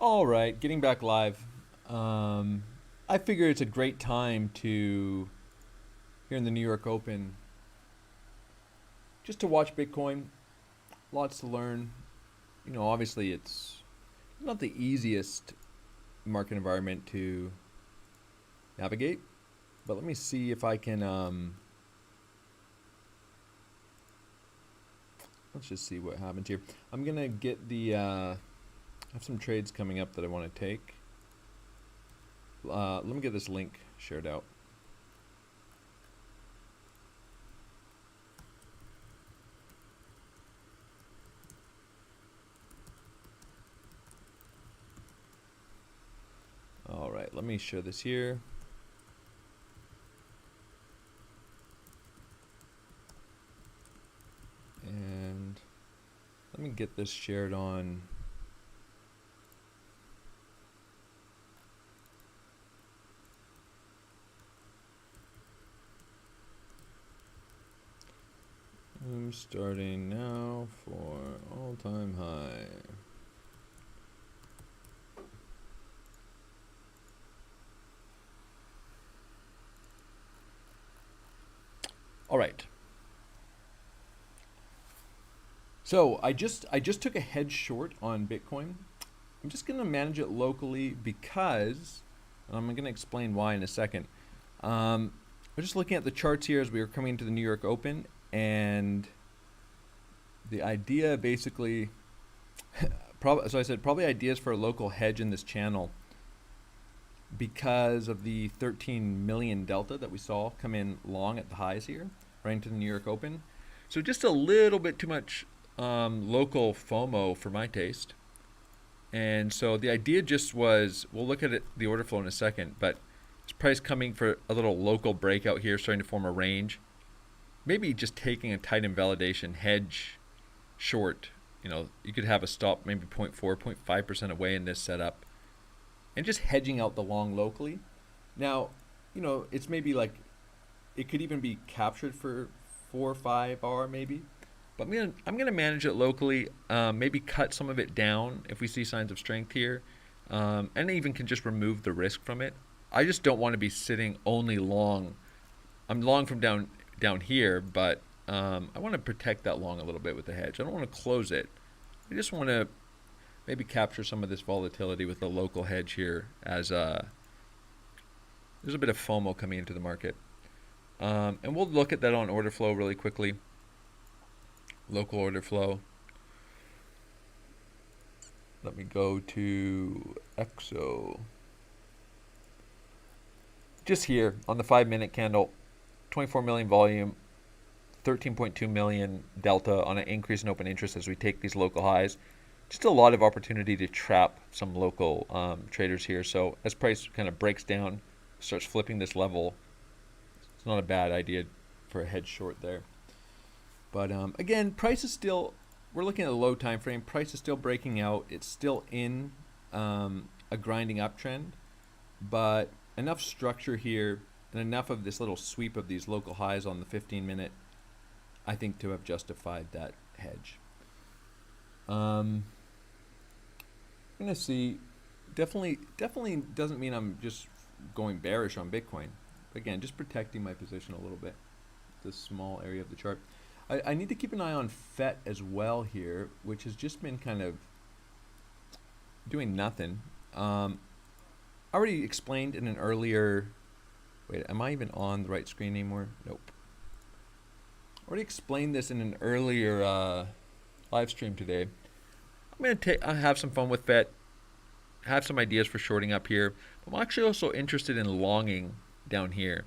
All right, getting back live. I figure it's a great time to, here in the New York Open, just to watch Bitcoin. Lots to learn. You know, obviously it's not the easiest market environment to navigate, but let me see if I can, let's just see what happens here. I'm going to get the, I have some trades coming up that I want to take. Let me get this link shared out. All right, let me share this here. And let me get this shared on. I'm starting now for all-time high. All right. So I just took a hedge short on Bitcoin. I'm just going to manage it locally because, and I'm going to explain why in a second. We're just looking at the charts here as we were coming into the New York Open, and the idea basically, so I said probably ideas for a local hedge in this channel because of the 13 million delta that we saw come in long at the highs here, right into the New York Open. So just a little bit too much local FOMO for my taste. And so the idea just was, we'll look at it, the order flow in a second, but it's price coming for a little local breakout here, starting to form a range. Maybe just taking a tight invalidation hedge short. You know, you could have a stop maybe 0.4, 0.5% away in this setup, and just hedging out the long locally. Now, you know, it's maybe like, it could even be captured for 4 or 5 hour maybe. But I'm gonna manage it locally, maybe cut some of it down if we see signs of strength here, and even can just remove the risk from it. I just don't want to be sitting only long. I'm long from down here, but I want to protect that long a little bit with the hedge. I don't want to close it. I just want to maybe capture some of this volatility with the local hedge here as there's a bit of FOMO coming into the market. And we'll look at that on order flow really quickly. Local order flow. Let me go to EXO. Just here on the 5-minute candle, 24 million volume, 13.2 million delta on an increase in open interest as we take these local highs. Just a lot of opportunity to trap some local traders here. So as price kind of breaks down, starts flipping this level, it's not a bad idea for a hedge short there. But again, price is still, we're looking at a low time frame. Price is still breaking out. It's still in a grinding uptrend, but enough structure here and enough of this little sweep of these local highs on the 15-minute, I think, to have justified that hedge. I'm gonna see. Definitely doesn't mean I'm just going bearish on Bitcoin. Again, just protecting my position a little bit. This small area of the chart. I need to keep an eye on FET as well here, which has just been kind of doing nothing. I already explained in an earlier, wait, am I even on the right screen anymore? Nope. Already explained this in an earlier live stream today. I have some fun with FET, have some ideas for shorting up here. But I'm actually also interested in longing down here.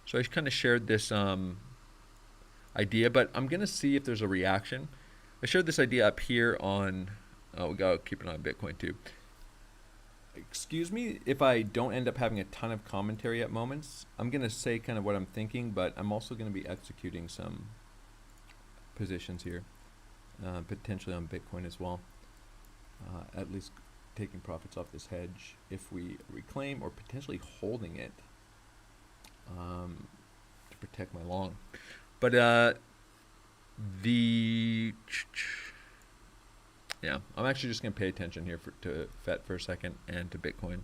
So I kind of shared this idea, but I'm gonna see if there's a reaction. I shared this idea up here on, we gotta keep an eye on Bitcoin too. Excuse me if I don't end up having a ton of commentary at moments. I'm gonna say kind of what I'm thinking, but I'm also gonna be executing some positions here, potentially on Bitcoin as well. At least taking profits off this hedge if we reclaim, or potentially holding it to protect my long. But Yeah, I'm actually just going to pay attention here to FET for a second and to Bitcoin.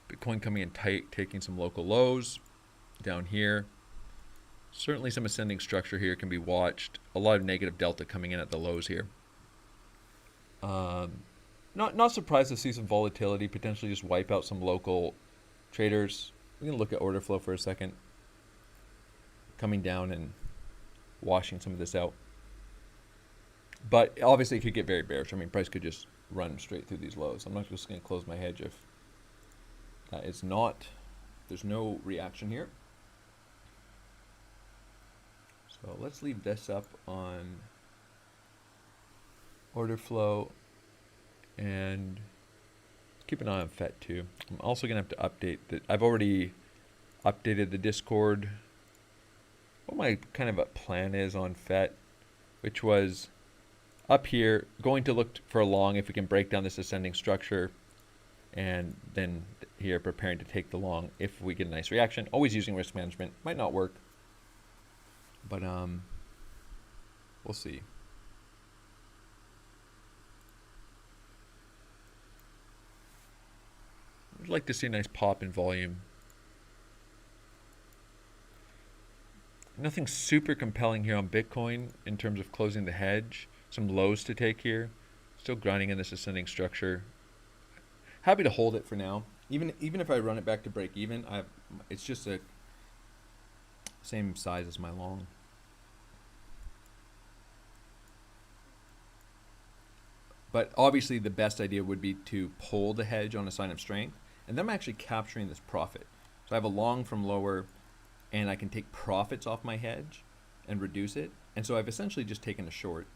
Bitcoin coming in tight, taking some local lows down here. Certainly some ascending structure here can be watched. A lot of negative delta coming in at the lows here. Not surprised to see some volatility, potentially just wipe out some local traders. We can look at order flow for a second. Coming down and washing some of this out. But obviously it could get very bearish. I mean, price could just run straight through these lows. I'm not just going to close my hedge if it's not. There's no reaction here. So let's leave this up on order flow and keep an eye on FET too. I'm also going to have to update that. I've already updated the Discord. What my kind of a plan is on FET, which was up here, going to look for a long if we can break down this ascending structure, and then here preparing to take the long if we get a nice reaction. Always using risk management. Might not work, but we'll see. I'd like to see a nice pop in volume. Nothing super compelling here on Bitcoin in terms of closing the hedge. Some lows to take here. Still grinding in this ascending structure. Happy to hold it for now. Even if I run it back to break even, it's just a same size as my long. But obviously the best idea would be to pull the hedge on a sign of strength, and then I'm actually capturing this profit. So I have a long from lower, and I can take profits off my hedge and reduce it. And so I've essentially just taken a short,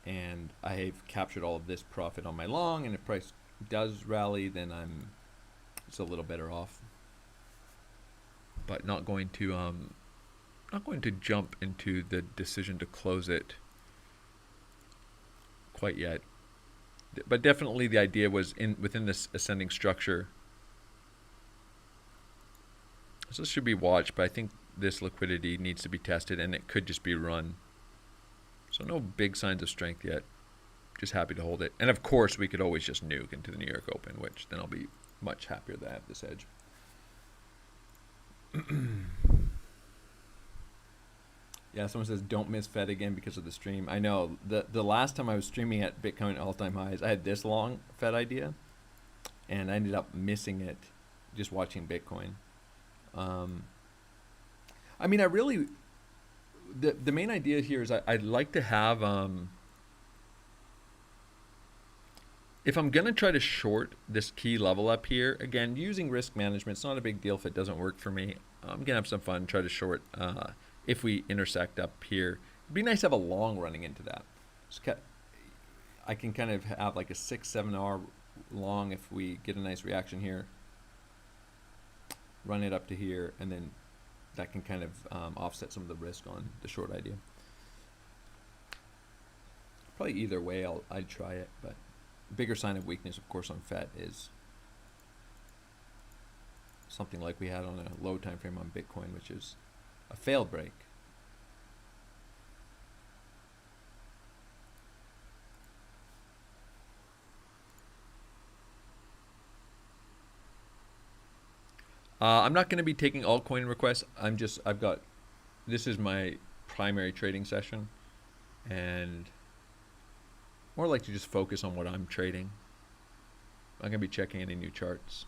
and I've captured all of this profit on my long, and if price does rally, then it's a little better off. But not going to jump into the decision to close it quite yet. But definitely the idea was within this ascending structure. So this should be watched, but I think this liquidity needs to be tested, and it could just be run. So no big signs of strength yet. Just happy to hold it. And of course, we could always just nuke into the New York Open, which then I'll be much happier that I have this hedge. Yeah, someone says don't miss Fed again because of the stream. I know the last time I was streaming at Bitcoin all-time highs, I had this long Fed idea, and I ended up missing it just watching Bitcoin. I mean, the main idea here is I'd like to have if I'm gonna try to short this key level up here, again using risk management, it's not a big deal if it doesn't work for me. I'm gonna have some fun, try to short if we intersect up here. It'd be nice to have a long running into that. I can kind of have like a 6-7 hour long if we get a nice reaction here, run it up to here, and then that can kind of offset some of the risk on the short idea. Probably either way I'd try it, but bigger sign of weakness of course on FET is something like we had on a low time frame on Bitcoin, which is a failed break. I'm not going to be taking altcoin requests. This is my primary trading session, and more like to just focus on what I'm trading. I'm not going to be checking any new charts.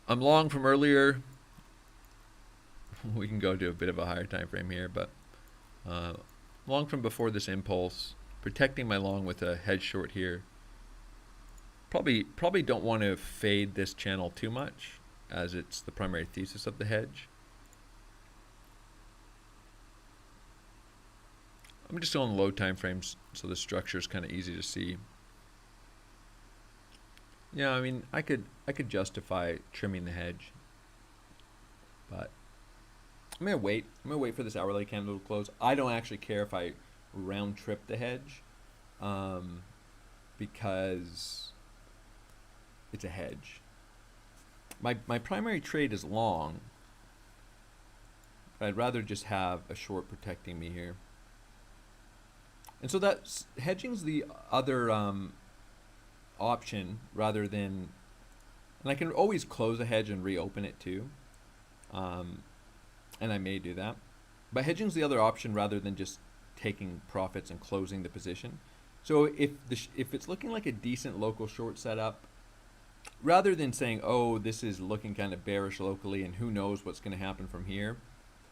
I'm long from earlier. We can go to a bit of a higher time frame here, but long from before this impulse, protecting my long with a hedge short here. Probably don't want to fade this channel too much, as it's the primary thesis of the hedge. I'm just on low time frames, so the structure is kind of easy to see. Yeah, I mean, I could justify trimming the hedge, but I'm gonna wait. I'm gonna wait for this hourly candle to close. I don't actually care if I round trip the hedge, because it's a hedge. My primary trade is long, but I'd rather just have a short protecting me here. And so that's hedging's the other option rather than, and I can always close a hedge and reopen it too, and I may do that. But hedging's the other option rather than just taking profits and closing the position. So if it's looking like a decent local short setup, rather than saying, oh, this is looking kind of bearish locally and who knows what's going to happen from here,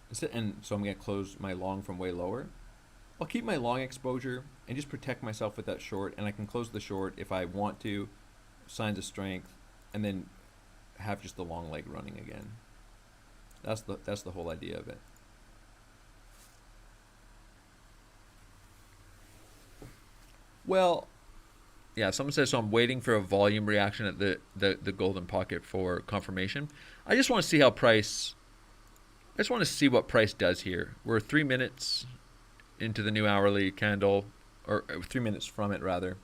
and so I'm going to close my long from way lower, I'll keep my long exposure and just protect myself with that short, and I can close the short if I want to, signs of strength, and then have just the long leg running again. That's the whole idea of it. Well, yeah, someone says, so I'm waiting for a volume reaction at the golden pocket for confirmation. I just want to see how price, I just want to see what price does here. We're 3 minutes into the new hourly candle, or 3 minutes from it rather.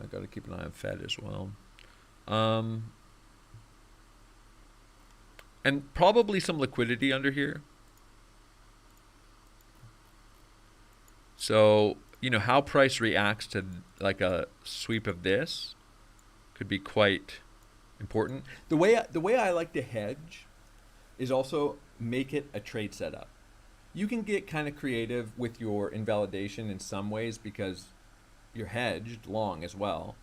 I got to keep an eye on Fed as well. And probably some liquidity under here. So, you know, how price reacts to like a sweep of this could be quite important. The way I like to hedge is also make it a trade setup. You can get kind of creative with your invalidation in some ways because you're hedged long as well.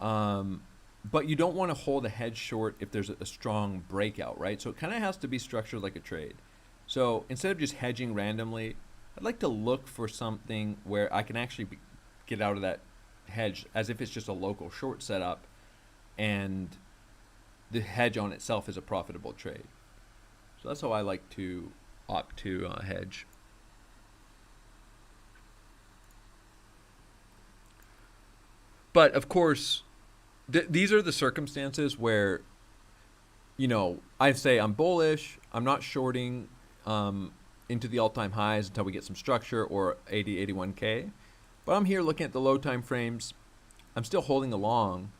But you don't want to hold a hedge short if there's a strong breakout, right? So it kind of has to be structured like a trade. So instead of just hedging randomly, I'd like to look for something where I can actually get out of that hedge as if it's just a local short setup and the hedge on itself is a profitable trade. So that's how I like to opt to hedge. But of course, these are the circumstances where, you know, I say I'm bullish, I'm not shorting into the all-time highs until we get some structure or 80, 81K. But I'm here looking at the low time frames. I'm still holding along.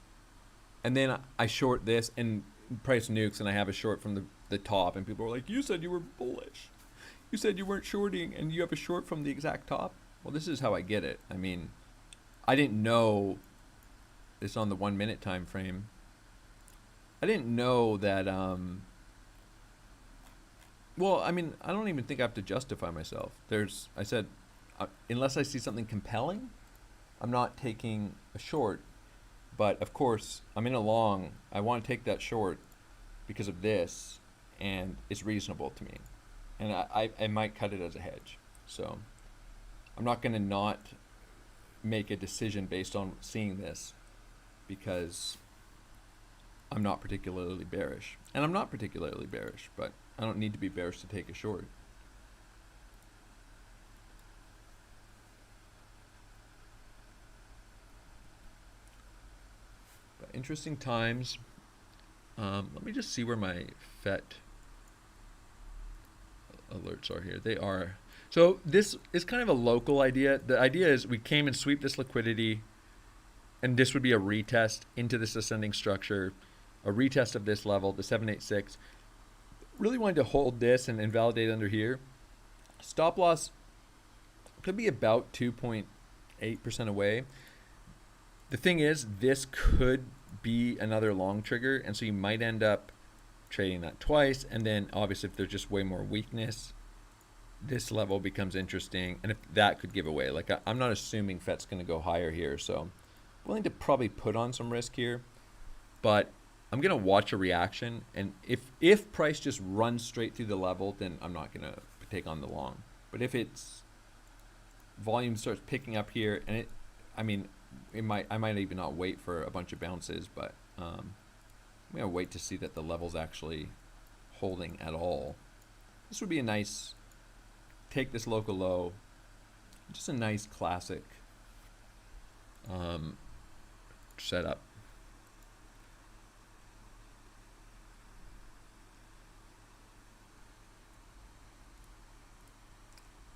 And then I short this and price nukes and I have a short from the top. And people are like, you said you were bullish. You said you weren't shorting and you have a short from the exact top. Well, this is how I get it. I mean, I didn't know this on the 1 minute time frame. I didn't know that, well, I mean, I don't even think I have to justify myself. I said, unless I see something compelling, I'm not taking a short. But of course, I'm in a long. I want to take that short because of this, and it's reasonable to me. And I might cut it as a hedge. So I'm not going to not make a decision based on seeing this because I'm not particularly bearish. And I'm not particularly bearish, but I don't need to be bearish to take a short. But interesting times. Let me just see where my FET alerts are here. They are. So this is kind of a local idea. The idea is we came and sweep this liquidity, and this would be a retest into this ascending structure, a retest of this level, the 786. Really wanted to hold this and invalidate under here. Stop loss could be about 2.8% away. The thing is, this could be another long trigger, and so you might end up trading that twice, and then obviously if there's just way more weakness, this level becomes interesting, and if that could give away. Like I'm not assuming FET's going to go higher here, so I'm willing to probably put on some risk here, but I'm going to watch a reaction, and if price just runs straight through the level, then I'm not going to take on the long. But if it's volume starts picking up here, and I might even not wait for a bunch of bounces, but I'm going to wait to see that the level's actually holding at all. This would be a nice, take this local low, just a nice classic setup.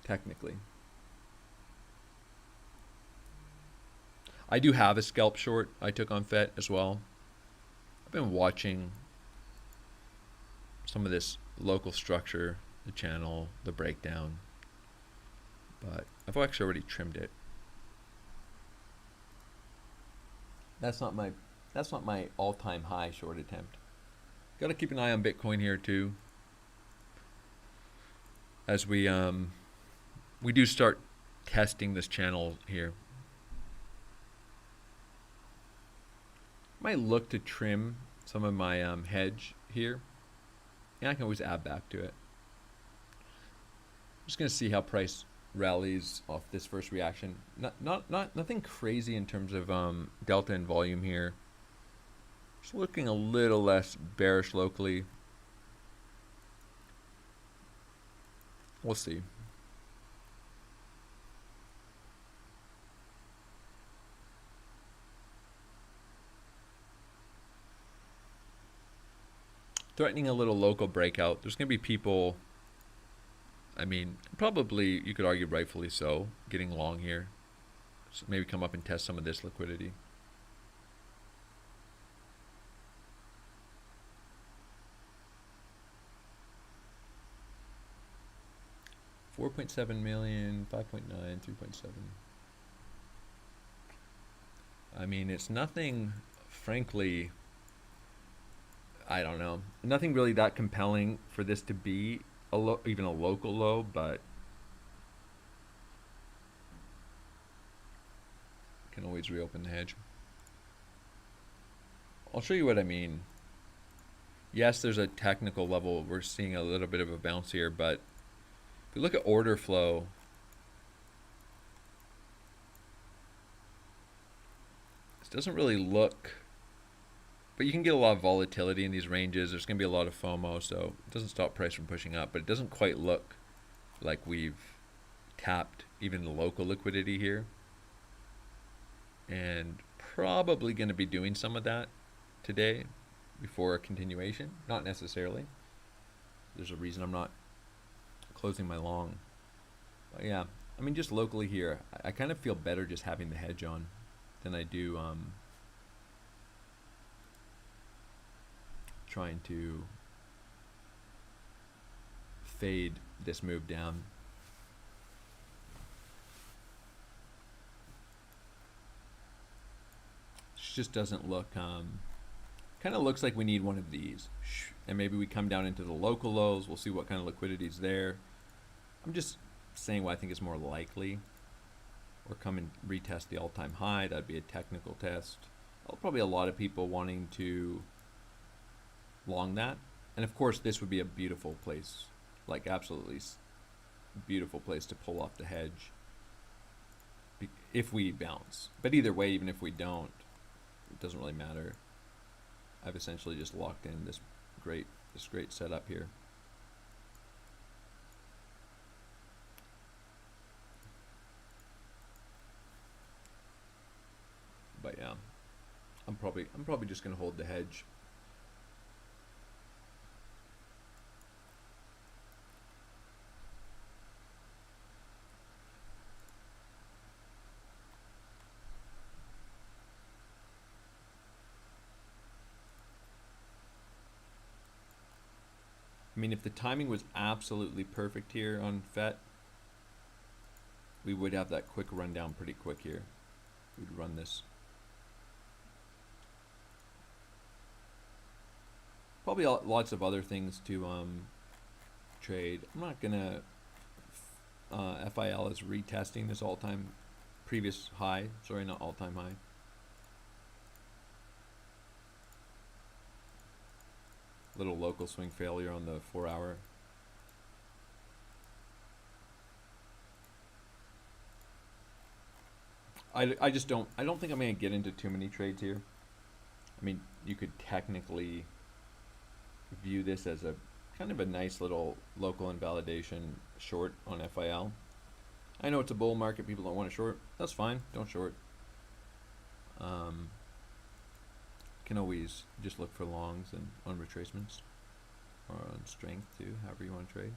Technically. I do have a scalp short I took on FET as well. I've been watching some of this local structure, the channel, the breakdown, but I've actually already trimmed it. That's not my all-time high short attempt. Got to keep an eye on Bitcoin here too, as we do start testing this channel here. Might look to trim some of my hedge here. Yeah, I can always add back to it. Just gonna see how price rallies off this first reaction. Nothing crazy in terms of delta and volume here. Just looking a little less bearish locally. We'll see. Threatening a little local breakout. There's going to be people, I mean, probably, you could argue rightfully so, getting long here. So maybe come up and test some of this liquidity. $4.7 million, 5.9, 3.7. I mean, it's nothing, frankly, I don't know, nothing really that compelling for this to be even a local low, but can always reopen the hedge. I'll show you what I mean. Yes, there's a technical level. We're seeing a little bit of a bounce here, but if we look at order flow, this doesn't really look, but you can get a lot of volatility in these ranges. There's going to be a lot of FOMO, so it doesn't stop price from pushing up, but it doesn't quite look like we've tapped even the local liquidity here. And probably going to be doing some of that today before a continuation. Not necessarily. There's a reason I'm not closing my long. But yeah, I mean, just locally here, I kind of feel better just having the hedge on than I do trying to fade this move down. This just doesn't look, kind of looks like we need one of these. And maybe we come down into the local lows. We'll see what kind of liquidity is there. I'm just saying what I think is more likely. Or come and retest the all-time high. That'd be a technical test. Probably a lot of people wanting to long that. And of course, this would be a beautiful place, like absolutely beautiful place to pull off the hedge if we bounce. But either way, even if we don't, it doesn't really matter. I've essentially just locked in this great setup here. But yeah, I'm probably just gonna hold the hedge. I mean, if the timing was absolutely perfect here on FET, we would have that quick rundown pretty quick here. We'd run this. Probably lots of other things to trade. I'm not gonna. FIL is retesting this all-time previous high. Sorry, not all-time high. Little local swing failure on the 4-hour. I don't think I'm gonna get into too many trades here. I mean, you could technically view this as a kind of a nice little local invalidation short on FIL. I know it's a bull market, people don't want to short. That's fine, don't short. Can always just look for longs and on retracements or on strength too, however you want to trade.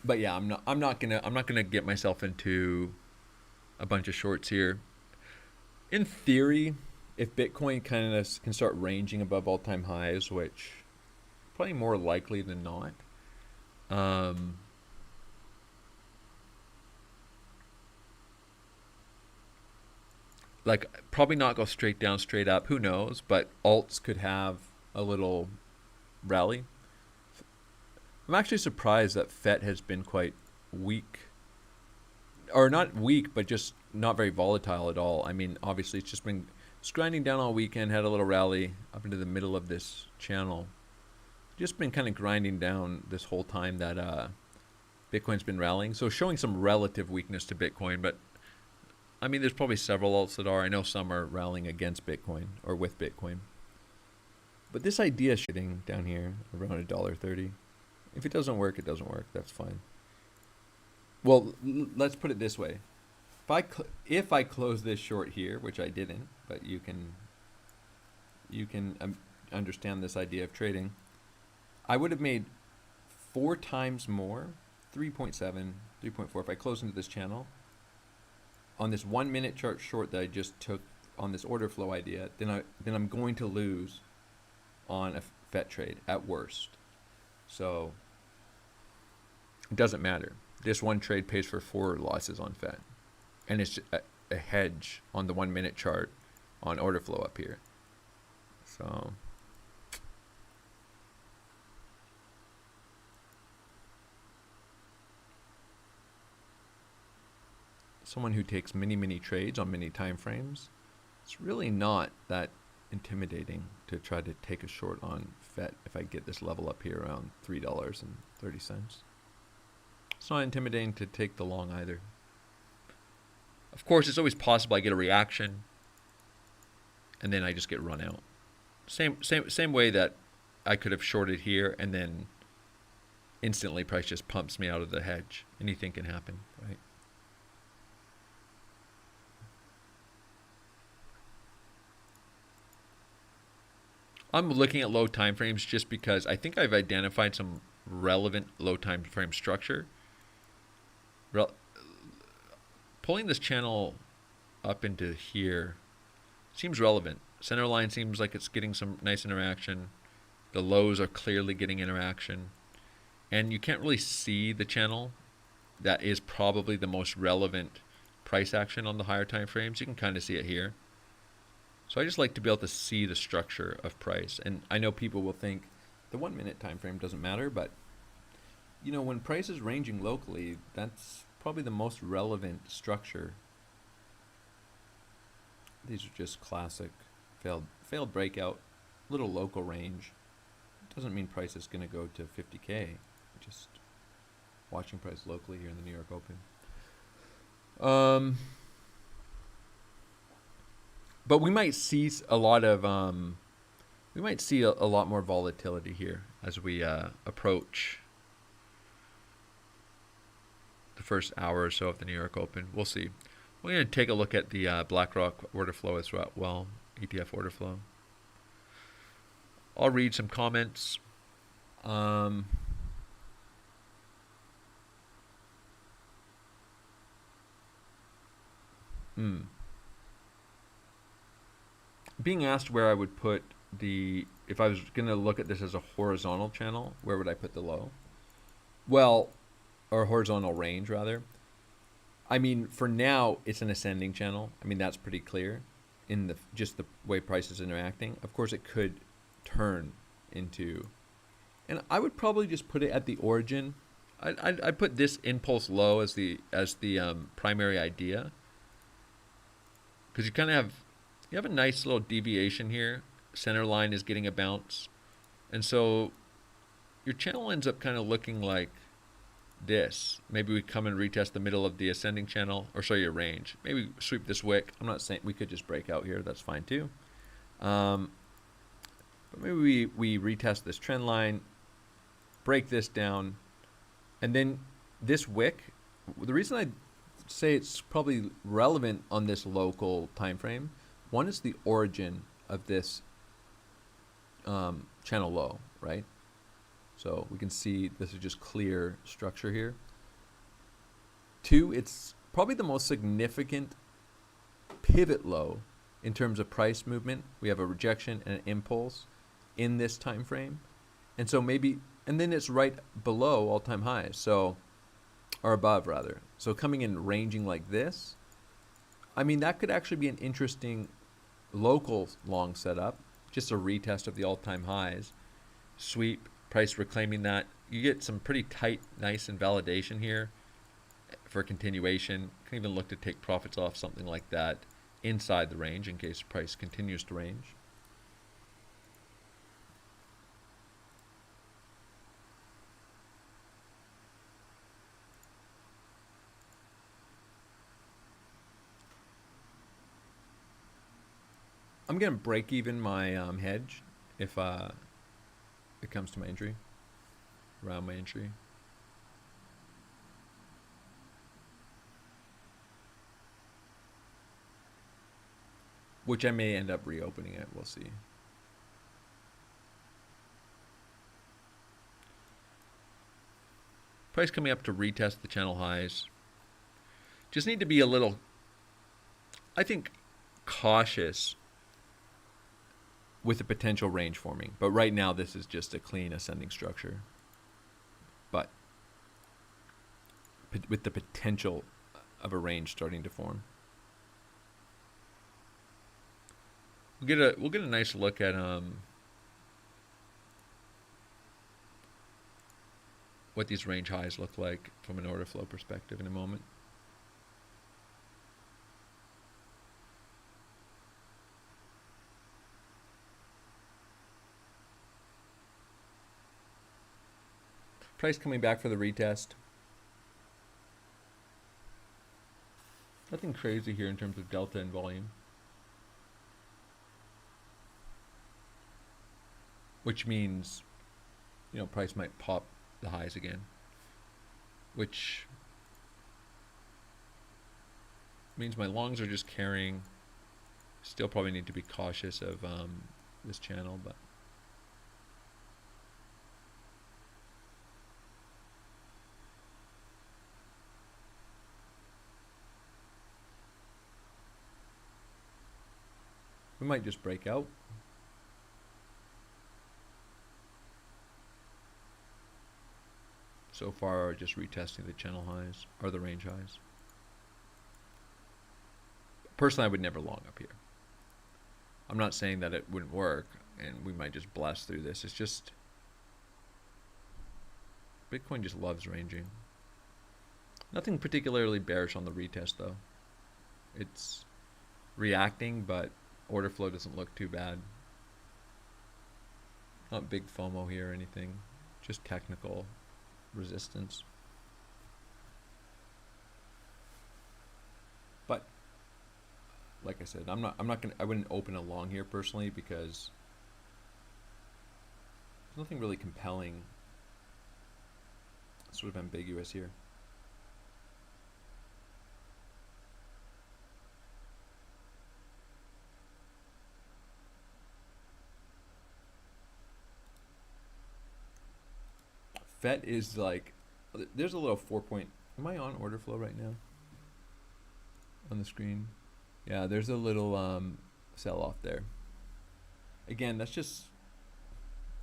But yeah, I'm not gonna get myself into a bunch of shorts here. In theory, if Bitcoin kind of can start ranging above all-time highs, which probably more likely than not, like probably not go straight down, straight up. Who knows? But alts could have a little rally. I'm actually surprised that FET has been quite weak, or not weak, but just not very volatile at all. I mean, obviously it's just been grinding down all weekend, had a little rally up into the middle of this channel. Just been kind of grinding down this whole time that Bitcoin's been rallying. So showing some relative weakness to Bitcoin, but I mean, there's probably several alts that are. I know some are rallying against Bitcoin or with Bitcoin. But this idea shitting down here around $1.30. If it doesn't work, it doesn't work. That's fine. Well, let's put it this way. If I close this short here, which I didn't, but you can understand this idea of trading, I would have made 4 times more, 3.7, 3.4, if I close into this channel on this 1 minute chart short that I just took on this order flow idea. Then I'm going to lose on a FET trade at worst. So it doesn't matter. This one trade pays for 4 losses on FET, and it's a hedge on the 1 minute chart on order flow up here. So someone who takes many trades on many time frames, it's really not that intimidating to try to take a short on FET if I get this level up here around $3.30. It's not intimidating to take the long either. Of course, it's always possible I get a reaction and then I just get run out. Same way that I could have shorted here and then instantly price just pumps me out of the hedge. Anything can happen, right? I'm looking at low time frames just because I think I've identified some relevant low time frame structure. Pulling this channel up into here seems relevant. Center line seems like it's getting some nice interaction. The lows are clearly getting interaction. And you can't really see the channel. That is probably the most relevant price action on the higher time frames. You can kind of see it here. So I just like to be able to see the structure of price. And I know people will think the 1 minute time frame doesn't matter, but you know, when price is ranging locally, that's probably the most relevant structure. These are just classic failed breakout, little local range. Doesn't mean price is going to go to 50K. Just watching price locally here in the New York Open. But we might see a lot of a lot more volatility here as we approach the first hour or so of the New York Open. We'll see. We're going to take a look at the BlackRock order flow as well, ETF order flow. I'll read some comments. Being asked where I would put if I was going to look at this as a horizontal channel, where would I put the low? Well, or horizontal range rather. I mean, for now, it's an ascending channel. I mean, that's pretty clear in just the way price is interacting. Of course, it could turn into, and I would probably just put it at the origin. I'd put this impulse low as the primary idea, because you kind of have a nice little deviation here. Center line is getting a bounce, and so your channel ends up kind of looking like this. Maybe we come and retest the middle of the ascending channel, or show you a range. Maybe sweep this wick. I'm not saying we could just break out here. That's fine too. But maybe we retest this trend line, break this down, and then this wick. The reason I say it's probably relevant on this local time frame, one is the origin of this channel low, right? So we can see this is just clear structure here. 2, it's probably the most significant pivot low in terms of price movement. We have a rejection and an impulse in this time frame, and so maybe, and then it's right below all-time highs, so, or above rather. So coming in ranging like this, I mean, that could actually be an interesting local long setup, just a retest of the all-time highs, sweep, price reclaiming that. You get some pretty tight, nice invalidation here for continuation. Can even look to take profits off something like that inside the range in case price continues to range. I'm going to break even my hedge if it comes to my entry, around my entry. Which I may end up reopening it, we'll see. Price coming up to retest the channel highs. Just need to be a little, I think, cautious with the potential range forming. But right now this is just a clean ascending structure. But with the potential of a range starting to form. We'll get a nice look at what these range highs look like from an order flow perspective in a moment. Price coming back for the retest. Nothing crazy here in terms of delta and volume. Which means, you know, price might pop the highs again. Which means my longs are just carrying. Still probably need to be cautious of this channel, but we might just break out. So far, just retesting the channel highs or the range highs. Personally, I would never long up here. I'm not saying that it wouldn't work and we might just blast through this. It's just Bitcoin just loves ranging. Nothing particularly bearish on the retest though. It's reacting, but order flow doesn't look too bad. Not big FOMO here or anything. Just technical resistance. But like I said, I wouldn't open a long here personally because there's nothing really compelling, sort of ambiguous here. FET is like, there's a little 4-point, am I on order flow right now? On the screen? Yeah, there's a little sell off there. Again, that's just,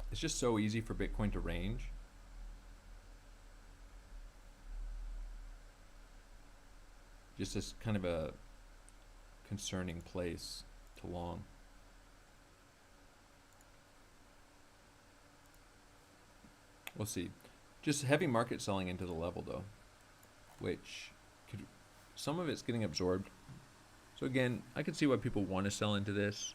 it's just so easy for Bitcoin to range. Just as kind of a concerning place to long. We'll see. Just heavy market selling into the level though, which could, some of it's getting absorbed. So again, I can see why people want to sell into this.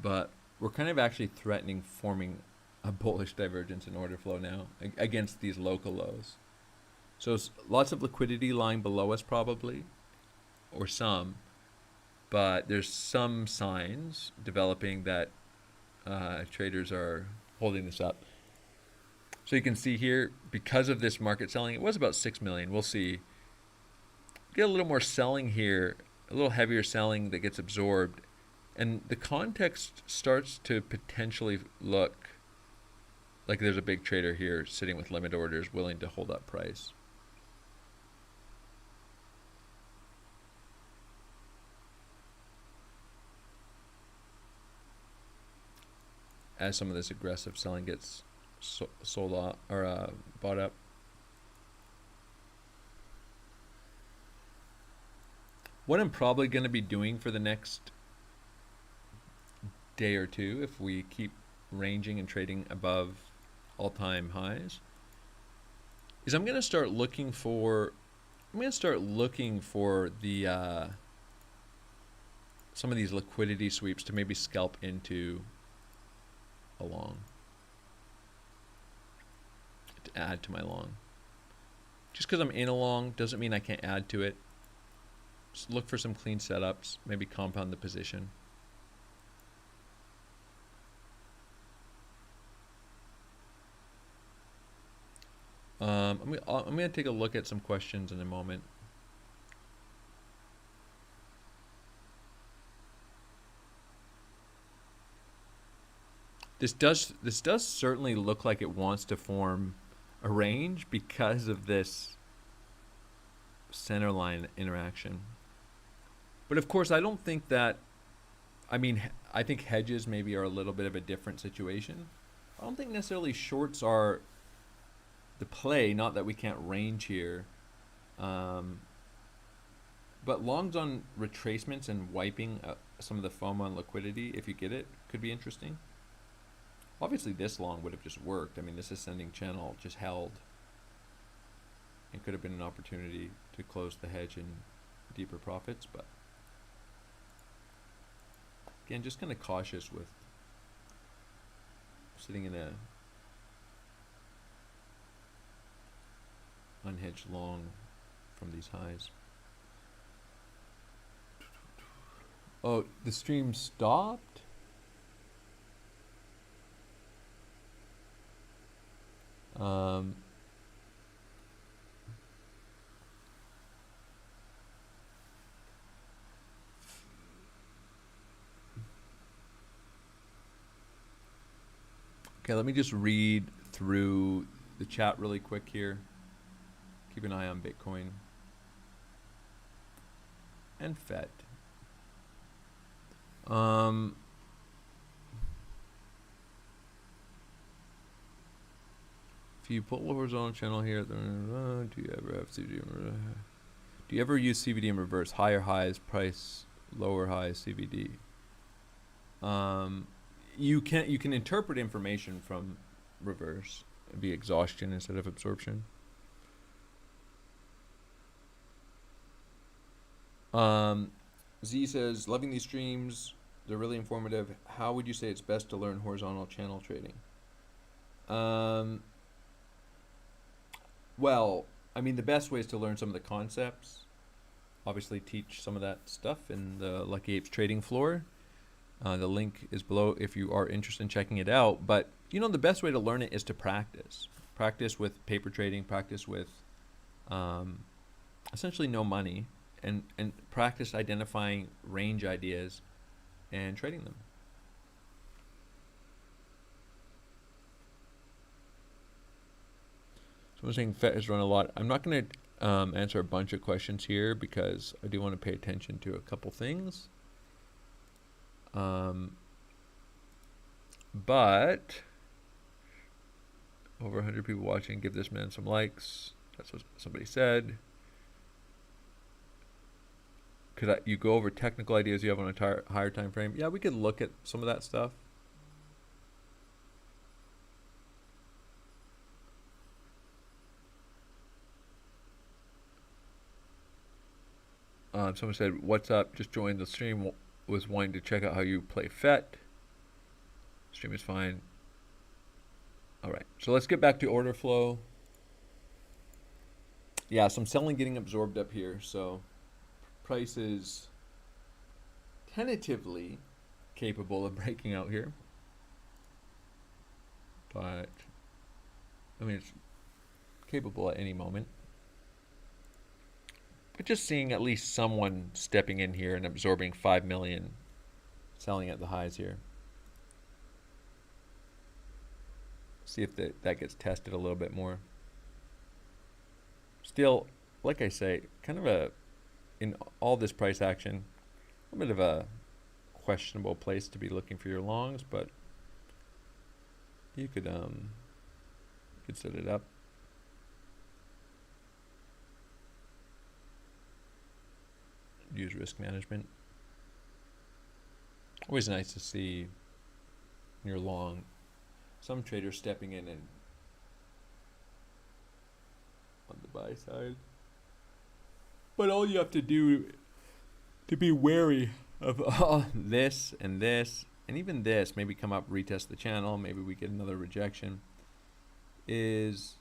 But we're kind of actually threatening forming a bullish divergence in order flow now against these local lows. So lots of liquidity lying below us probably, or some. But there's some signs developing that traders are holding this up. So you can see here, because of this market selling, it was about 6 million. We'll see. Get a little more selling here, a little heavier selling that gets absorbed. And the context starts to potentially look like there's a big trader here sitting with limit orders willing to hold up price. As some of this aggressive selling gets sold off or bought up. What I'm probably going to be doing for the next day or two, if we keep ranging and trading above all-time highs, is I'm going to start looking for the some of these liquidity sweeps to maybe scalp into a long, to add to my long. Just because I'm in a long doesn't mean I can't add to it. Just look for some clean setups, maybe compound the position. I'm going to take a look at some questions in a moment. This does certainly look like it wants to form a range because of this center line interaction. But of course, I don't think that, I mean, I think hedges maybe are a little bit of a different situation. I don't think necessarily shorts are the play, not that we can't range here. But longs on retracements and wiping some of the FOMO and liquidity, if you get it, could be interesting. Obviously, this long would have just worked. I mean, this ascending channel just held. It could have been an opportunity to close the hedge in deeper profits, but again, just kind of cautious with sitting in a unhedged long from these highs. Oh, the stream stopped? Okay, let me just read through the chat really quick here. Keep an eye on Bitcoin and Fed. If you pull a horizontal channel here, do you ever have CVD? Do you ever use CVD in reverse? Higher highs, price, lower highs, CVD. You can interpret information from reverse. It'd be exhaustion instead of absorption. Z says, loving these streams. They're really informative. How would you say it's best to learn horizontal channel trading? Well, I mean, the best way is to learn some of the concepts. Obviously, teach some of that stuff in the Lucky Apes trading floor. The link is below if you are interested in checking it out. But, you know, the best way to learn it is to practice. Practice with paper trading, practice with essentially no money, and practice identifying range ideas and trading them. Someone's saying FET has run a lot. I'm not going to answer a bunch of questions here because I do want to pay attention to a couple things. But over 100 people watching. Give this man some likes. That's what somebody said. Could you go over technical ideas you have on a higher time frame? Yeah, we could look at some of that stuff. Someone said, "What's up? Just joined the stream. Was wanting to check out how you play FET. Stream is fine." All right, so let's get back to order flow. Yeah, some selling getting absorbed up here. So price is tentatively capable of breaking out here, but I mean, it's capable at any moment. But just seeing at least someone stepping in here and absorbing 5 million, selling at the highs here. See if that gets tested a little bit more. Still, like I say, kind of in all this price action, a bit of a questionable place to be looking for your longs, but you could set it up. Use risk management. Always nice to see your long some traders stepping in and on the buy side. But all you have to do to be wary of this and even this, maybe come up, retest the channel, maybe we get another rejection, is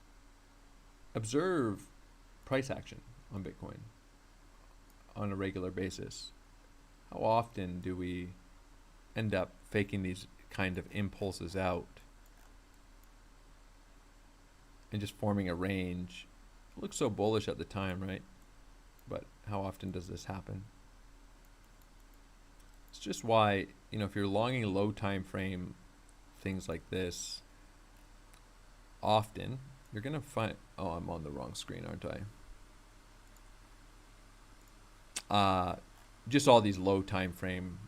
observe price action on Bitcoin on a regular basis. How often do we end up faking these kind of impulses out and just forming a range? It looks so bullish at the time, right? But how often does this happen? It's just why, if you're longing low time frame things like this, often you're gonna find, oh, I'm on the wrong screen, aren't I? Just all these low time frame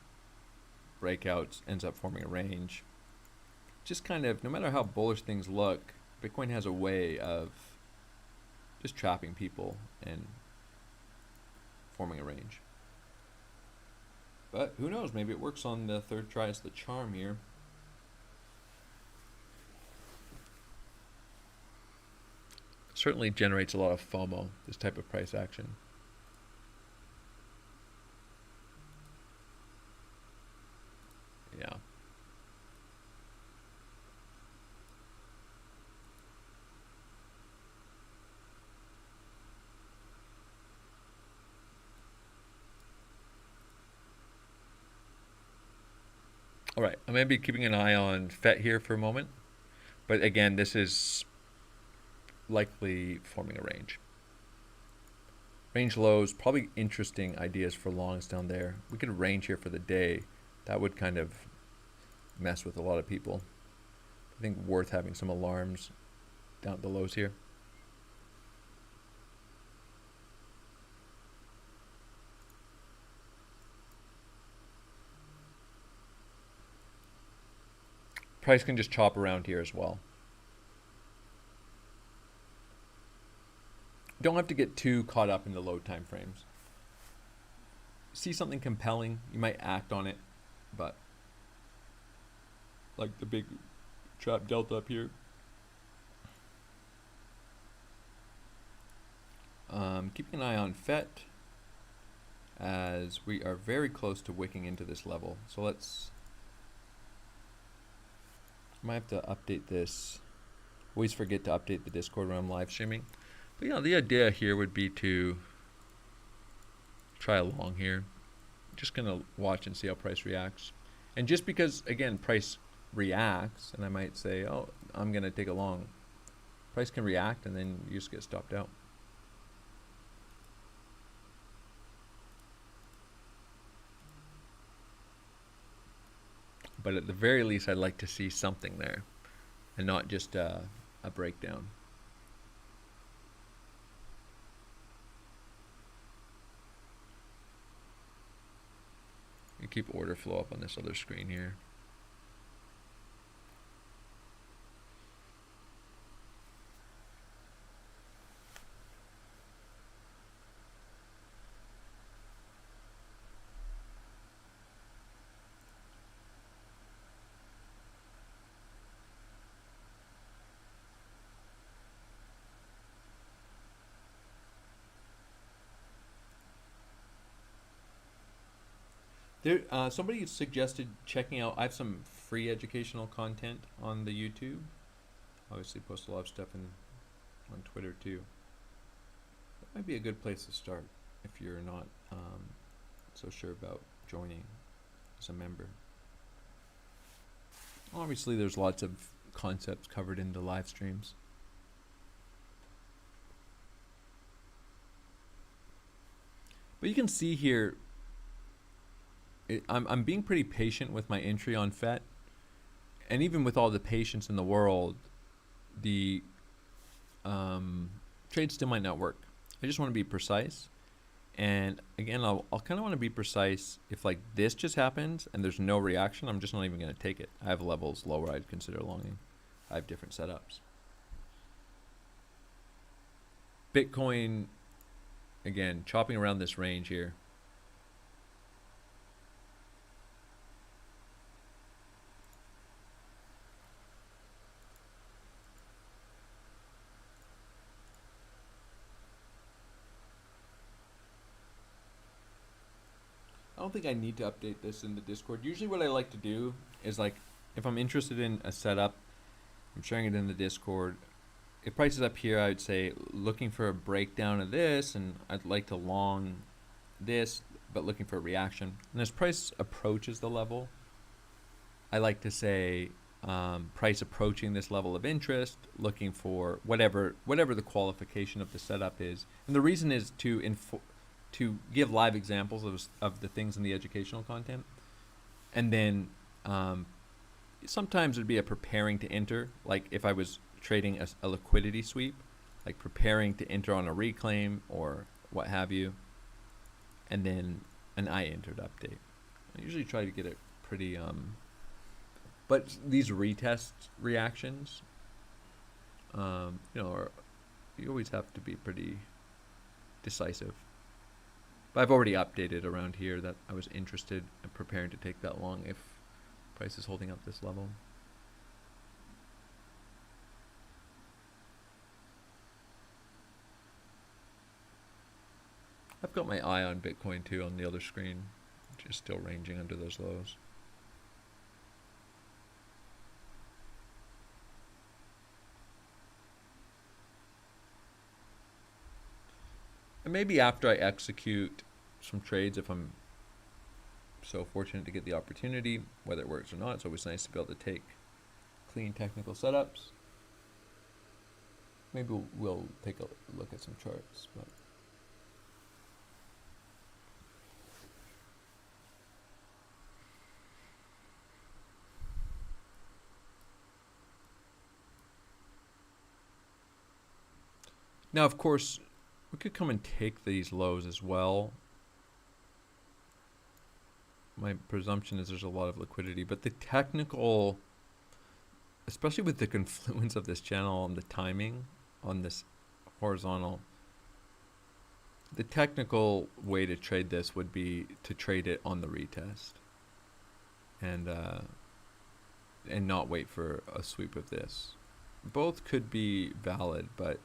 breakouts ends up forming a range. Just kind of, no matter how bullish things look, Bitcoin has a way of just trapping people and forming a range. But who knows, maybe it works on the third try as the charm here. Certainly generates a lot of FOMO, this type of price action. Yeah. All right, I'm going to be keeping an eye on FET here for a moment. But again, this is likely forming a range. Range lows, probably interesting ideas for longs down there. We could range here for the day. That would kind of mess with a lot of people. I think worth having some alarms down at the lows here. Price can just chop around here as well. Don't have to get too caught up in the low time frames. See something compelling, you might act on it, but like the big trap delta up here. Keeping an eye on FET as we are very close to wicking into this level. So might have to update this. Always forget to update the Discord when I'm live streaming. But yeah, the idea here would be to try a long here. Just gonna watch and see how price reacts. And just because, again, price reacts, and I might say, oh, I'm gonna take a long. Price can react and then you just get stopped out. But at the very least, I'd like to see something there and not just a breakdown. You keep order flow up on this other screen here. There, somebody suggested checking out. I have some free educational content on the YouTube. Obviously, post a lot of stuff on Twitter too. That might be a good place to start if you're not so sure about joining as a member. Obviously, there's lots of concepts covered in the live streams. But you can see here, I'm being pretty patient with my entry on FET, and even with all the patience in the world, the trade still might not work. I just want to be precise. And again, I'll kind of want to be precise if like this just happens and there's no reaction. I'm just not even going to take it. I have levels lower I'd consider longing. I have different setups. Bitcoin, again, chopping around this range here. I don't think I need to update this in the Discord. Usually what I like to do is like, if I'm interested in a setup, I'm sharing it in the Discord. If price is up here, I would say looking for a breakdown of this, and I'd like to long this, but looking for a reaction. And as price approaches the level, I like to say price approaching this level of interest, looking for whatever the qualification of the setup is. And the reason is to give live examples of the things in the educational content. And then sometimes it would be a preparing to enter, like if I was trading a liquidity sweep, like preparing to enter on a reclaim or what have you, and then an I entered update. I usually try to get it pretty, but these retest reactions, you always have to be pretty decisive. But I've already updated around here that I was interested in preparing to take that long if price is holding up this level. I've got my eye on Bitcoin too on the other screen, which is still ranging under those lows. And maybe after I execute some trades, if I'm so fortunate to get the opportunity, whether it works or not, it's always nice to be able to take clean technical setups. Maybe we'll take a look at some charts. But now, of course, we could come and take these lows as well. My presumption is there's a lot of liquidity, but the technical, especially with the confluence of this channel and the timing on this horizontal, the technical way to trade this would be to trade it on the retest and not wait for a sweep of this. Both could be valid, but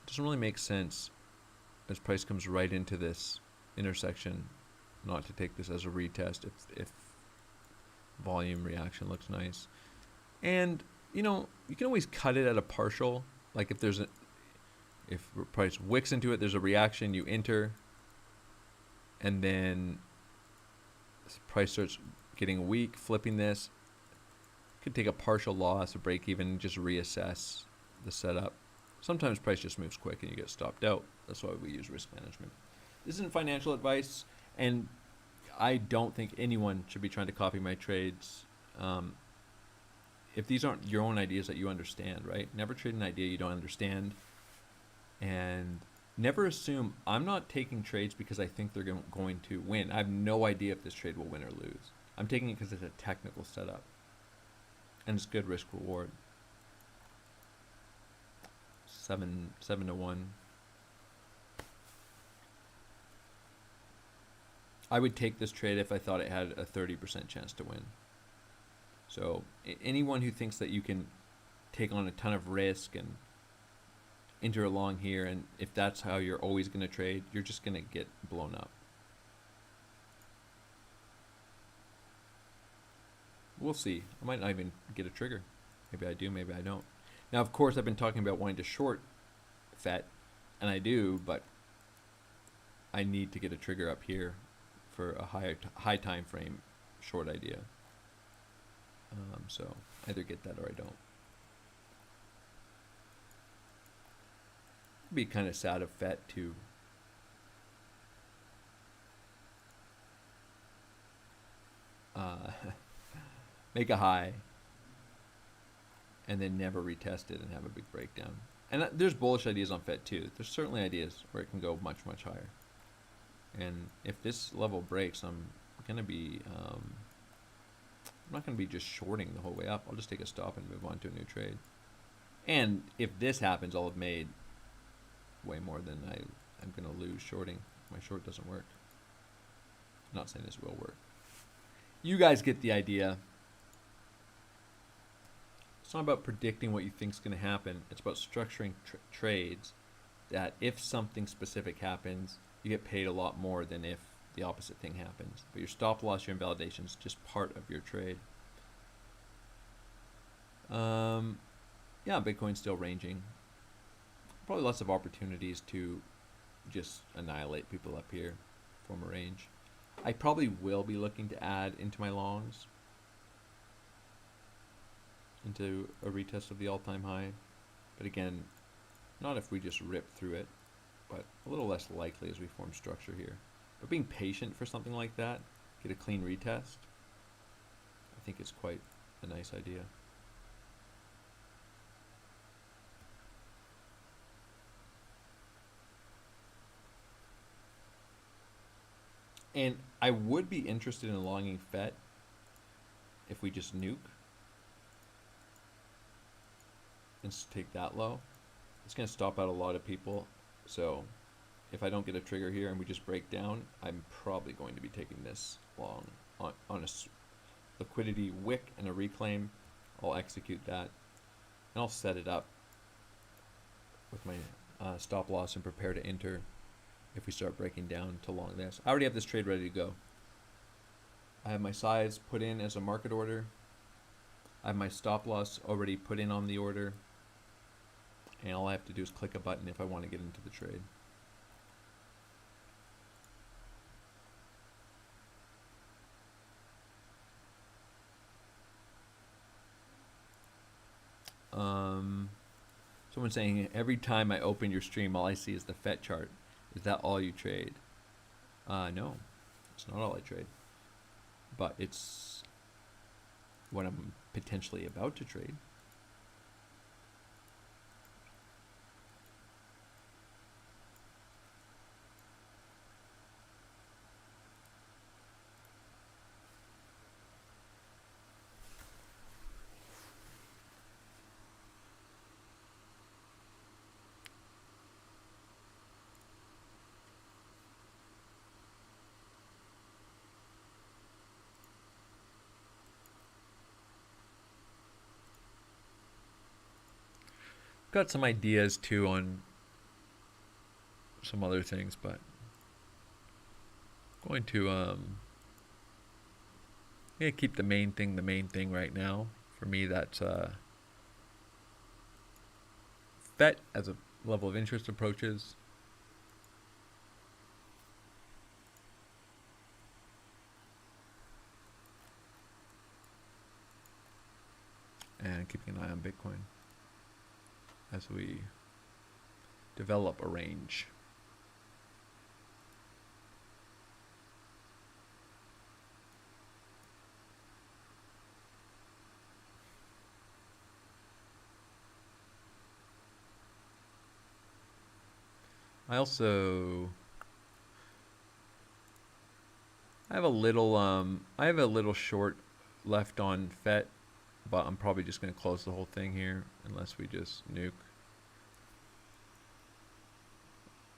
doesn't really make sense as price comes right into this intersection not to take this as a retest if volume reaction looks nice. And you can always cut it at a partial, like if price wicks into it, there's a reaction, you enter, and then price starts getting weak, flipping this, could take a partial loss, a break even, and just reassess the setup. Sometimes price just moves quick and you get stopped out. That's why we use risk management. This isn't financial advice, and I don't think anyone should be trying to copy my trades. If these aren't your own ideas that you understand, right? Never trade an idea you don't understand. And never assume I'm not taking trades because I think they're going to win. I have no idea if this trade will win or lose. I'm taking it because it's a technical setup. And it's good risk reward. 7 to 1. I would take this trade if I thought it had a 30% chance to win. So anyone who thinks that you can take on a ton of risk and enter along here, and if that's how you're always going to trade, you're just going to get blown up. We'll see. I might not even get a trigger. Maybe I do, maybe I don't. Now, of course, I've been talking about wanting to short FET, and I do, but I need to get a trigger up here for a high time frame short idea. So either get that or I don't. It'd be kind of sad of FET to make a high and then never retest it and have a big breakdown. And there's bullish ideas on FET too. There's certainly ideas where it can go much, much higher. And if this level breaks, I'm gonna be I'm not gonna be just shorting the whole way up. I'll just take a stop and move on to a new trade. And if this happens, I'll have made way more than I'm gonna lose shorting. My short doesn't work. I'm not saying this will work. You guys get the idea. It's not about predicting what you think is going to happen. It's about structuring trades that if something specific happens, you get paid a lot more than if the opposite thing happens. But your stop loss, your invalidation is just part of your trade. Yeah, Bitcoin's still ranging. Probably lots of opportunities to just annihilate people up here, form a range. I probably will be looking to add into my longs into a retest of the all-time high, but again, not if we just rip through it, but a little less likely as we form structure here. But being patient for something like that, get a clean retest, I think is quite a nice idea. And I would be interested in longing FET if we just nuke and take that low. It's going to stop out a lot of people. So if I don't get a trigger here and we just break down, I'm probably going to be taking this long on a liquidity wick and a reclaim. I'll execute that and I'll set it up with my stop loss and prepare to enter if we start breaking down to long this. I already have this trade ready to go. I have my size put in as a market order. I have my stop loss already put in on the order. And all I have to do is click a button if I want to get into the trade. Someone's saying every time I open your stream, all I see is the FET chart. Is that all you trade? No, it's not all I trade. But it's what I'm potentially about to trade. Got some ideas too on some other things, but going to yeah, keep the main thing right now. For me, that's FET as a level of interest approaches. And keeping an eye on Bitcoin as we develop a range. I have a little short left on FET, but I'm probably just going to close the whole thing here unless we just nuke.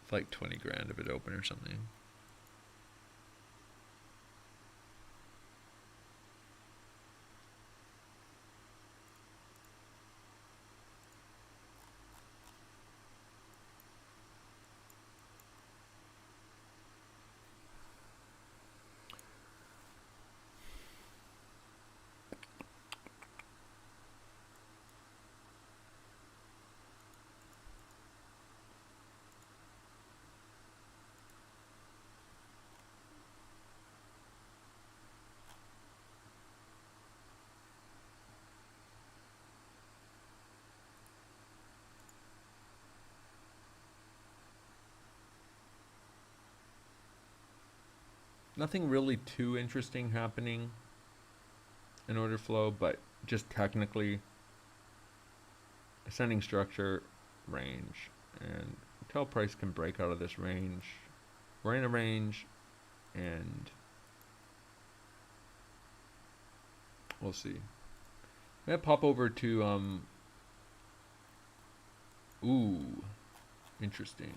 It's like 20 grand of it open or something. Nothing really too interesting happening in order flow, but just technically ascending structure, range, and until price can break out of this range, we're in a range, and we'll see. I'm gonna pop over to ooh, interesting,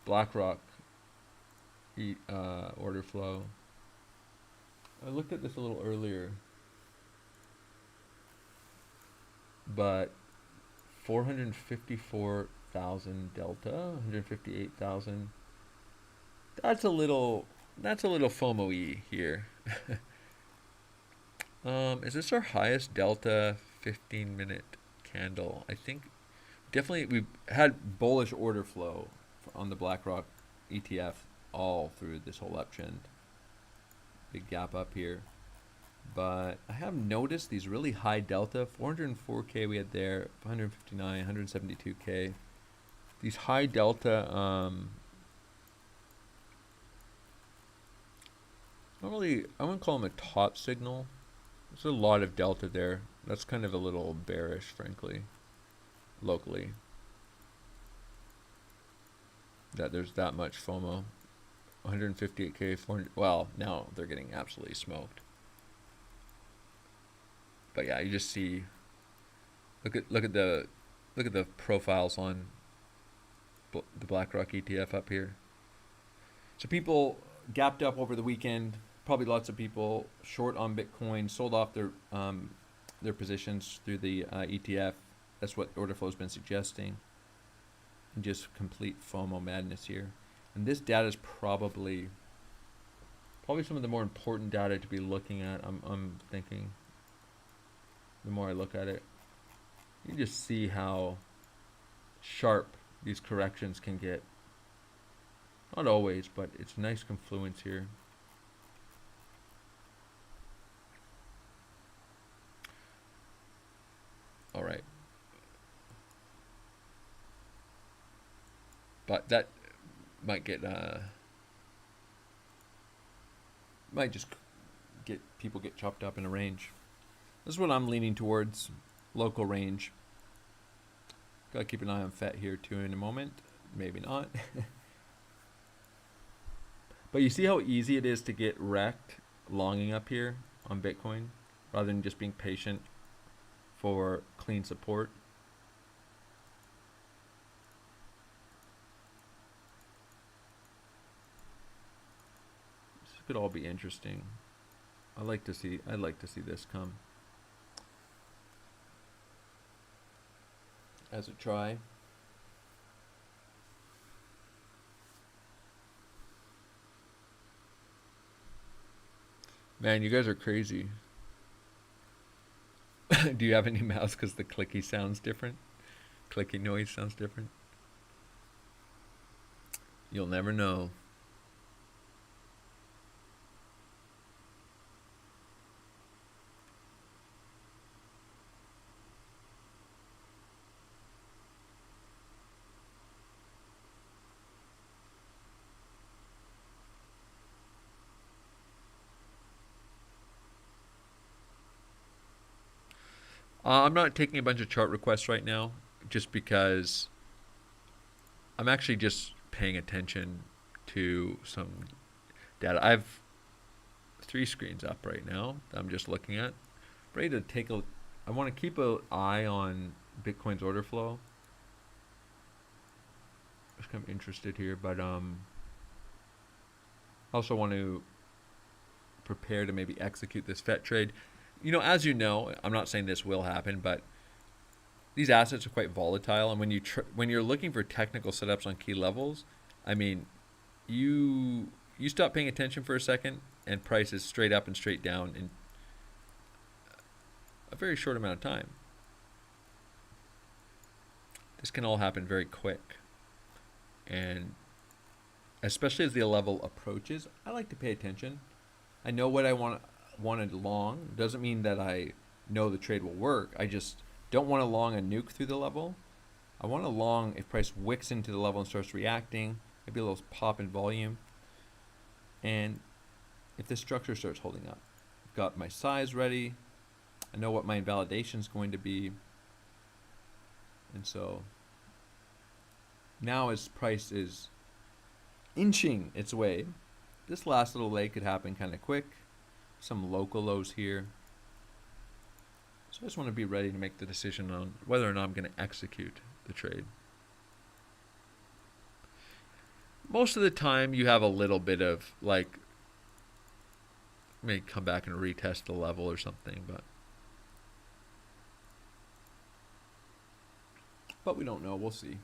BlackRock order flow. I looked at this a little earlier, but 454,000 delta, 158,000. That's a little FOMO-y here. Is this our highest delta 15-minute candle? I think definitely we've had bullish order flow on the BlackRock ETF all through this whole uptrend. Big gap up here. But I have noticed these really high delta, 404K we had there, 159, 172K. These high delta, I wouldn't call them a top signal. There's a lot of delta there. That's kind of a little bearish, frankly, locally. That there's that much FOMO. 158K, 400, well, now they're getting absolutely smoked. But yeah, you just see, look at the profiles on the BlackRock ETF up here. So people gapped up over the weekend. Probably lots of people short on Bitcoin, sold off their positions through the ETF. That's what order flow has been suggesting. And just complete FOMO madness here. And this data is probably some of the more important data to be looking at. I'm thinking. The more I look at it, you just see how sharp these corrections can get. Not always, but it's a nice confluence here. All right. But that might get might just get people get chopped up in a range. This is what I'm leaning towards, local range. Gotta keep an eye on FET here too in a moment. Maybe not. But you see how easy it is to get wrecked longing up here on Bitcoin rather than just being patient for clean support. This could all be interesting. I'd like to see this come. As a try. Man, you guys are crazy. Do you have any mouse because the clicky sounds different? Clicky noise sounds different? You'll never know. I'm not taking a bunch of chart requests right now, just because I'm actually just paying attention to some data. I have 3 screens up right now that I'm just looking at. Ready to take a. I want to keep an eye on Bitcoin's order flow. I'm just kind of interested here, but I also want to prepare to maybe execute this FET trade. You know, as you know, I'm not saying this will happen, but these assets are quite volatile, and when you're looking for technical setups on key levels, I mean, you stop paying attention for a second, and price is straight up and straight down in a very short amount of time. This can all happen very quick, and especially as the level approaches, I like to pay attention. I know what I wanted long. Doesn't mean that I know the trade will work. I just don't want to long a nuke through the level. I want to long if price wicks into the level and starts reacting, maybe a little pop in volume, and if this structure starts holding up. I've got my size ready. I know what my invalidation is going to be. And so now as price is inching its way, this last little leg could happen kind of quick. Some local lows here. So I just want to be ready to make the decision on whether or not I'm going to execute the trade. Most of the time you have a little bit of like, may come back and retest the level or something, but we don't know. We'll see.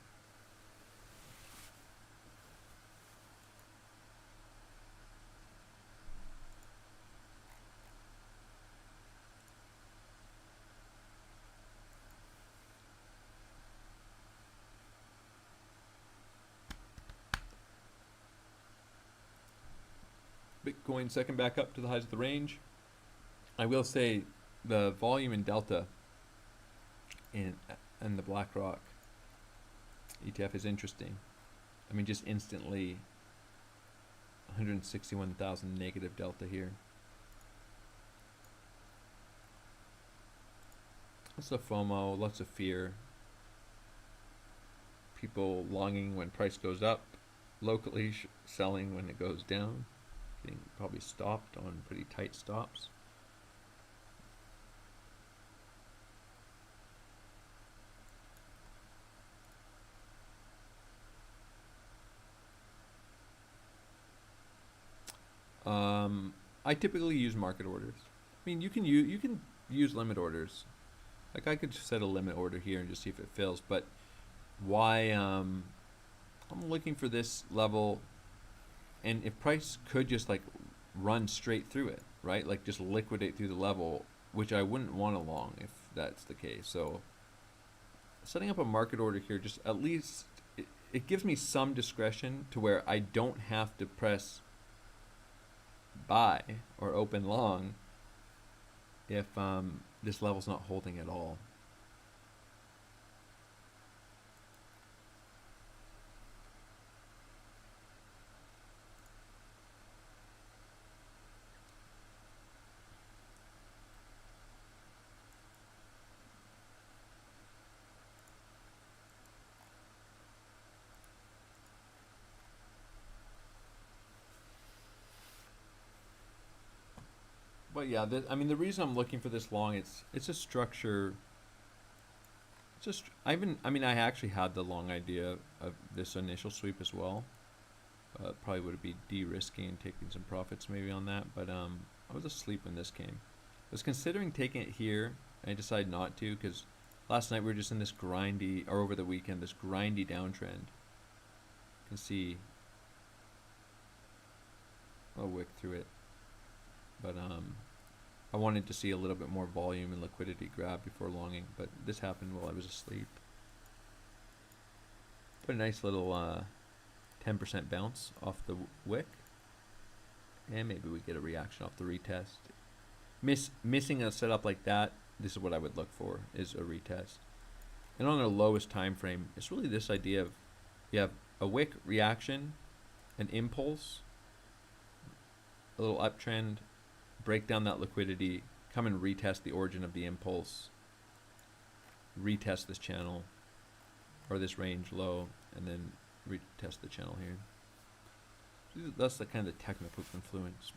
Bitcoin second back up to the highs of the range. I will say the volume in Delta and the BlackRock ETF is interesting. I mean, just instantly 161,000 negative Delta here. Lots of FOMO, lots of fear. People longing when price goes up, locally selling when it goes down. Getting probably stopped on pretty tight stops. I typically use market orders. I mean, you can use limit orders. Like I could set a limit order here and just see if it fills. But why? I'm looking for this level, and if price could just like run straight through it, right? Like just liquidate through the level, which I wouldn't want to long if that's the case. So setting up a market order here, just at least it gives me some discretion to where I don't have to press buy or open long if this level's not holding at all. But yeah, I mean, the reason I'm looking for this long, it's a structure. It's just I actually had the long idea of this initial sweep as well. Probably would be de-risking and taking some profits maybe on that, but I was asleep when this came. I was considering taking it here, and I decided not to because last night we were just in this grindy, or over the weekend, this grindy downtrend. You can see a wick through it, but I wanted to see a little bit more volume and liquidity grab before longing, but this happened while I was asleep. Put a nice little 10% bounce off the wick, and maybe we get a reaction off the retest. Missing a setup like that, this is what I would look for, is a retest. And on the lowest time frame, it's really this idea of you have a wick reaction, an impulse, a little uptrend, break down that liquidity, come and retest the origin of the impulse, retest this channel or this range low, and then retest the channel here. That's the kind of technical confluence.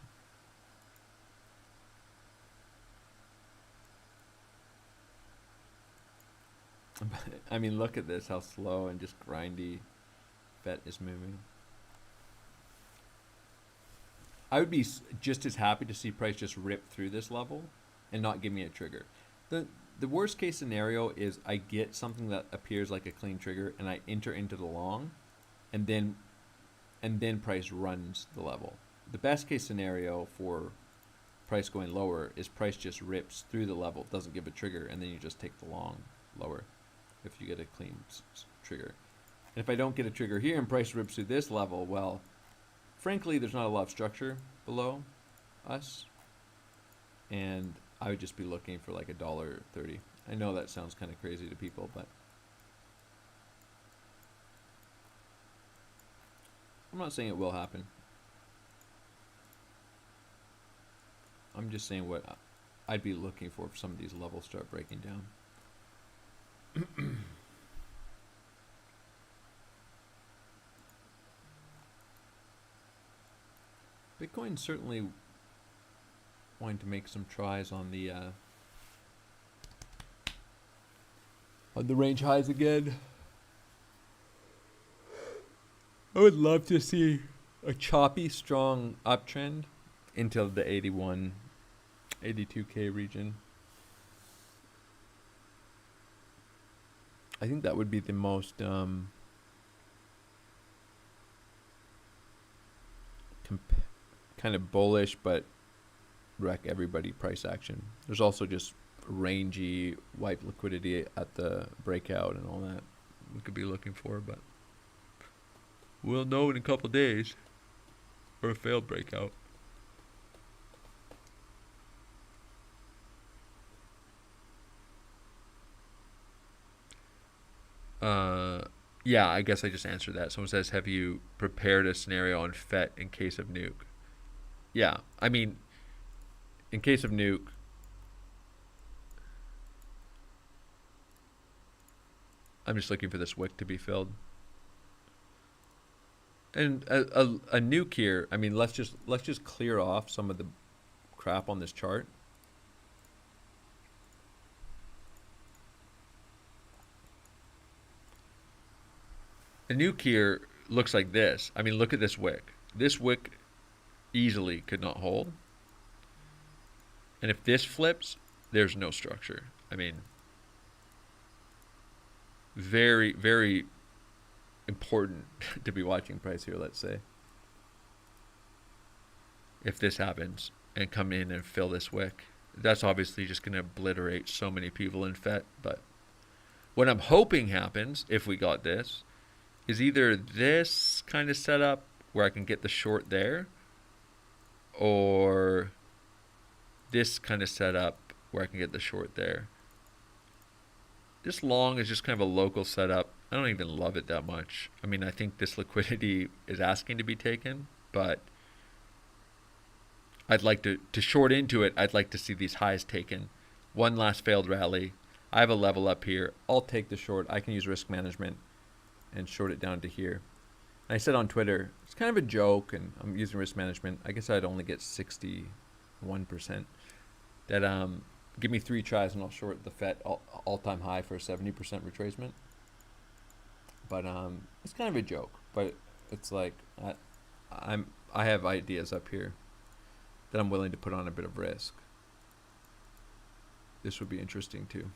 I mean, look at this, how slow and just grindy FET is moving. I would be just as happy to see price just rip through this level and not give me a trigger. The worst case scenario is I get something that appears like a clean trigger and I enter into the long, and then price runs the level. The best case scenario for price going lower is price just rips through the level, doesn't give a trigger, and then you just take the long lower if you get a clean trigger. And if I don't get a trigger here and price rips through this level, well, frankly, there's not a lot of structure below us, and I would just be looking for like $1.30. I know that sounds kind of crazy to people, but I'm not saying it will happen. I'm just saying what I'd be looking for if some of these levels start breaking down. Bitcoin certainly wanting to make some tries on the range highs again. I would love to see a choppy, strong uptrend into the 81, 82K region. I think that would be the most kind of bullish, but wreck everybody price action. There's also just rangy wipe liquidity at the breakout and all that we could be looking for, but we'll know in a couple days, or a failed breakout. Yeah, I guess I just answered that. Someone says, have you prepared a scenario on FET in case of nuke? Yeah, I mean, in case of nuke, I'm just looking for this wick to be filled. And a nuke here, I mean, let's just clear off some of the crap on this chart. A nuke here looks like this. I mean, look at this wick. This wick easily could not hold. And if this flips, there's no structure. I mean, very, very important to be watching price here, let's say. If this happens and come in and fill this wick, that's obviously just going to obliterate so many people in FET. But what I'm hoping happens, if we got this, is either this kind of setup where I can get the short there, or this kind of setup where I can get the short there. This long is just kind of a local setup. I don't even love it that much. I mean, I think this liquidity is asking to be taken, but I'd like to short into it. I'd like to see these highs taken. One last failed rally. I have a level up here. I'll take the short. I can use risk management and short it down to here. And I said on Twitter, it's kind of a joke, and I'm using risk management. I guess I'd only get 61%. That give me 3 tries and I'll short the FET all-time high for a 70% retracement. But it's kind of a joke. But it's like I have ideas up here that I'm willing to put on a bit of risk. This would be interesting too.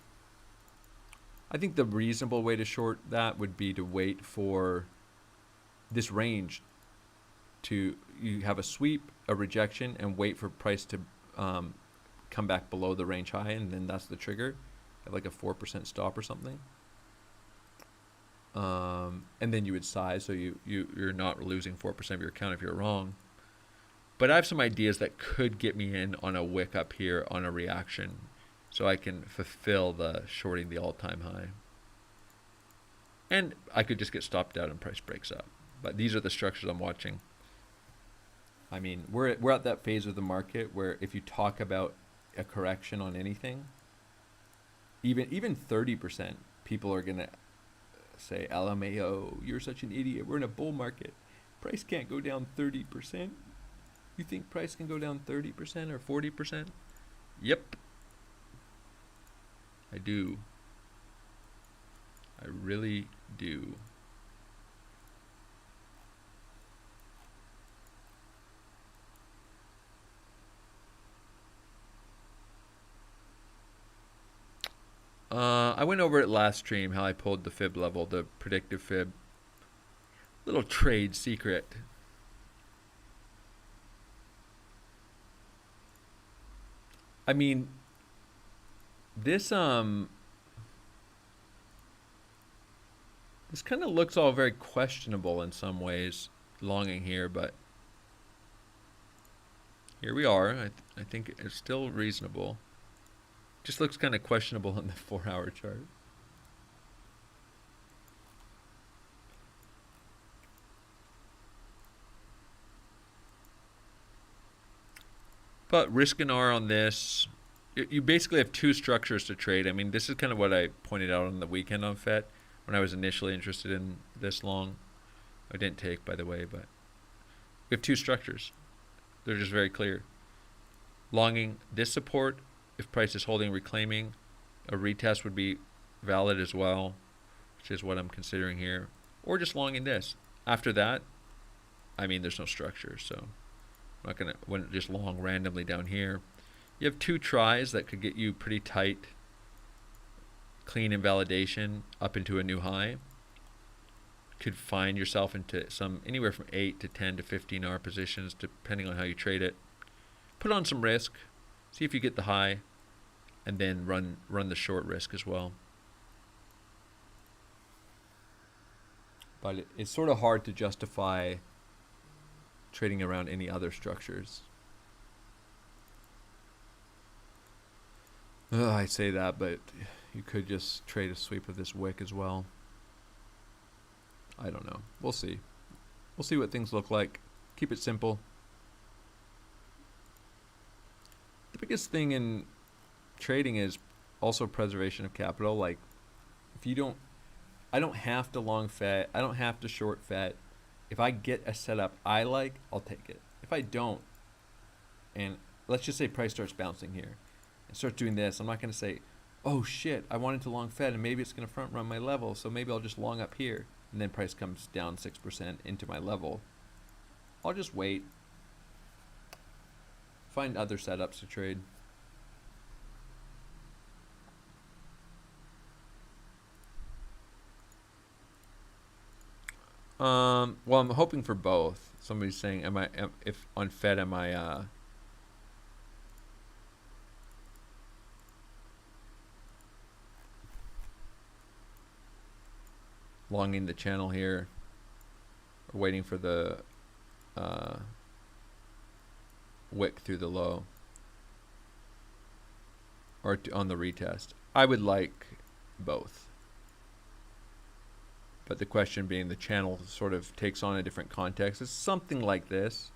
I think the reasonable way to short that would be to wait for this range to, you have a sweep, a rejection, and wait for price to come back below the range high, and then that's the trigger. Have like a 4% stop or something. And then you would size, so you're not losing 4% of your account if you're wrong. But I have some ideas that could get me in on a wick up here on a reaction, so I can fulfill the shorting the all-time high. And I could just get stopped out and price breaks up. But these are the structures I'm watching. I mean, we're at that phase of the market where if you talk about a correction on anything, even 30%, people are gonna say, LMAO, you're such an idiot. We're in a bull market. Price can't go down 30%. You think price can go down 30% or 40%? Yep. I do. I really do. I went over it last stream, how I pulled the fib level, the predictive fib. Little trade secret. I mean, this kind of looks all very questionable in some ways, longing here, but here we are. I think it's still reasonable. Just looks kind of questionable on the 4-hour chart. But risk and R on this, you basically have 2 structures to trade. I mean, this is kind of what I pointed out on the weekend on FET when I was initially interested in this long. I didn't take, by the way, but we have 2 structures. They're just very clear. Longing this support, if price is holding, reclaiming, a retest would be valid as well, which is what I'm considering here. Or just longing this. After that, I mean, there's no structure, so I'm not going to just long randomly down here. You have 2 tries that could get you pretty tight, clean invalidation up into a new high. Could find yourself into some anywhere from 8 to 10 to 15 hour positions, depending on how you trade it. Put on some risk, see if you get the high, and then run the short risk as well. But it's sort of hard to justify trading around any other structures. I say that, but you could just trade a sweep of this wick as well. I don't know. We'll see. We'll see what things look like. Keep it simple. The biggest thing in trading is also preservation of capital. Like, if you don't, I don't have to long FET. I don't have to short FET. If I get a setup I like, I'll take it. If I don't, and let's just say price starts bouncing here and starts doing this, I'm not going to say, oh shit, I wanted to long FET and maybe it's going to front run my level, so maybe I'll just long up here. And then price comes down 6% into my level. I'll just wait. Find other setups to trade. Well, I'm hoping for both. Somebody's saying, if on Fed, am I longing the channel here, or waiting for the wick through the low, or on the retest? I would like both. But the question being, the channel sort of takes on a different context. It's something like this.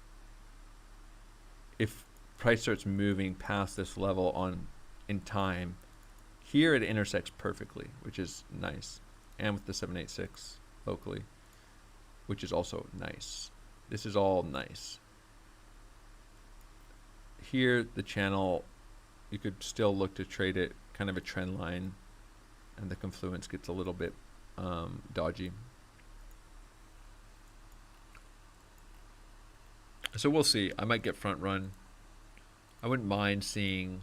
If price starts moving past this level in time, here it intersects perfectly, which is nice. And with the 786 locally, which is also nice. This is all nice. Here, the channel, you could still look to trade it kind of a trend line, and the confluence gets a little bit dodgy. So we'll see. I might get front run. I wouldn't mind seeing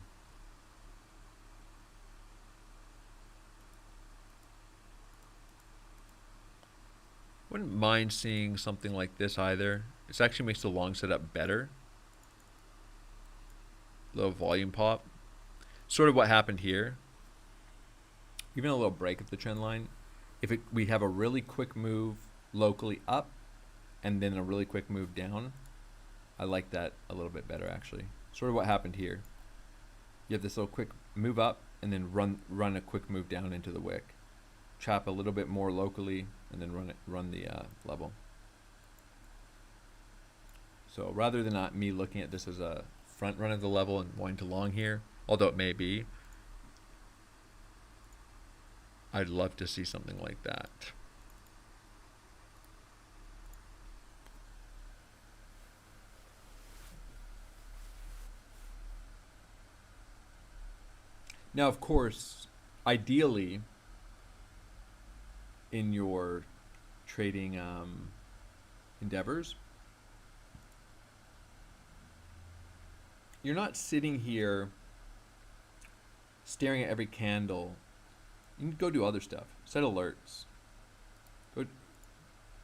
something like this either. This actually makes the long setup better. Little volume pop. Sort of what happened here. Even a little break of the trend line. If we have a really quick move locally up and then a really quick move down, I like that a little bit better actually. Sort of what happened here. You have this little quick move up and then run a quick move down into the wick. Chop a little bit more locally and then run the level. So rather than not me looking at this as a front run of the level and wanting to long here, although it may be, I'd love to see something like that. Now, of course, ideally, in your trading endeavors, you're not sitting here staring at every candle. You can go do other stuff. Set alerts.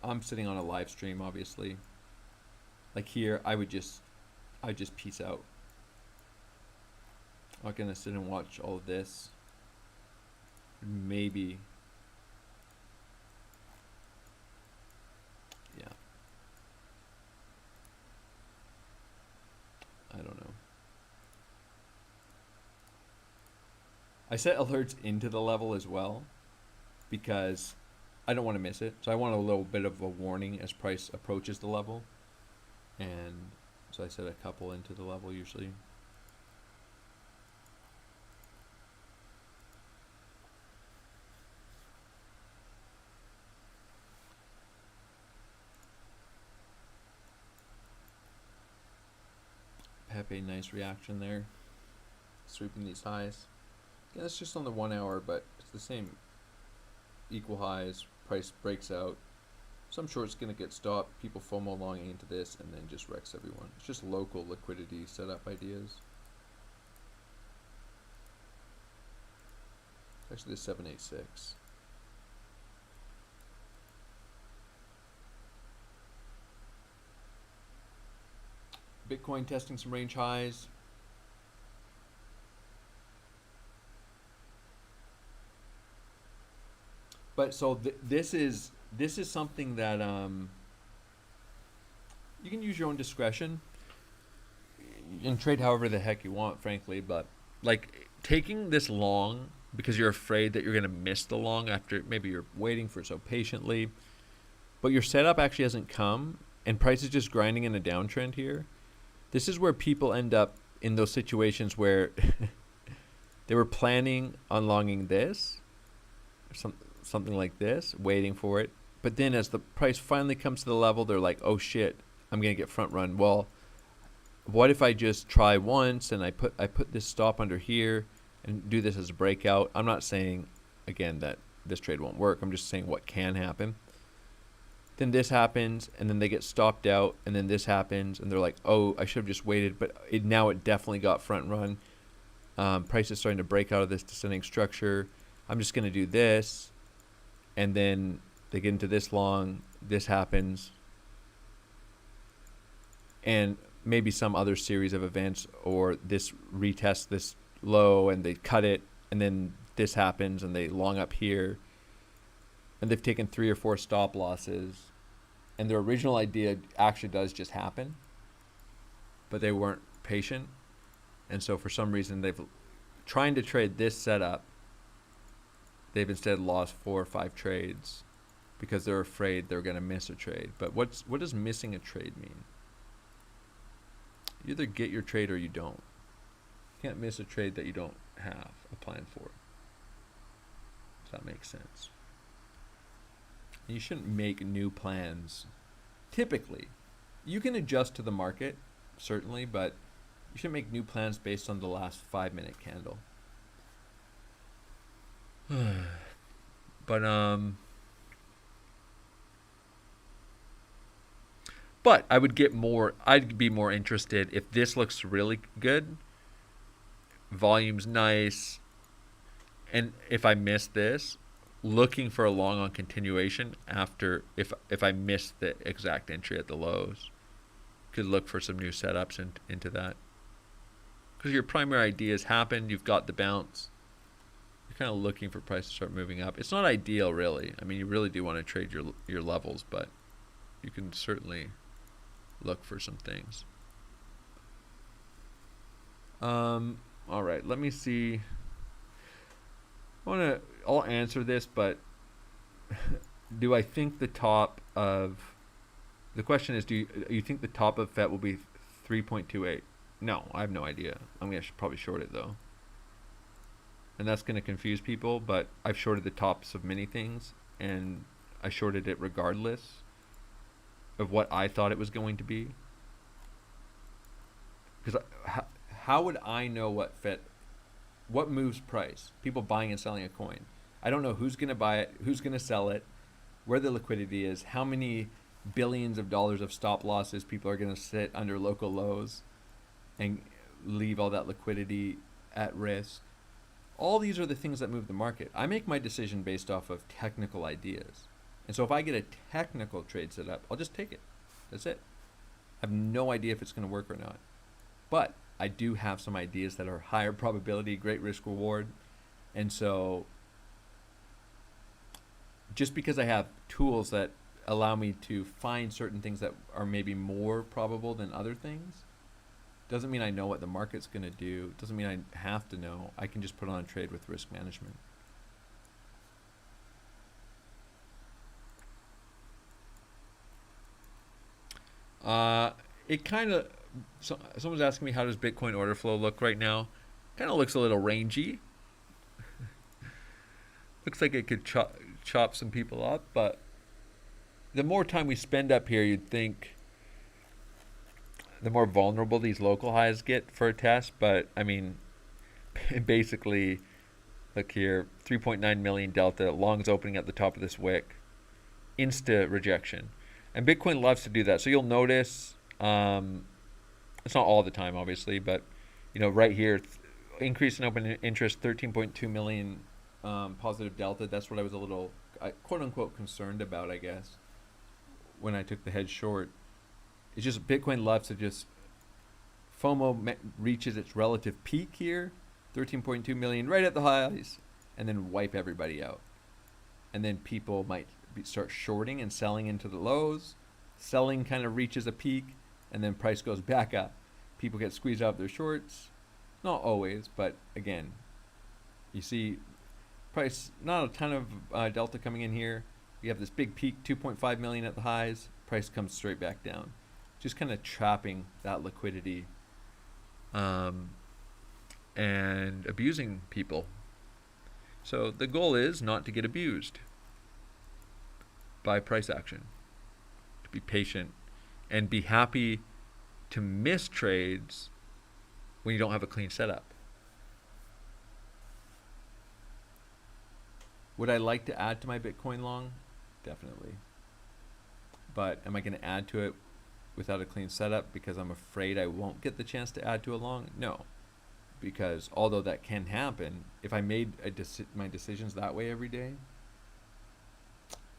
I'm sitting on a live stream, obviously. Like here, I just peace out. I'm not gonna sit and watch all of this. Maybe. Yeah. I don't know. I set alerts into the level as well because I don't want to miss it. So I want a little bit of a warning as price approaches the level. And so I set a couple into the level usually. Okay, nice reaction there. Sweeping these highs. Yeah, it's just on the 1 hour, but it's the same. Equal highs, price breaks out. Some short's going to get stopped. People FOMO longing into this and then just wrecks everyone. It's just local liquidity setup ideas. Actually, the 786. Bitcoin testing some range highs. But so this is something that you can use your own discretion. You can trade however the heck you want, frankly. But like taking this long because you're afraid that you're going to miss the long after maybe you're waiting for so patiently, but your setup actually hasn't come and price is just grinding in a downtrend here. This is where people end up in those situations where they were planning on longing this, or something like this, waiting for it. But then as the price finally comes to the level, they're like, oh shit, I'm going to get front run. Well, what if I just try once and I put this stop under here and do this as a breakout? I'm not saying, again, that this trade won't work. I'm just saying what can happen. Then this happens, and then they get stopped out, and then this happens, and they're like, oh, I should have just waited, but now it definitely got front run. Price is starting to break out of this descending structure. I'm just going to do this, and then they get into this long, this happens, and maybe some other series of events, or this retests this low, and they cut it, and then this happens, and they long up here, and they've taken 3 or 4 stop losses, and their original idea actually does just happen, but they weren't patient, and so for some reason they've trying to trade this setup, they've instead lost 4 or 5 trades because they're afraid they're going to miss a trade. But what does missing a trade mean? You either get your trade or you don't. You can't miss a trade that you don't have a plan for. Does that make sense? You shouldn't make new plans. Typically, you can adjust to the market, certainly, but you shouldn't make new plans based on the last 5-minute candle. But I would get more, I'd be more interested if this looks really good, volume's nice, and if I miss this, looking for a long on continuation after if I miss the exact entry at the lows. Could look for some new setups into that. Because your primary idea has happened, you've got the bounce. You're kind of looking for price to start moving up. It's not ideal, really. I mean, you really do want to trade your levels, but you can certainly look for some things. All right, let me see. I'll answer this, but do I think the top of the question is, do you think the top of FET will be 3.28? No, I have no idea. I'm going to probably short it though. And that's going to confuse people, but I've shorted the tops of many things, and I shorted it regardless of what I thought it was going to be. Because how would I know what moves price? People buying and selling a coin. I don't know who's going to buy it, who's going to sell it, where the liquidity is, how many billions of dollars of stop losses people are going to sit under local lows and leave all that liquidity at risk. All these are the things that move the market. I make my decision based off of technical ideas. And so if I get a technical trade set up, I'll just take it. That's it. I have no idea if it's going to work or not. But I do have some ideas that are higher probability, great risk reward. And so just because I have tools that allow me to find certain things that are maybe more probable than other things, doesn't mean I know what the market's going to do. Doesn't mean I have to know. I can just put on a trade with risk management. It kind of, someone's asking me, how does Bitcoin order flow look right now? Kind of looks a little rangy. Looks like it could chop some people up, but the more time we spend up here, you'd think the more vulnerable these local highs get for a test. But I mean, basically, look here, 3.9 million delta, longs opening at the top of this wick, insta rejection. And Bitcoin loves to do that. So you'll notice, it's not all the time, obviously, but right here, increase in open interest, 13.2 million positive delta. That's what I was a little, quote unquote, concerned about, I guess, when I took the hedge short. It's just Bitcoin loves to just, FOMO reaches its relative peak here, 13.2 million right at the highs, and then wipe everybody out. And then people might start shorting and selling into the lows. Selling kind of reaches a peak, and then price goes back up. People get squeezed out of their shorts. Not always, but again, you see price, not a ton of delta coming in here. We have this big peak, 2.5 million at the highs. Price comes straight back down. Just kind of trapping that liquidity and abusing people. So the goal is not to get abused by price action, to be patient and be happy to miss trades when you don't have a clean setup. Would I like to add to my Bitcoin long? Definitely. But am I going to add to it without a clean setup because I'm afraid I won't get the chance to add to a long? No. Because although that can happen, if I made my decisions that way every day,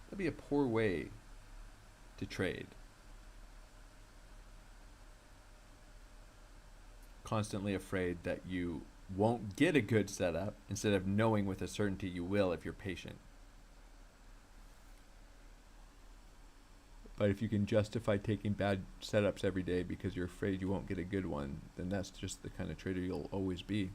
that'd be a poor way to trade. Constantly afraid that you won't get a good setup instead of knowing with a certainty you will if you're patient. But if you can justify taking bad setups every day because you're afraid you won't get a good one, then that's just the kind of trader you'll always be.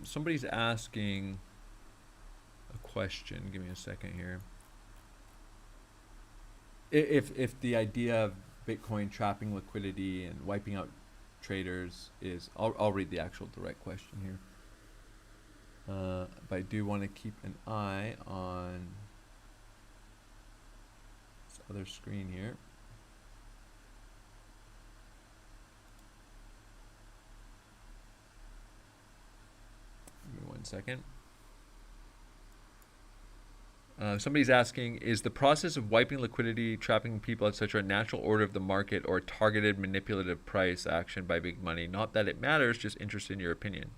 Somebody's asking a question. Give me a second here. If the idea of Bitcoin trapping liquidity and wiping out traders is, I'll read the actual direct question here. But I do want to keep an eye on this other screen here. Give me 1 second. Somebody's asking, is the process of wiping liquidity, trapping people, etc., a natural order of the market or targeted manipulative price action by big money? Not that it matters, just interested in your opinion.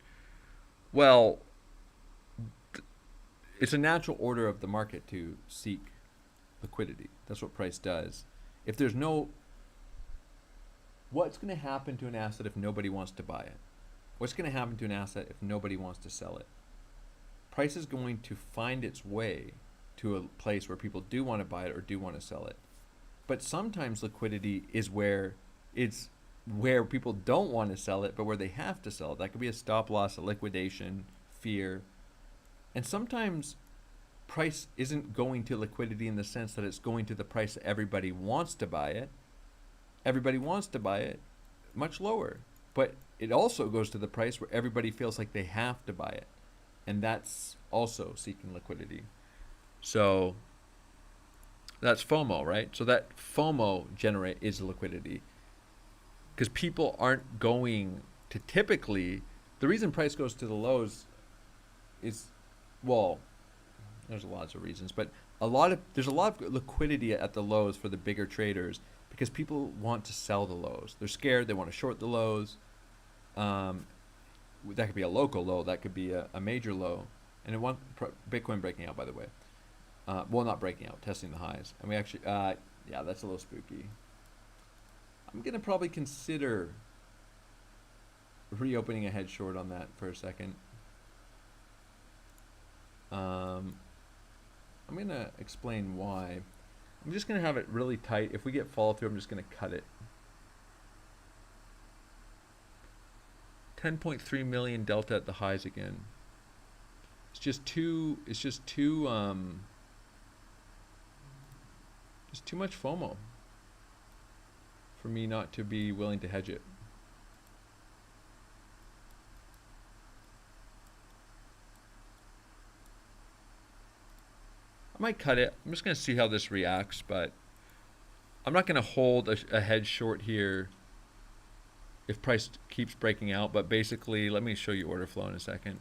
Well, it's a natural order of the market to seek liquidity. That's what price does. If there's no, what's going to happen to an asset if nobody wants to buy it? What's going to happen to an asset if nobody wants to sell it? Price is going to find its way to a place where people do want to buy it or do want to sell it. But sometimes liquidity is where it's where people don't want to sell it, but where they have to sell it. That could be a stop loss, a liquidation, fear. And sometimes price isn't going to liquidity in the sense that it's going to the price that everybody wants to buy it. Everybody wants to buy it much lower. But it also goes to the price where everybody feels like they have to buy it. And that's also seeking liquidity. So that's FOMO, right? So that FOMO is liquidity. Because people aren't going to typically, the reason price goes to the lows is, well, there's lots of reasons, but there's a lot of liquidity at the lows for the bigger traders because people want to sell the lows. They're scared, they want to short the lows. That could be a local low, that could be a major low. And Bitcoin breaking out, by the way. Well, not breaking out, testing the highs. And we actually, yeah, that's a little spooky. I'm going to probably consider reopening a head short on that for a second. I'm going to explain why. I'm just going to have it really tight. If we get follow through, I'm just going to cut it. 10.3 million delta at the highs again. It's just too much FOMO for me not to be willing to hedge it. I might cut it. I'm just going to see how this reacts, but I'm not going to hold a hedge short here if price keeps breaking out. But basically, let me show you order flow in a second.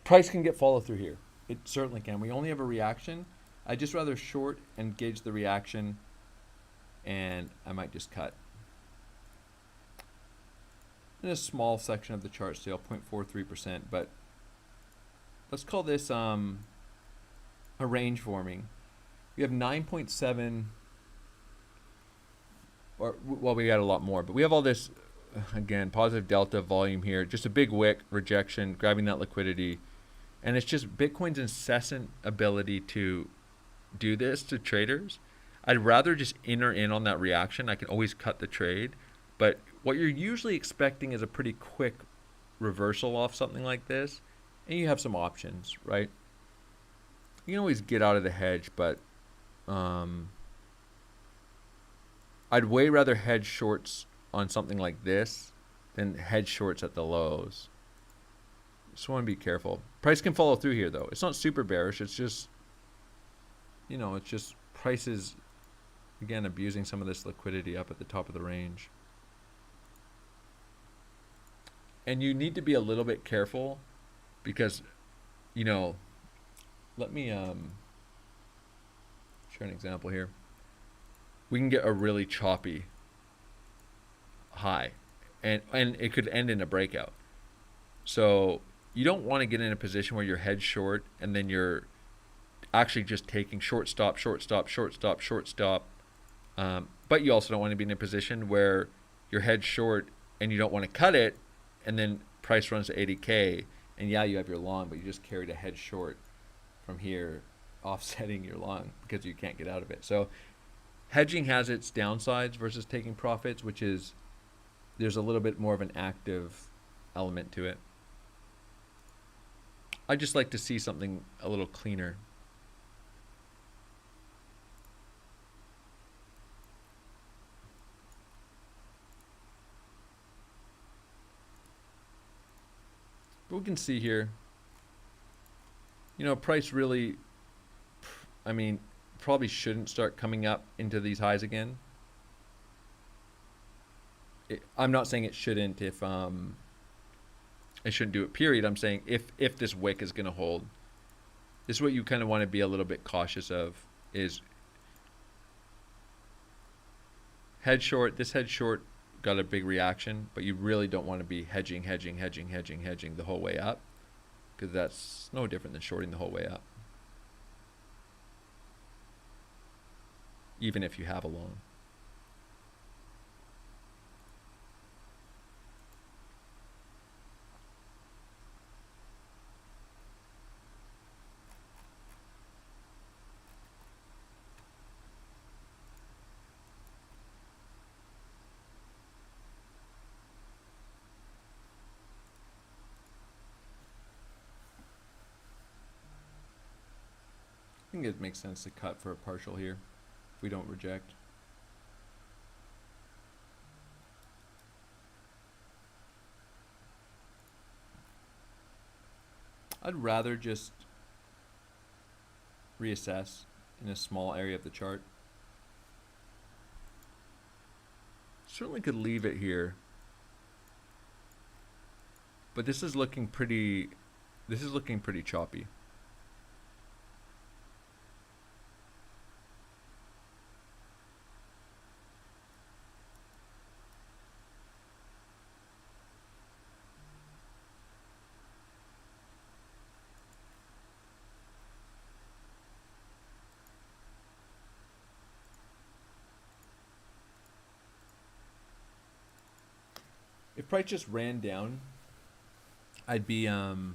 Price can get follow through here. It certainly can. We only have a reaction. I'd just rather short and gauge the reaction, and I might just cut. In a small section of the chart still, 0.43%, but let's call this a range forming. We have 9.7, or well, we got a lot more, but we have all this, again, positive delta volume here, just a big wick, rejection, grabbing that liquidity, and it's just Bitcoin's incessant ability to do this to traders. I'd rather just enter in on that reaction. I can always cut the trade, but what you're usually expecting is a pretty quick reversal off something like this, and you have some options, right? You can always get out of the hedge, but I'd way rather hedge shorts on something like this than hedge shorts at the lows. Just want to be careful. Price can follow through here, though. It's not super bearish. It's just, you know, it's just prices, again, abusing some of this liquidity up at the top of the range. And you need to be a little bit careful because, you know, let me share an example here. We can get a really choppy high, and it could end in a breakout. So you don't want to get in a position where you're hedge short and then you're actually just taking short stop, short stop, short stop, short stop. But you also don't want to be in a position where you're hedge short and you don't want to cut it, and then price runs to 80K, and yeah, you have your long, but you just carried a hedge short from here, offsetting your long because you can't get out of it. So hedging has its downsides versus taking profits, which is there's a little bit more of an active element to it. I just like to see something a little cleaner. But we can see here, you know, price really, I mean, probably shouldn't start coming up into these highs again. I'm not saying it shouldn't if it shouldn't do it, period. I'm saying if this wick is going to hold, this is what you kind of want to be a little bit cautious of, is head short. This head short got a big reaction, but you really don't want to be hedging the whole way up, because that's no different than shorting the whole way up, even if you have a long. I think it makes sense to cut for a partial here if we don't reject. I'd rather just reassess in a small area of the chart. Certainly could leave it here, but this is looking pretty choppy. If price just ran down, I'd be would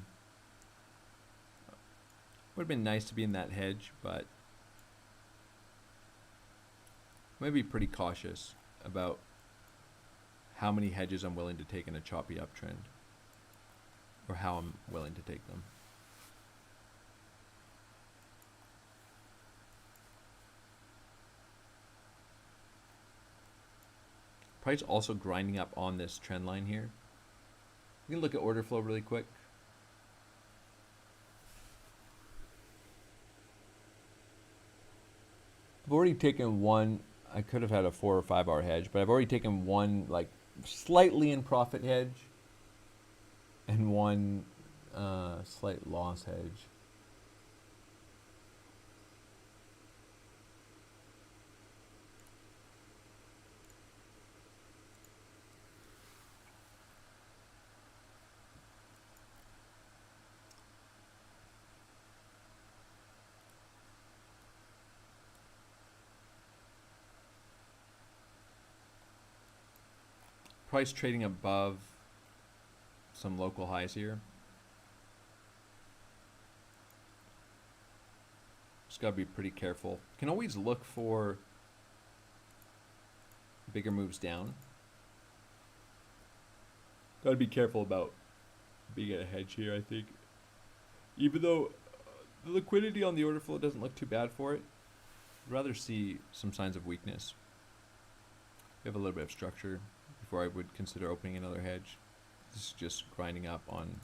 have been nice to be in that hedge, but I'm going to be pretty cautious about how many hedges I'm willing to take in a choppy uptrend, or how I'm willing to take them. Price also grinding up on this trend line here. We can look at order flow really quick. I've already taken one. I could have had a 4 or 5 hour hedge, but I've already taken one like slightly in profit hedge and one slight loss hedge. Price trading above some local highs here. Just gotta be pretty careful. Can always look for bigger moves down. Gotta be careful about being at a hedge here, I think. Even though the liquidity on the order flow doesn't look too bad for it, I'd rather see some signs of weakness. We have a little bit of structure before I would consider opening another hedge. This is just grinding up on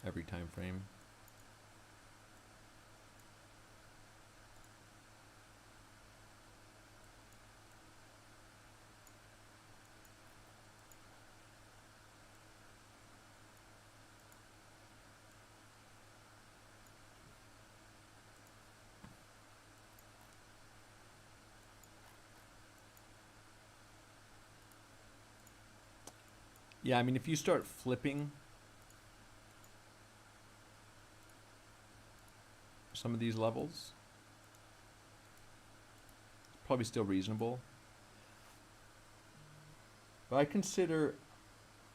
every time frame. Yeah, I mean, if you start flipping some of these levels, it's probably still reasonable. But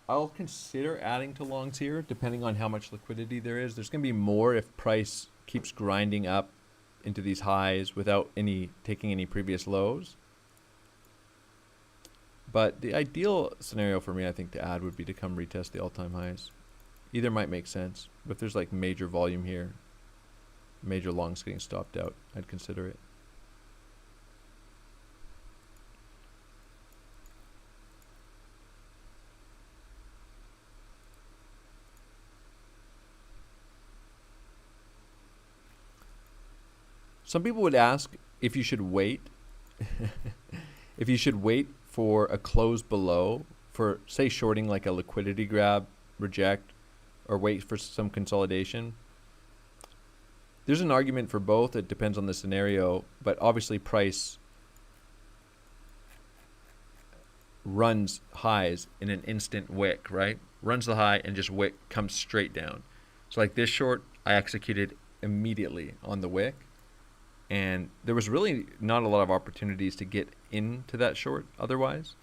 I'll consider adding to longs here, depending on how much liquidity there is. There's going to be more if price keeps grinding up into these highs without taking any previous lows. But the ideal scenario for me, I think, to add would be to come retest the all-time highs. Either might make sense, but if there's like major volume here, major longs getting stopped out, I'd consider it. Some people would ask if you should wait, if you should wait for a close below, for say shorting like a liquidity grab, reject, or wait for some consolidation. There's an argument for both. It depends on the scenario, but obviously price runs highs in an instant wick, right? Runs the high and just wick comes straight down. So like this short, I executed immediately on the wick. And there was really not a lot of opportunities to get into that short otherwise.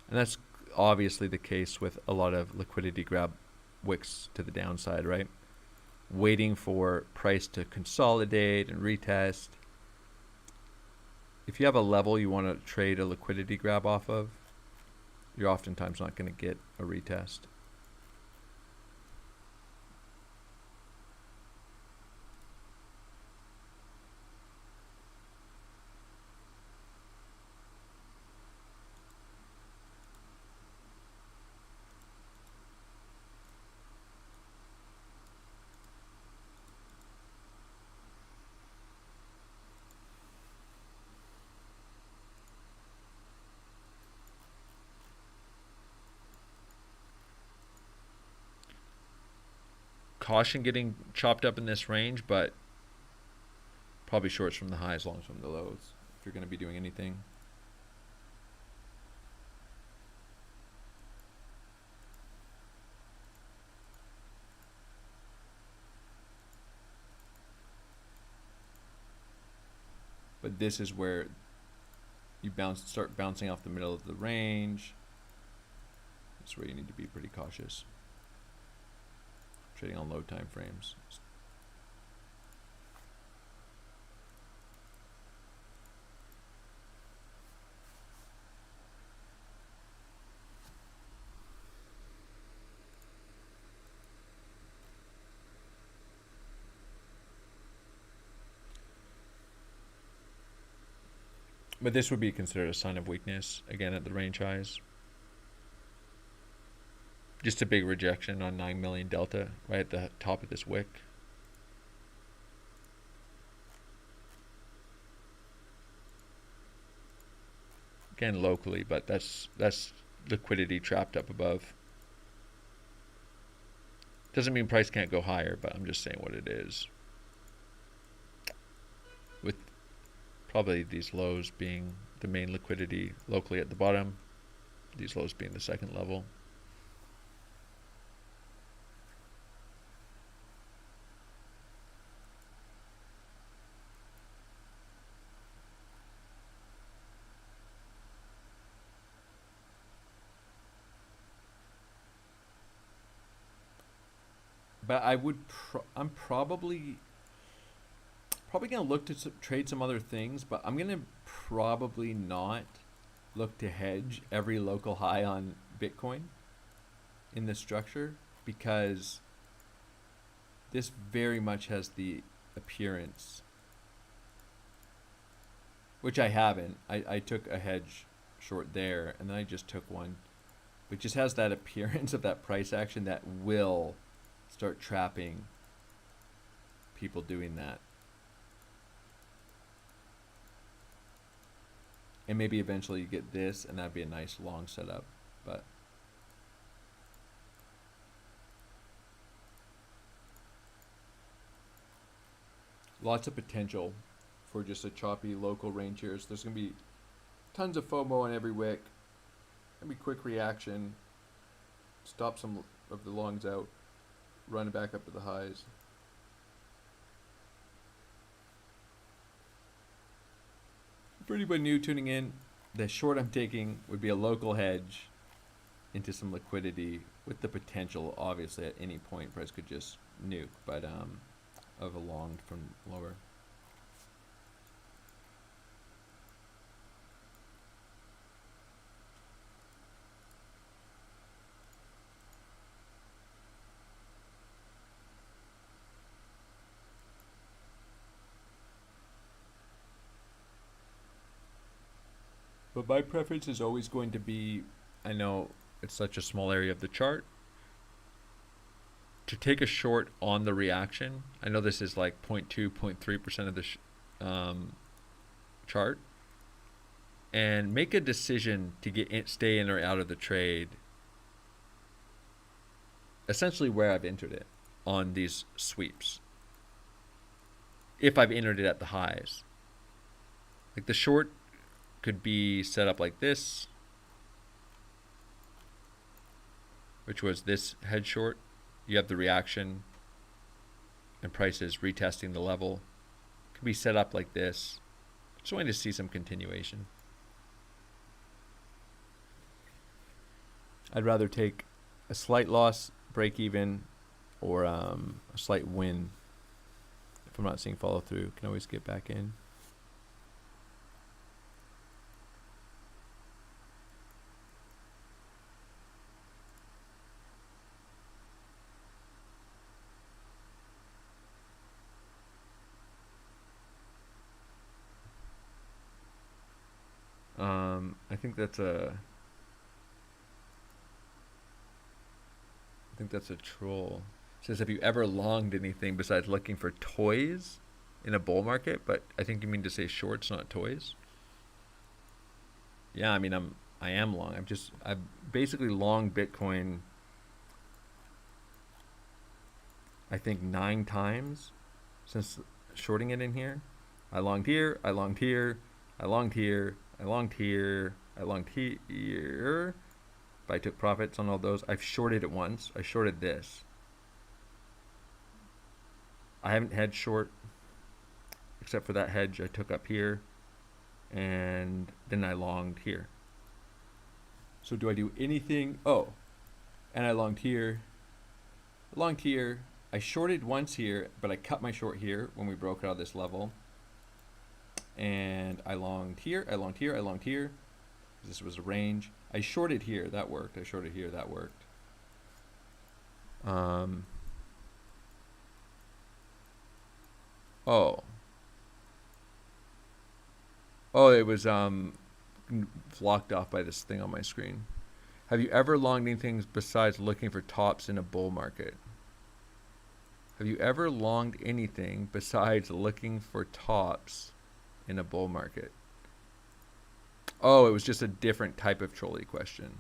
And that's obviously the case with a lot of liquidity grab wicks to the downside, right? Waiting for price to consolidate and retest. If you have a level you want to trade a liquidity grab off of, you're oftentimes not going to get a retest. Caution getting chopped up in this range, but probably shorts from the highs, longs from the lows if you're going to be doing anything. But this is where you start bouncing off the middle of the range. That's where you need to be pretty cautious. Trading on low time frames. But this would be considered a sign of weakness, again, at the range highs. Just a big rejection on 9 million delta right at the top of this wick. Again, locally, but that's liquidity trapped up above. Doesn't mean price can't go higher, but I'm just saying what it is. With probably these lows being the main liquidity locally at the bottom, these lows being the second level. But I would, I'm probably gonna look to trade some other things, but I'm gonna probably not look to hedge every local high on Bitcoin in this structure, because this very much has the appearance, which I haven't. I took a hedge short there, and then I just took one, but just has that appearance of that price action that will start trapping people doing that. And maybe eventually you get this, and that'd be a nice long setup. But lots of potential for just a choppy local range here. So there's going to be tons of FOMO on every wick. Going to be quick reaction. Stop some of the longs out. Run back up to the highs. For anybody new tuning in, the short I'm taking would be a local hedge into some liquidity, with the potential, obviously, at any point price could just nuke, but of a long from lower. But my preference is always going to be, I know it's such a small area of the chart, to take a short on the reaction. I know this is like 0.2, 0.3% of the chart, and make a decision to stay in or out of the trade, essentially where I've entered it on these sweeps, if I've entered it at the highs. Like the short could be set up like this, which was this head short. You have the reaction and prices retesting the level. Could be set up like this. Just wanting to see some continuation. I'd rather take a slight loss, break even, or a slight win. If I'm not seeing follow through, can always get back in. I think that's a troll. It says, have you ever longed anything besides looking for toys in a bull market? But I think you mean to say shorts, not toys. Yeah, I mean I am long. I've basically long Bitcoin, I think 9 times since shorting it in here. I longed here, I longed here, I longed here, I longed here, I longed here, but I took profits on all those. I've shorted it once. I shorted this. I haven't hedged short, except for that hedge I took up here, and then I longed here. So do I do anything? Oh, and I longed here, longed here. I shorted once here, but I cut my short here when we broke out of this level. And I longed here, I longed here, I longed here. This was a range. I shorted here, that worked. I shorted here, that worked. Oh. Oh, it was blocked off by this thing on my screen. Have you ever longed anything besides looking for tops in a bull market? Have you ever longed anything besides looking for tops in a bull market? Oh, it was just a different type of trolley question.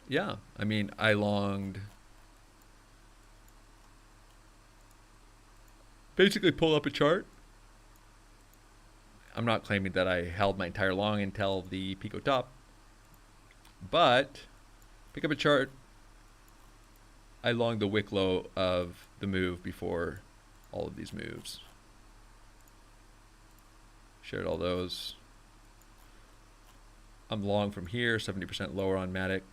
Yeah, I mean, I longed. Basically, pull up a chart. I'm not claiming that I held my entire long until the Pico top, but pick up a chart. I longed the wick low of the move before all of these moves. Shared all those. I'm long from here, 70% lower on Matic.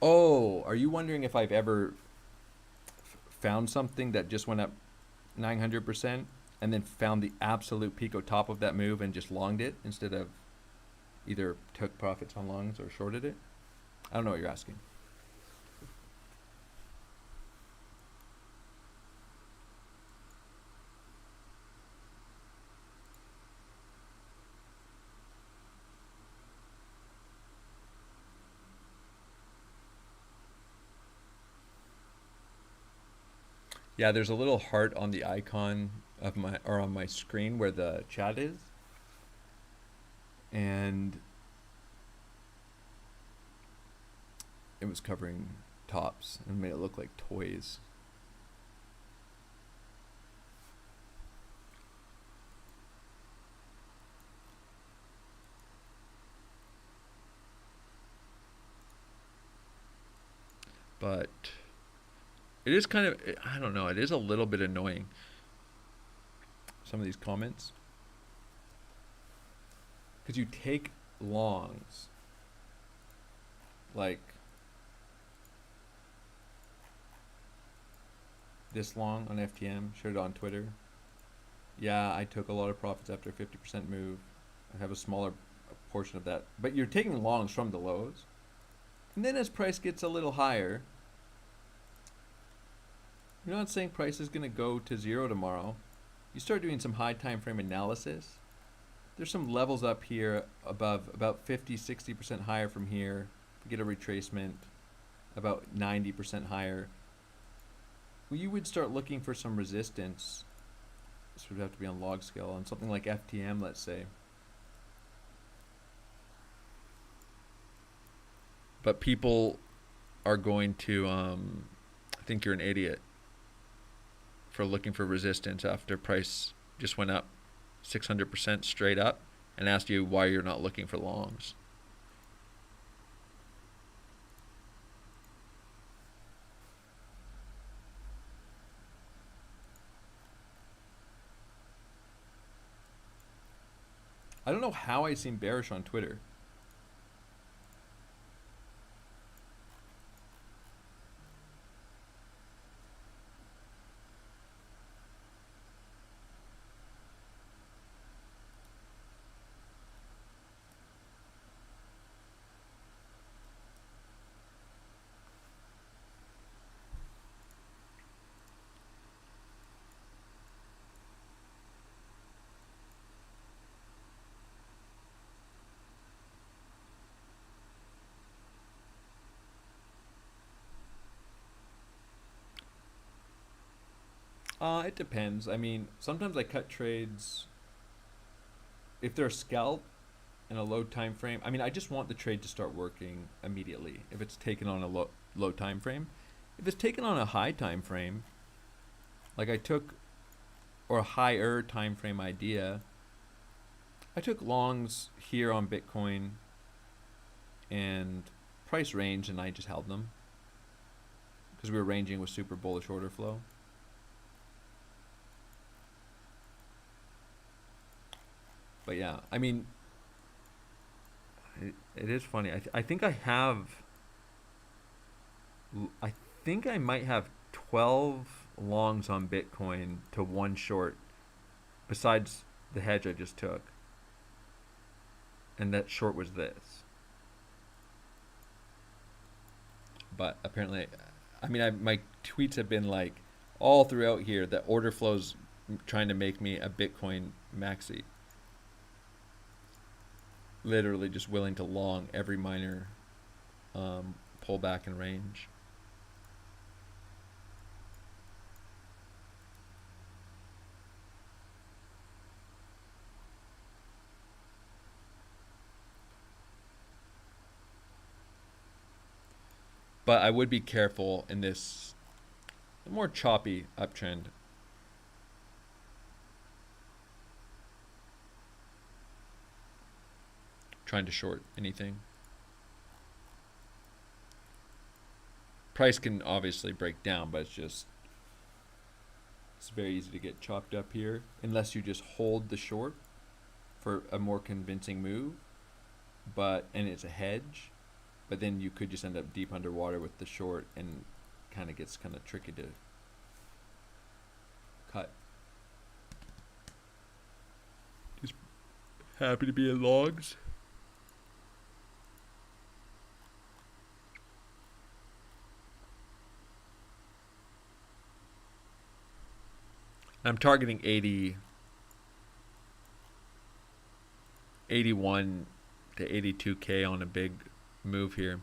Oh, are you wondering if I've ever found something that just went up 900% and then found the absolute Pico top of that move and just longed it instead of either took profits on longs or shorted it? I don't know what you're asking. Yeah, there's a little heart on the icon of my or on my screen where the chat is. And it was covering tops and made it look like toys. But it is kind of, I don't know, it is a little bit annoying, some of these comments. Because you take longs, like this long on FTM, shared it on Twitter. Yeah, I took a lot of profits after a 50% move. I have a smaller portion of that. But you're taking longs from the lows. And then as price gets a little higher, you're not saying price is going to go to zero tomorrow. You start doing some high time frame analysis. There's some levels up here above about 50-60% higher from here. We get a retracement about 90% higher. Well, you would start looking for some resistance. This would have to be on log scale on something like FTM, let's say. But people are going to think you're an idiot for looking for resistance after price just went up 600% straight up and asked you why you're not looking for longs. I don't know how I seem bearish on Twitter. It depends. I mean, sometimes I cut trades if they're a scalp in a low time frame. I mean, I just want the trade to start working immediately if it's taken on a low time frame. If it's taken on a high time frame, like I took, or a higher time frame idea, I took longs here on Bitcoin and price range, and I just held them because we were ranging with super bullish order flow. But yeah, I mean, it is funny. I think I think I might have 12 longs on Bitcoin to one short besides the hedge I just took. And that short was this. But apparently, I mean, my tweets have been like all throughout here that order flows trying to make me a Bitcoin maxi. Literally just willing to long every minor pullback in range. But I would be careful in this more choppy uptrend. Trying to short anything. Price can obviously break down, but it's very easy to get chopped up here unless you just hold the short for a more convincing move. And it's a hedge, but then you could just end up deep underwater with the short, and gets kind of tricky to cut. Just happy to be in logs. I'm targeting 81 to 82K on a big move here.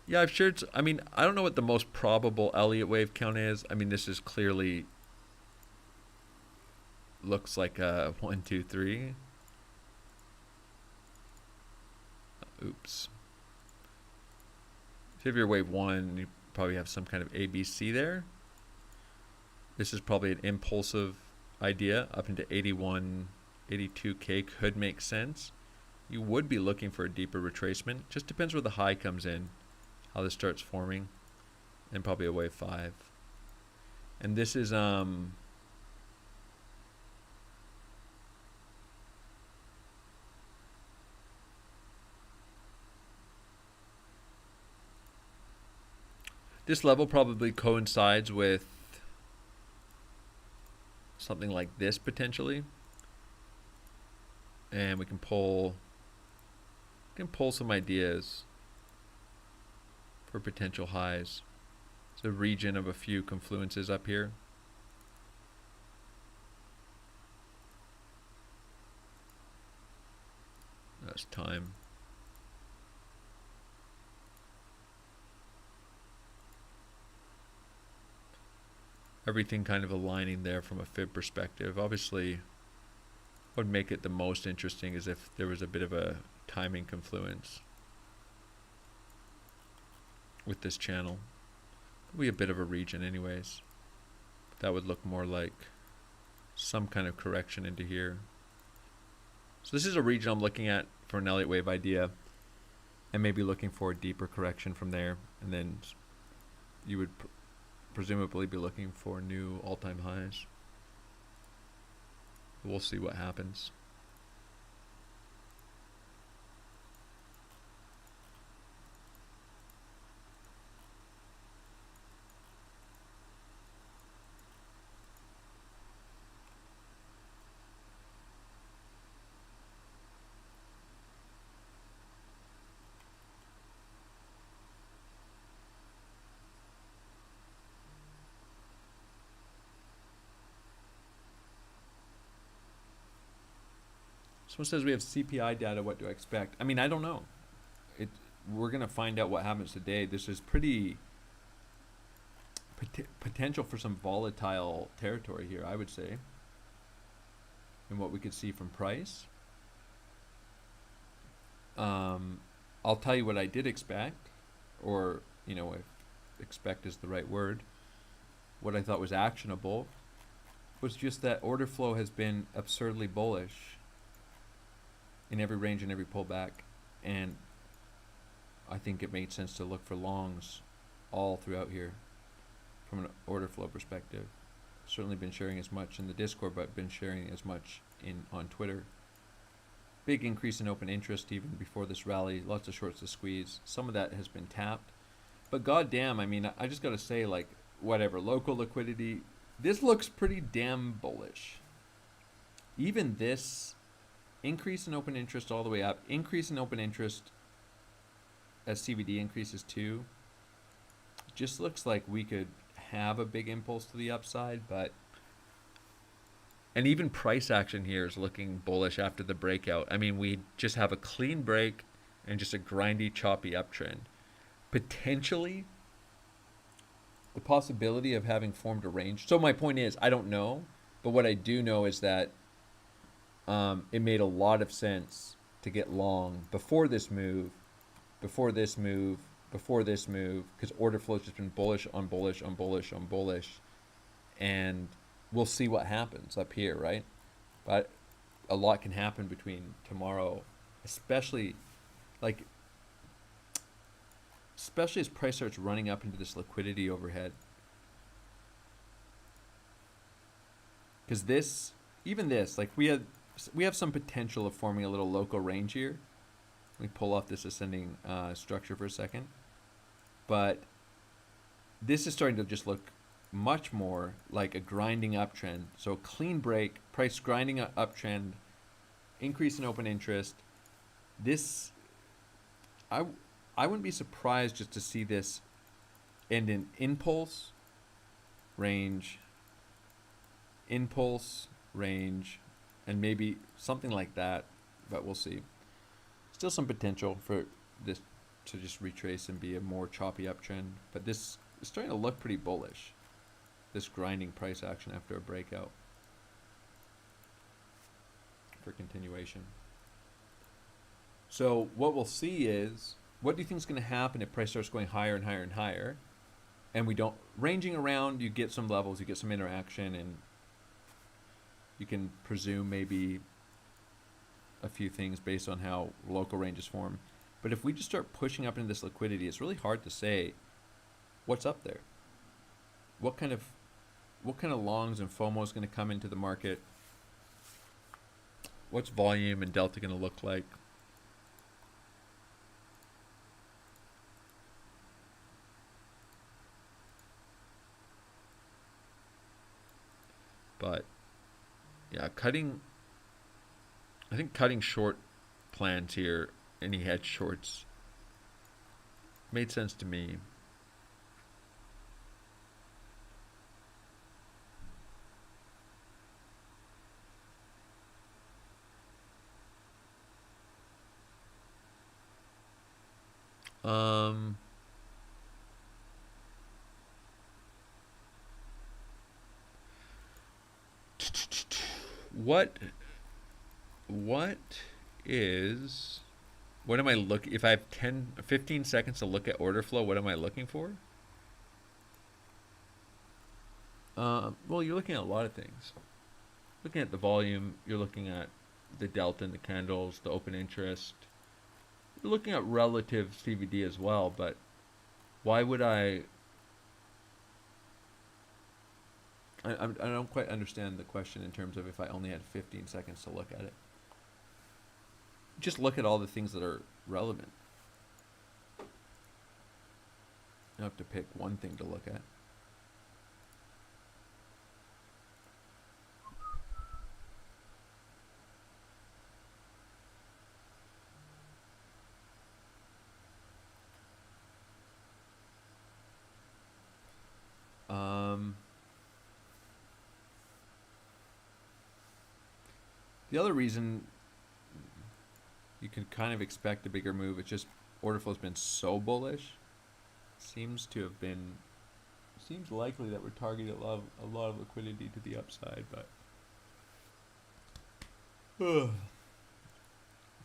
Yeah, I've shared. I don't know what the most probable Elliott wave count is. This is clearly looks like a 1, 2, 3. Oops. So if you're wave 1, you probably have some kind of ABC there. This is probably an impulsive idea. Up into 81, 82K could make sense. You would be looking for a deeper retracement. Just depends where the high comes in, how this starts forming, and probably a wave 5. And this is this level probably coincides with something like this potentially, and we can pull some ideas for potential highs. It's a region of a few confluences up here. That's time. Everything kind of aligning there from a fib perspective. Obviously, what would make it the most interesting is if there was a bit of a timing confluence with this channel. Probably a bit of a region anyways. That would look more like some kind of correction into here. So this is a region I'm looking at for an Elliott wave idea, and maybe looking for a deeper correction from there, and then you would presumably be looking for new all-time highs. We'll see what happens. Someone says we have CPI data. What do I expect? I don't know. We're going to find out what happens today. This is pretty potential for some volatile territory here, I would say, and what we could see from price. I'll tell you what I did expect, or if expect is the right word. What I thought was actionable was just that order flow has been absurdly bullish in every range and every pullback, and I think it made sense to look for longs all throughout here from an order flow perspective. Certainly been sharing as much in the Discord, but been sharing as much on Twitter. Big increase in open interest even before this rally. Lots of shorts to squeeze. Some of that has been tapped, but goddamn, I just gotta say, whatever, local liquidity, this looks pretty damn bullish. Even this increase in open interest all the way up, increase in open interest as CVD increases too, just looks like we could have a big impulse to the upside, but And even price action here is looking bullish after the breakout. I mean, we just have a clean break and just a grindy, choppy uptrend. Potentially, the possibility of having formed a range. So my point is, I don't know, but what I do know is that it made a lot of sense to get long before this move, before this move, before this move, because order flow has just been bullish on bullish on bullish on bullish, and we'll see what happens up here, right? But a lot can happen between tomorrow, especially like especially as price starts running up into this liquidity overhead. Because this, even this, like we have some potential of forming a little local range here. Let me pull off this ascending structure for a second. But this is starting to just look much more like a grinding uptrend. So clean break, price grinding uptrend, increase in open interest. This, I wouldn't be surprised just to see this end in impulse, range, impulse, range, and maybe something like that, but we'll see. Still some potential for this to just retrace and be a more choppy uptrend, but this is starting to look pretty bullish, this grinding price action after a breakout for continuation. So what we'll see is, what do you think is going to happen if price starts going higher and higher and higher, and we don't, ranging around, you get some levels, you get some interaction, and you can presume maybe a few things based on how local ranges form. But if we just start pushing up into this liquidity, it's really hard to say what's up there. What kind of longs and FOMO is going to come into the market? What's volume and delta going to look like? But yeah, I think cutting short plans here, any hedge shorts, made sense to me. What am I looking, if I have 15 seconds to look at order flow, what am I looking for? Well, you're looking at a lot of things. Looking at the volume, you're looking at the delta in the candles, the open interest. You're looking at relative CVD as well, but why would I don't quite understand the question in terms of if I only had 15 seconds to look at it. Just look at all the things that are relevant. You don't have to pick one thing to look at. The other reason you can kind of expect a bigger move, it's just order flow has been so bullish. Seems likely that we're targeting a lot of liquidity to the upside, but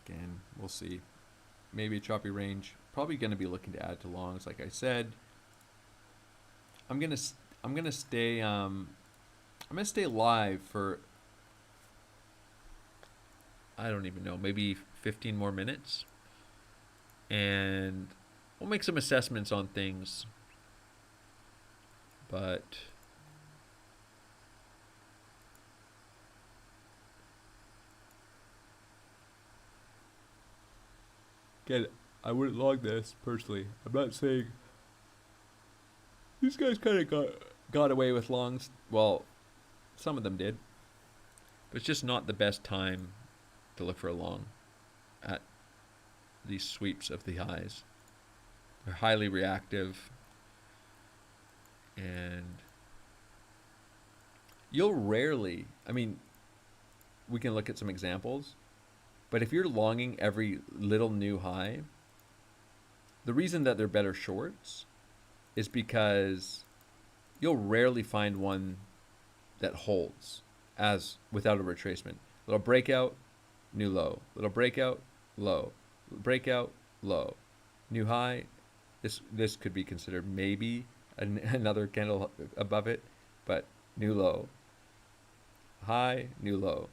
again, we'll see. Maybe a choppy range. Probably going to be looking to add to longs, like I said. I'm gonna stay live for, I don't even know, maybe 15 more minutes, and we'll make some assessments on things. But again, I wouldn't log this personally. I'm not saying these guys kind of got away with longs. Well, some of them did, but it's just not the best time to look for a long at these sweeps of the highs. They're highly reactive, and you'll rarely, I mean, we can look at some examples. But if you're longing every little new high, the reason that they're better shorts is because you'll rarely find one that holds as without a retracement. Little breakout, new low. Little breakout, low. Breakout, low. New high. This could be considered maybe another candle above it, but new low. High, new low.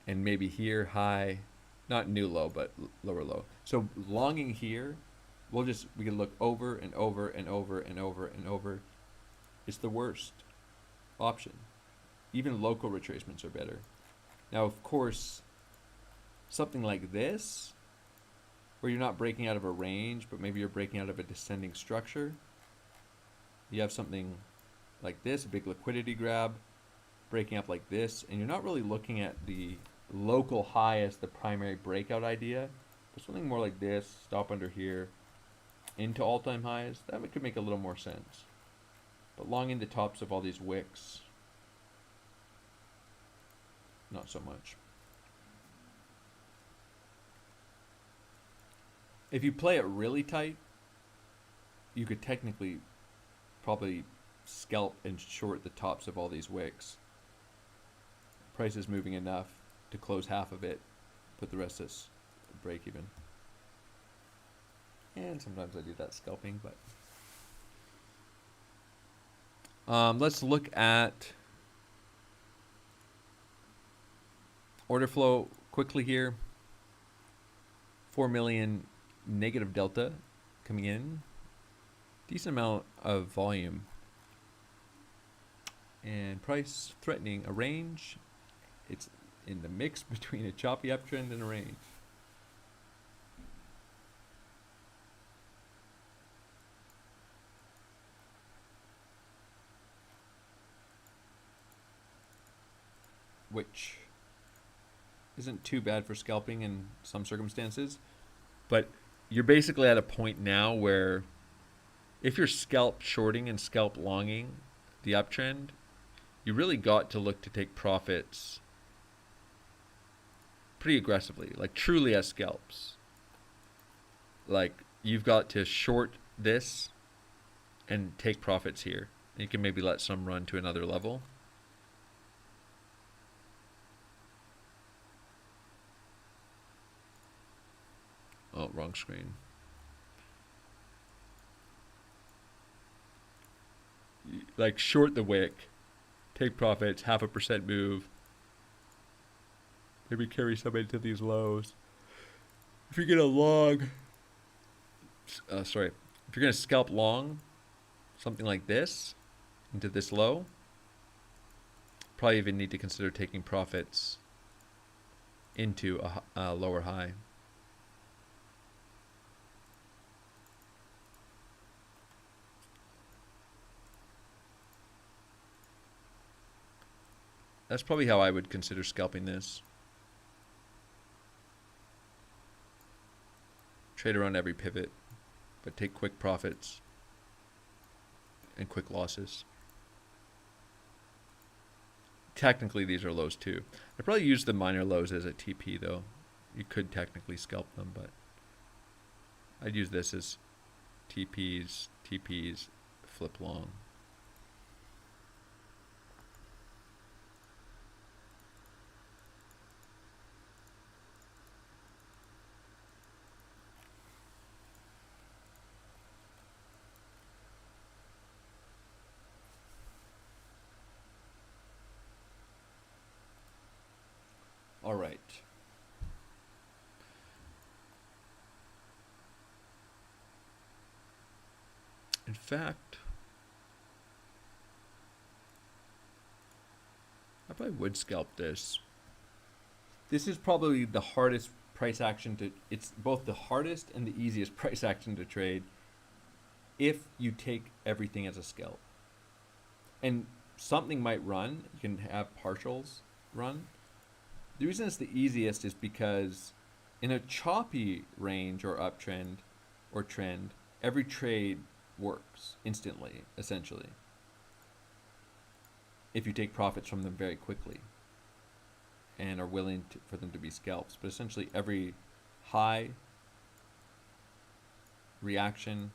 And maybe here, high, not new low, but lower low. So longing here, we can look over and over and over and over and over. It's the worst option. Even local retracements are better. Now, of course, something like this, where you're not breaking out of a range, but maybe you're breaking out of a descending structure. You have something like this, a big liquidity grab, breaking up like this, and you're not really looking at the local high as the primary breakout idea, but something more like this, stop under here, into all-time highs, that could make a little more sense. But longing the tops of all these wicks, not so much. If you play it really tight, you could technically probably scalp and short the tops of all these wicks. Price is moving enough to close half of it, put the rest as break even. And sometimes I do that scalping, but let's look at order flow quickly here. 4 million negative delta coming in. Decent amount of volume. And price threatening a range. It's in the mix between a choppy uptrend and a range. Which isn't too bad for scalping in some circumstances, but you're basically at a point now where if you're scalp shorting and scalp longing the uptrend, you really got to look to take profits pretty aggressively, like truly as scalps. Like you've got to short this and take profits here. You can maybe let some run to another level. Oh, wrong screen. Like short the wick, take profits, 0.5% move. Maybe carry some into these lows. If you're gonna long, if you're gonna scalp long, something like this into this low, probably even need to consider taking profits into a lower high. That's probably how I would consider scalping this. Trade around every pivot, but take quick profits and quick losses. Technically, these are lows too. I probably use the minor lows as a TP though. You could technically scalp them, but I'd use this as TPs, flip long. All right. In fact, I probably would scalp this. This is probably the hardest price action to, it's both the hardest and the easiest price action to trade if you take everything as a scalp. And something might run, you can have partials run. The reason it's the easiest is because in a choppy range or uptrend or trend, every trade works instantly, essentially, if you take profits from them very quickly. and are willing for them to be scalps. But essentially every high, reaction,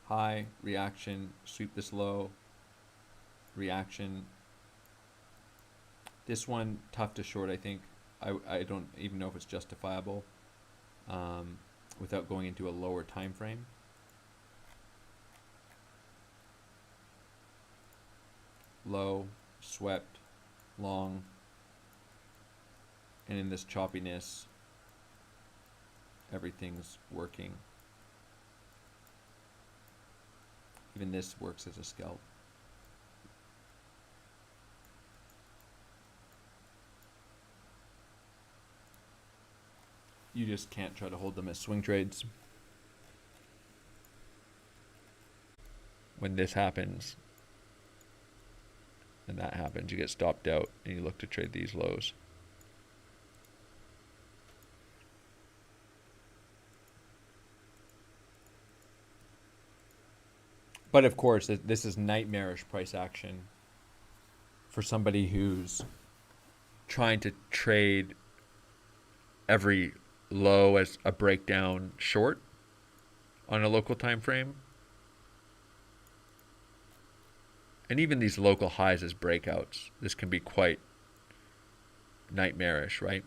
high, reaction, sweep this low, reaction. This one, tough to short, I think. I don't even know if it's justifiable without going into a lower time frame. Low, swept, long, and in this choppiness, everything's working. Even this works as a scalp. You just can't try to hold them as swing trades. When this happens, and that happens, you get stopped out and you look to trade these lows. But of course, this is nightmarish price action for somebody who's trying to trade every low as a breakdown short on a local time frame. And even these local highs as breakouts, this can be quite nightmarish, right?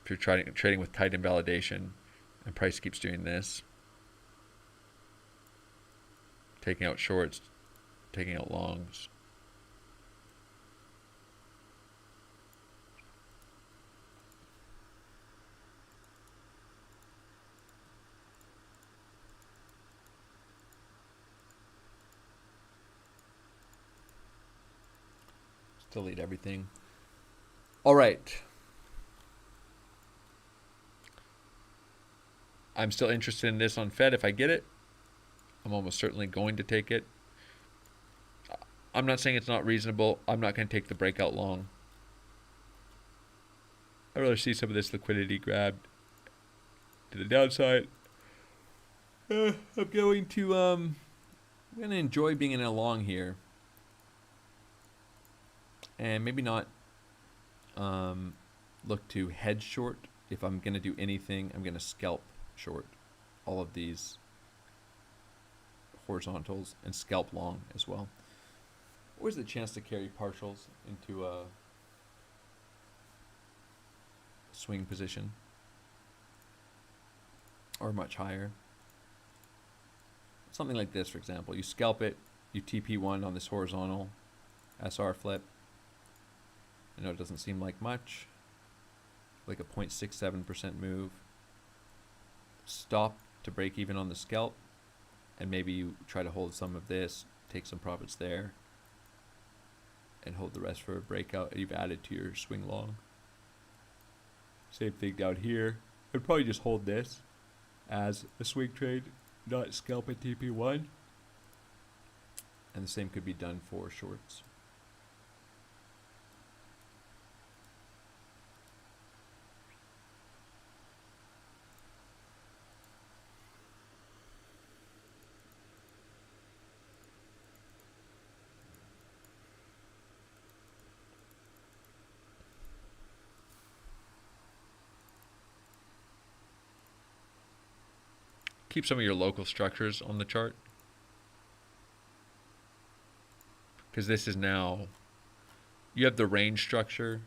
If you're trading with tight invalidation and price keeps doing this, taking out shorts, taking out longs. Delete everything. All right. I'm still interested in this on Fed if I get it. I'm almost certainly going to take it. I'm not saying it's not reasonable. I'm not going to take the breakout long. I'd rather see some of this liquidity grabbed to the downside. I'm going to enjoy being in a long here. And maybe not look to hedge short. If I'm going to do anything, I'm going to scalp short all of these horizontals and scalp long as well. Always the chance to carry partials into a swing position or much higher. Something like this, for example. You scalp it, you TP1 on this horizontal SR flip. I know it doesn't seem like much, like a 0.67% move. Stop to break even on the scalp, and maybe you try to hold some of this, take some profits there, and hold the rest for a breakout you've added to your swing long. Same thing down here. I'd probably just hold this as a swing trade, not scalp at TP1. And the same could be done for shorts. Keep some of your local structures on the chart, because this is now, you have the range structure,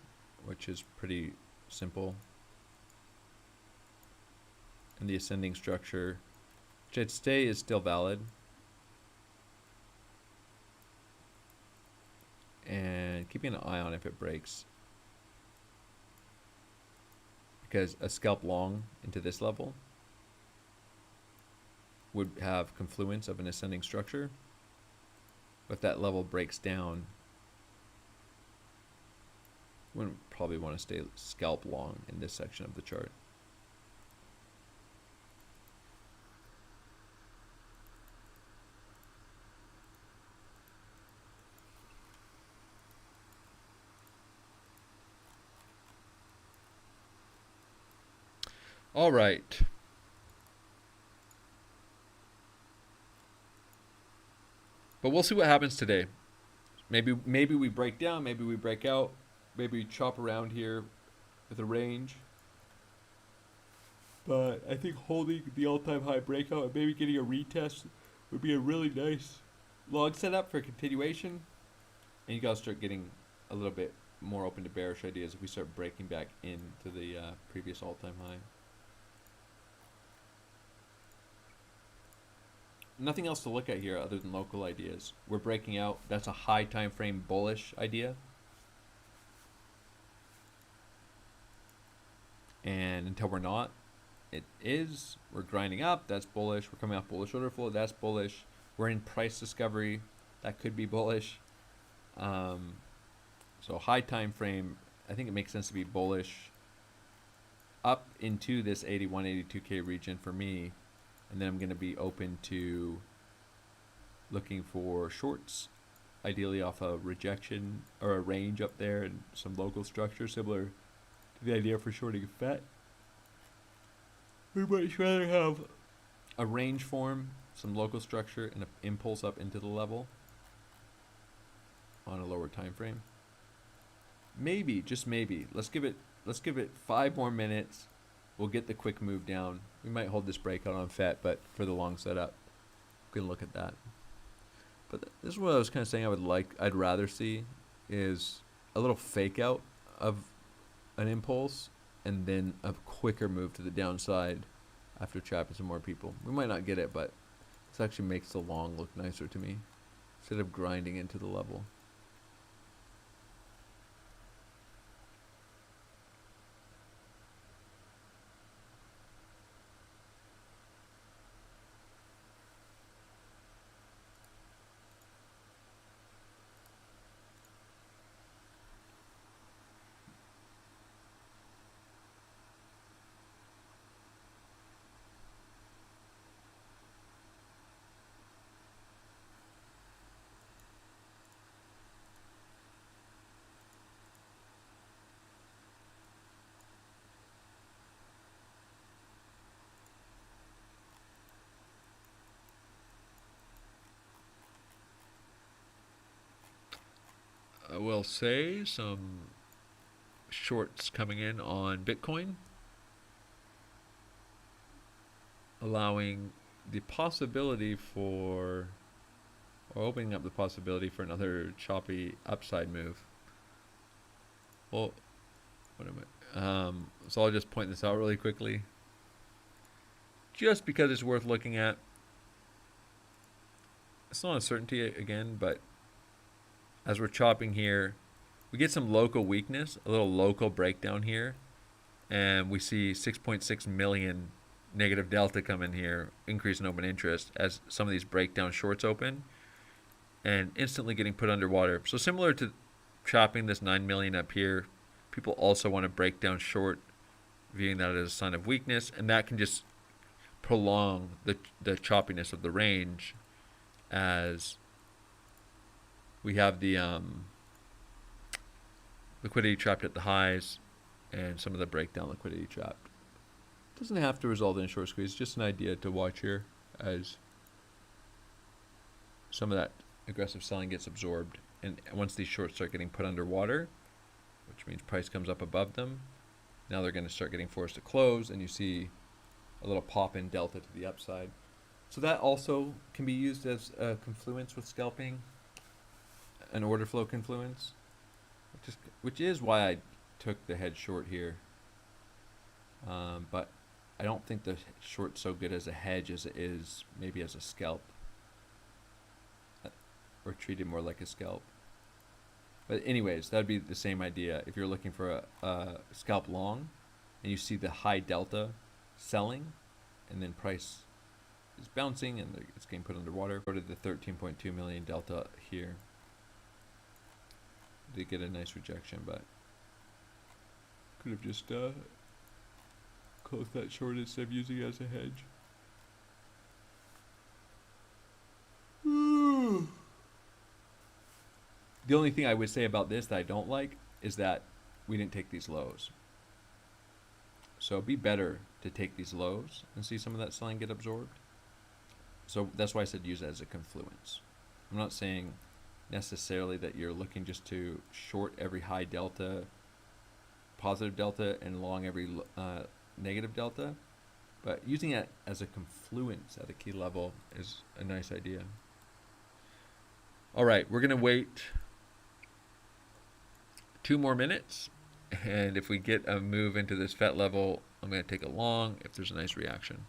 which is pretty simple, and the ascending structure, which I'd say is still valid, and keeping an eye on if it breaks, because a scalp long into this level would have confluence of an ascending structure. But if that level breaks down, wouldn't probably want to stay scalp long in this section of the chart. All right. But we'll see what happens today. Maybe we break down, maybe we break out, maybe we chop around here. with a range. But I think holding the all-time high breakout and maybe getting a retest would be a really nice long setup for continuation. And you gotta start getting a little bit more open to bearish ideas if we start breaking back into the previous all-time high. Nothing else to look at here other than local ideas. We're breaking out. That's a high time frame bullish idea. And until we're not, it is. We're grinding up. That's bullish. We're coming off bullish order flow. That's bullish. We're in price discovery. That could be bullish. So high time frame, I think it makes sense to be bullish up into this 81, 82K region for me. And then I'm going to be open to looking for shorts, ideally off a rejection or a range up there and some local structure similar to the idea for shorting FET. We might rather have a range form, some local structure, and an impulse up into the level on a lower time frame. Maybe, just maybe. Let's give it 5 more minutes. We'll get the quick move down. We might hold this breakout on FET, but for the long setup, we can look at that. But this is what I was kind of saying I'd rather see is a little fake out of an impulse and then a quicker move to the downside after trapping some more people. We might not get it, but this actually makes the long look nicer to me instead of grinding into the level. I will say some shorts coming in on Bitcoin, allowing the possibility for, or opening up the possibility for another choppy upside move. Well, what am I? So I'll just point this out really quickly, just because it's worth looking at. It's not a certainty again, but as we're chopping here, we get some local weakness, a little local breakdown here, and we see 6.6 million negative delta come in here, increase in open interest as some of these breakdown shorts open, and instantly getting put underwater. So similar to chopping this 9 million up here, people also want to break down short, viewing that as a sign of weakness, and that can just prolong the choppiness of the range as we have the liquidity trapped at the highs and some of the breakdown liquidity trapped. Doesn't have to result in a short squeeze, just an idea to watch here as some of that aggressive selling gets absorbed. And once these shorts start getting put underwater, which means price comes up above them, now they're going to start getting forced to close, and you see a little pop in delta to the upside. So that also can be used as a confluence with scalping, an order flow confluence, which is why I took the hedge short here. But I don't think the short's so good as a hedge as it is maybe as a scalp, or treated more like a scalp. But anyways, that'd be the same idea. If you're looking for a scalp long and you see the high delta selling and then price is bouncing and it's getting put underwater, go to the 13.2 million delta here. Did get a nice rejection, but could have just closed that short instead of using it as a hedge. The only thing I would say about this that I don't like is that we didn't take these lows. So it'd be better to take these lows and see some of that selling get absorbed. So that's why I said use it as a confluence. I'm not saying necessarily that you're looking just to short every high delta positive delta and long every negative delta. But using it as a confluence at a key level is a nice idea. All right, we're going to wait 2 more minutes. And if we get a move into this FET level, I'm going to take a long if there's a nice reaction.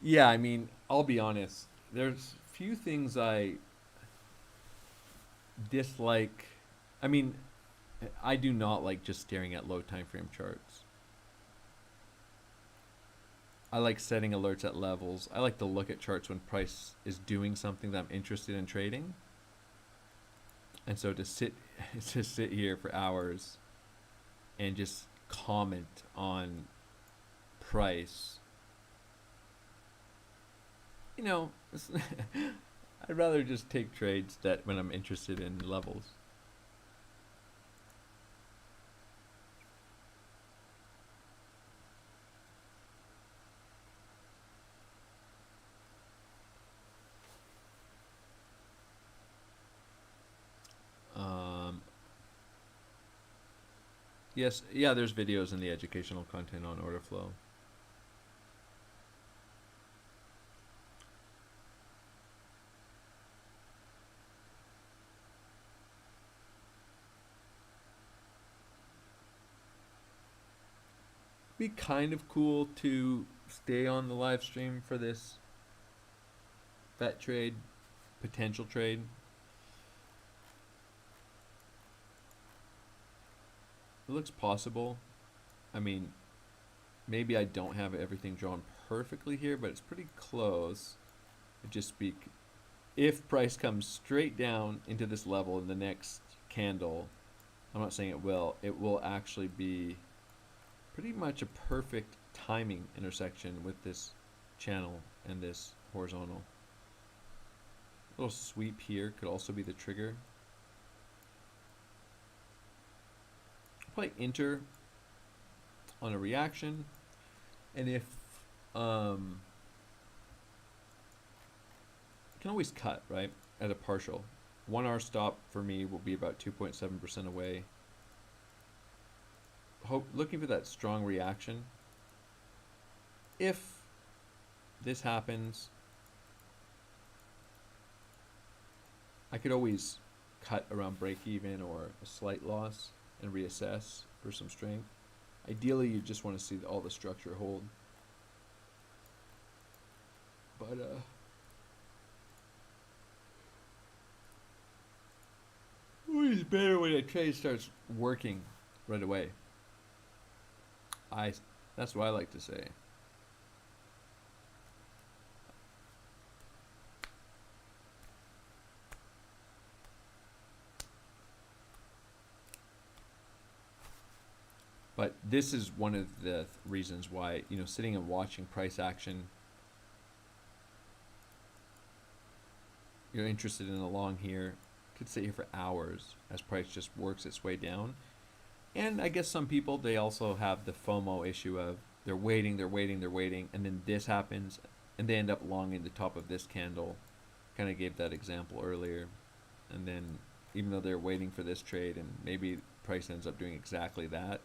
Yeah, I mean, I'll be honest. There's few things I dislike. I mean, I do not like just staring at low time frame charts. I like setting alerts at levels. I like to look at charts when price is doing something that I'm interested in trading. And so to sit here for hours and just comment on price, you know, I'd rather just take trades that when I'm interested in levels. Yes, yeah, there's videos in the educational content on order flow. Be kind of cool to stay on the live stream for this FET trade, potential trade. It looks possible. I mean, maybe I don't have everything drawn perfectly here, but it's pretty close. I just speak. If price comes straight down into this level in the next candle, I'm not saying it will actually be pretty much a perfect timing intersection with this channel and this horizontal. A little sweep here could also be the trigger. Probably enter on a reaction, and if you can always cut right at a partial. 1 hour stop for me will be about 2.7% away. Looking for that strong reaction. If this happens, I could always cut around break even or a slight loss and reassess for some strength. Ideally, you just want to see all the structure hold. But always better when a trade starts working right away. That's what I like to say. But this is one of the reasons why, sitting and watching price action, you're interested in a long here, could sit here for hours as price just works its way down. And I guess some people, they also have the FOMO issue of they're waiting, and then this happens, and they end up longing the top of this candle. Kind of gave that example earlier. And then even though they're waiting for this trade and maybe price ends up doing exactly that,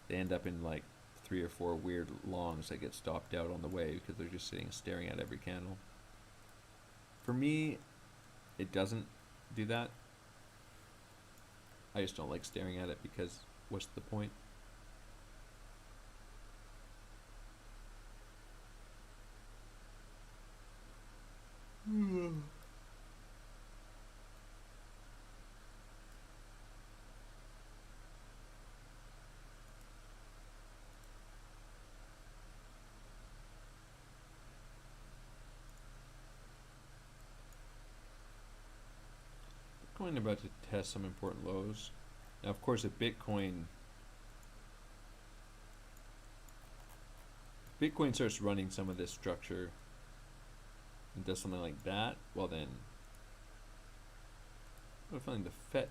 they end up in like 3 or 4 weird longs that get stopped out on the way because they're just sitting staring at every candle. For me, it doesn't do that. I just don't like staring at it because what's the point? Bitcoin about to test some important lows. Now, of course, if Bitcoin starts running some of this structure and does something like that, well then, I'm feeling the FET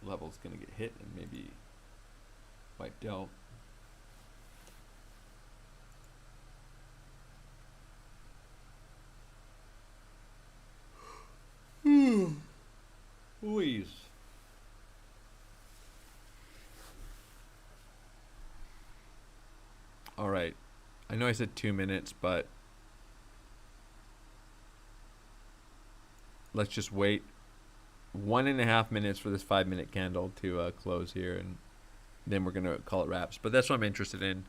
level is going to get hit and maybe wiped out. I know I said 2 minutes, but let's just wait 1.5 minutes for this 5-minute candle to close here, and then we're gonna call it wraps. But that's what I'm interested in.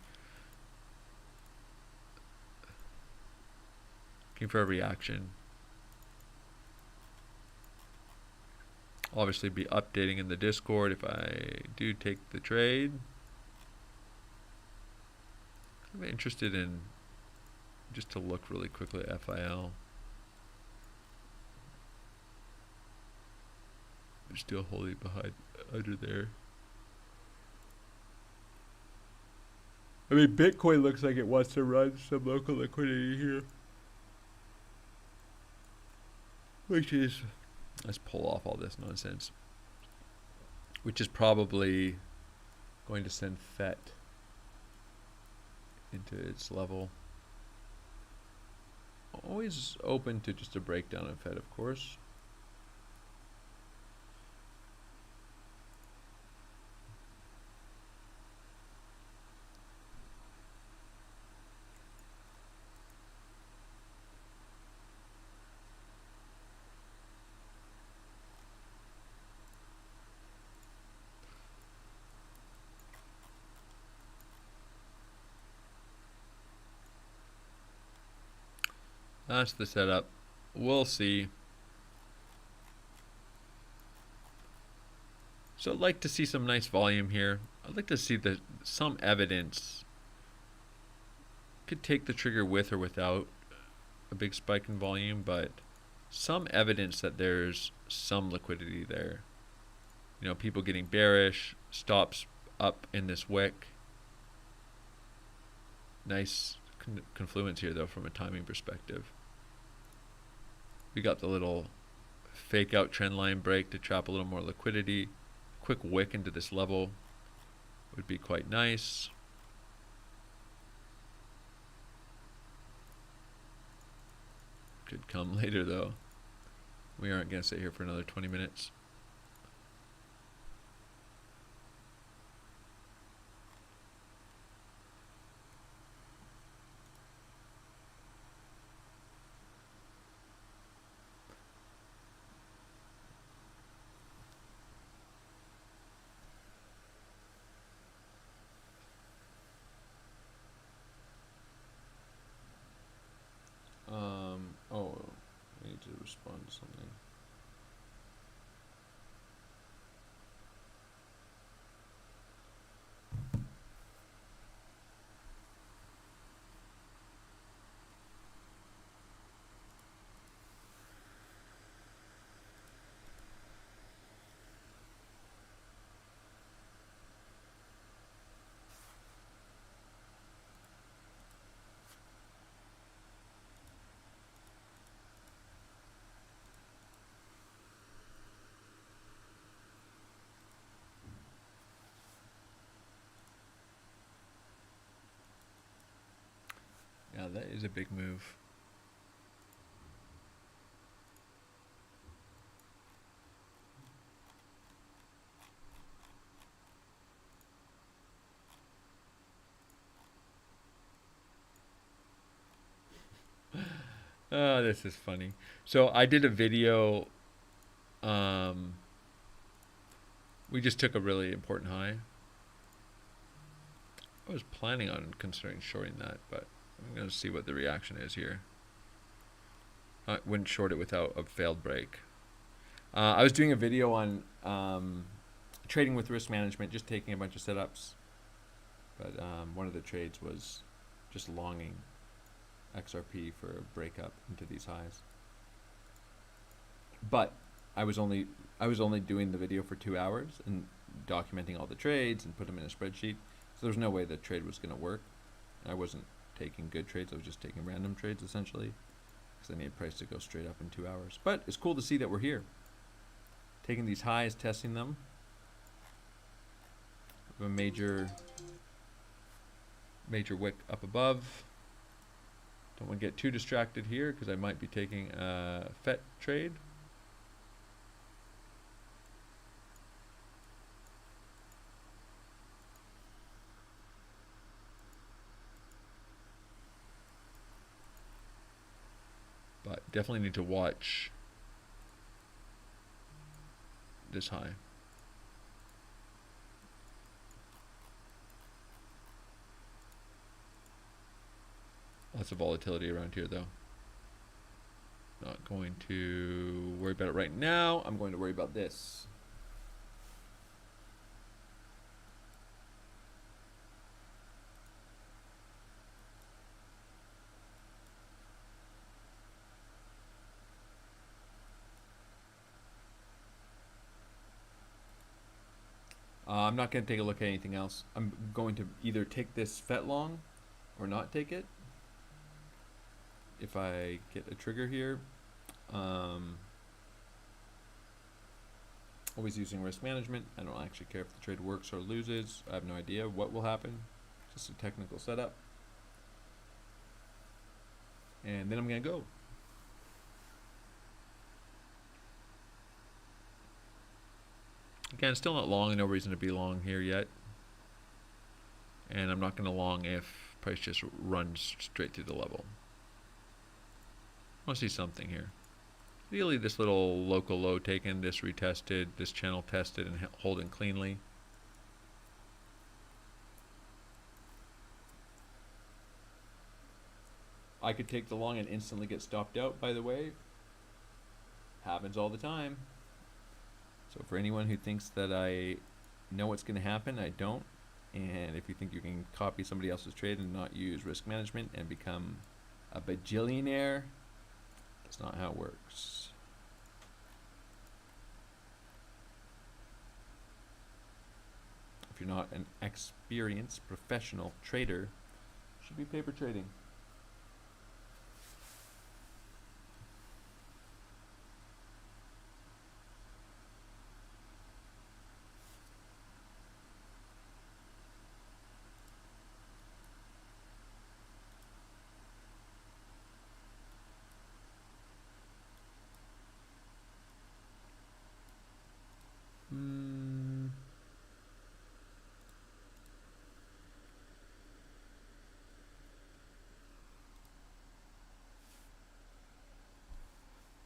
Looking for a reaction. I'll obviously be updating in the Discord if I do take the trade. I'm interested in, just to look really quickly at FIL. I'm still holding behind under there. I mean, Bitcoin looks like it wants to run some local liquidity here, which is, let's pull off all this nonsense, which is probably going to send FET into its level. Always open to just a breakdown of FET, of course. That's the setup. We'll see. So I'd like to see some nice volume here. I'd like to see some evidence. Could take the trigger with or without a big spike in volume, but some evidence that there's some liquidity there. You know, people getting bearish, stops up in this wick. Nice confluence here though from a timing perspective. We got the little fake out trend line break to trap a little more liquidity. Quick wick into this level would be quite nice. Could come later though. We aren't going to sit here for another 20 minutes. Oh, I need to respond to something. Yeah, that is a big move. Oh, this is funny. So I did a video. We just took a really important high. I was planning on considering shorting that, but I'm going to see what the reaction is here. I wouldn't short it without a failed break. I was doing a video on trading with risk management, just taking a bunch of setups. But one of the trades was just longing XRP for a breakup into these highs. But I was only doing the video for 2 hours and documenting all the trades and put them in a spreadsheet. So there's no way the trade was going to work. I wasn't taking good trades. I was just taking random trades essentially, because I needed price to go straight up in 2 hours. But it's cool to see that we're here, taking these highs, testing them. A major wick up above. Don't want to get too distracted here because I might be taking a FET trade. but definitely need to watch this high. Lots of volatility around here though. Not going to worry about it right now. I'm going to worry about this. I'm not going to take a look at anything else. I'm going to either take this FET long or not take it. If I get a trigger here, always using risk management. I don't actually care if the trade works or loses. I have no idea what will happen. Just a technical setup. And then I'm going to go. Again, still not long, no reason to be long here yet. And I'm not going to long if price just runs straight through the level. I want to see something here. Ideally, this little local low taken, this retested, this channel tested and holding cleanly. I could take the long and instantly get stopped out, by the way. Happens all the time. So for anyone who thinks that I know what's going to happen, I don't. And if you think you can copy somebody else's trade and not use risk management and become a bajillionaire, that's not how it works. If you're not an experienced professional trader, you should be paper trading.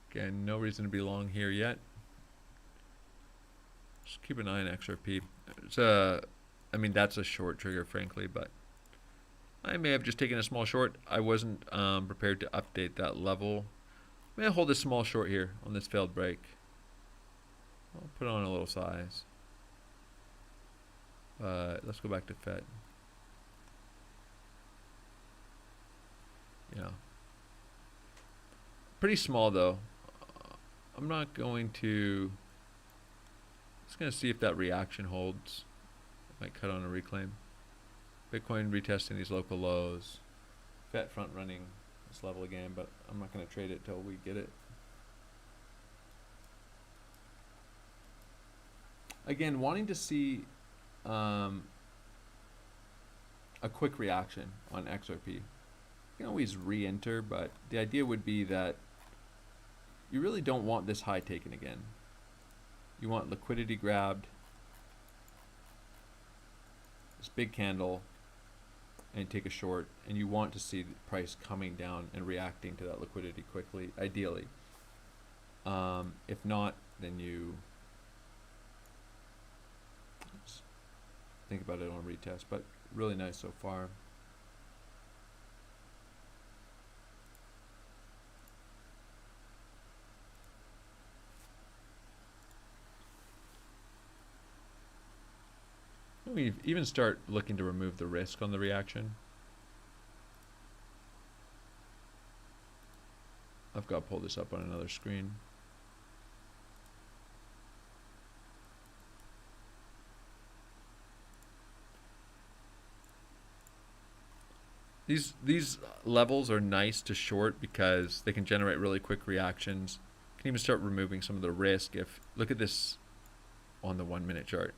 Again, no reason to be long here yet. Just keep an eye on XRP. I mean, that's a short trigger, frankly, but I may have just taken a small short. I wasn't prepared to update that level. I'm going to hold a small short here on this failed break. I'll put on a little size. Let's go back to FET. Yeah. Pretty small, though. I'm not going to... Just going to see if that reaction holds. Might cut on a reclaim. Bitcoin retesting these local lows. FET front running this level again, but I'm not going to trade it till we get it. Again, wanting to see a quick reaction on XRP. You can always re-enter, but the idea would be that you really don't want this high taken again. You want liquidity grabbed, this big candle, and take a short, and you want to see the price coming down and reacting to that liquidity quickly, ideally. If not, then you think about it on retest, but really nice so far. We even start looking to remove the risk on the reaction. I've got to pull this up on another screen. These levels are nice to short because they can generate really quick reactions. You can even start removing some of the risk. If look at this on the 1 minute chart.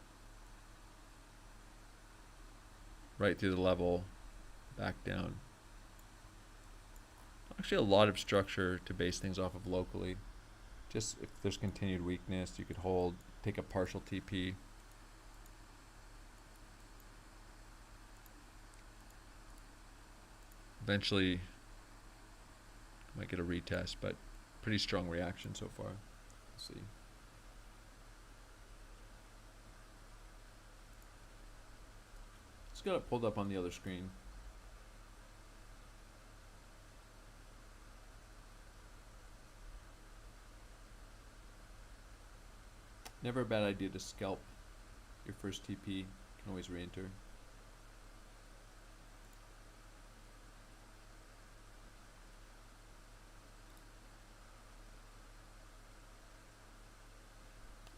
Right through the level, back down. Actually a lot of structure to base things off of locally. Just if there's continued weakness, you could hold, take a partial TP. Eventually, Might get a retest, but pretty strong reaction so far. Let's see. Just got it pulled up on the other screen. Never a bad idea to scalp your first TP. You can always re-enter.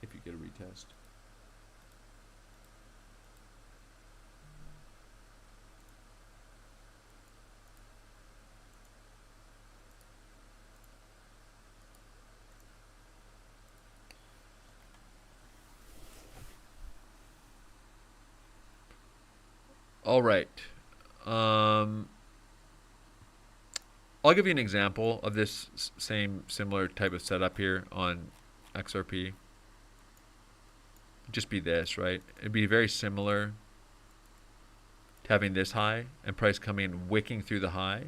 If you get a retest. All right. I'll give you an example of this similar type of setup here on XRP. Just be this, right? It'd be very similar to having this high and price coming in, wicking through the high,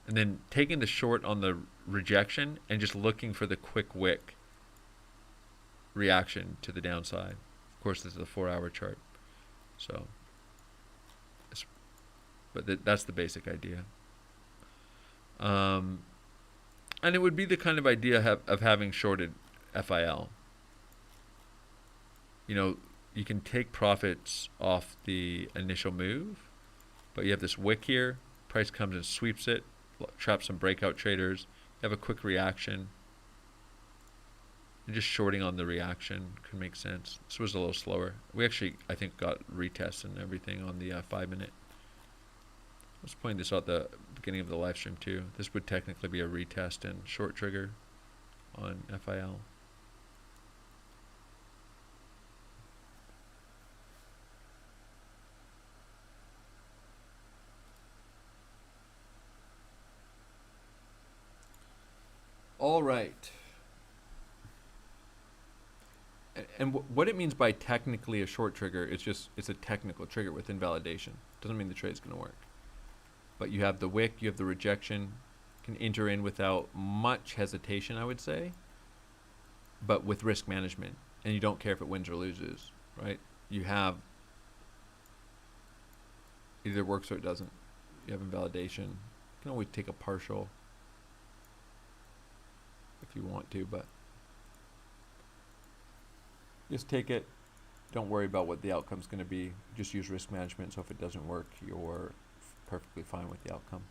and then taking the short on the rejection and just looking for the quick wick reaction to the downside. Of course, this is a 4-hour chart. So, but that's the basic idea. And it would be the kind of idea of having shorted FIL. You know, you can take profits off the initial move, but you have this wick here, price comes and sweeps it, traps some breakout traders, you have a quick reaction. And just shorting on the reaction could make sense. This was a little slower. We actually, I think, got retests and everything on the 5-minute. I was pointing this out at the beginning of the live stream too. This would technically be a retest and short trigger on FIL. All right. And what it means by technically a short trigger, it's a technical trigger with invalidation. Doesn't mean the trade's going to work. But you have the wick, you have the rejection, can enter in without much hesitation, I would say, but with risk management. And you don't care if it wins or loses, right? You have either works or it doesn't. You have invalidation. You can always take a partial if you want to, but just take it. Don't worry about what the outcome's going to be. Just use risk management, so if it doesn't work, you're perfectly fine with the outcome.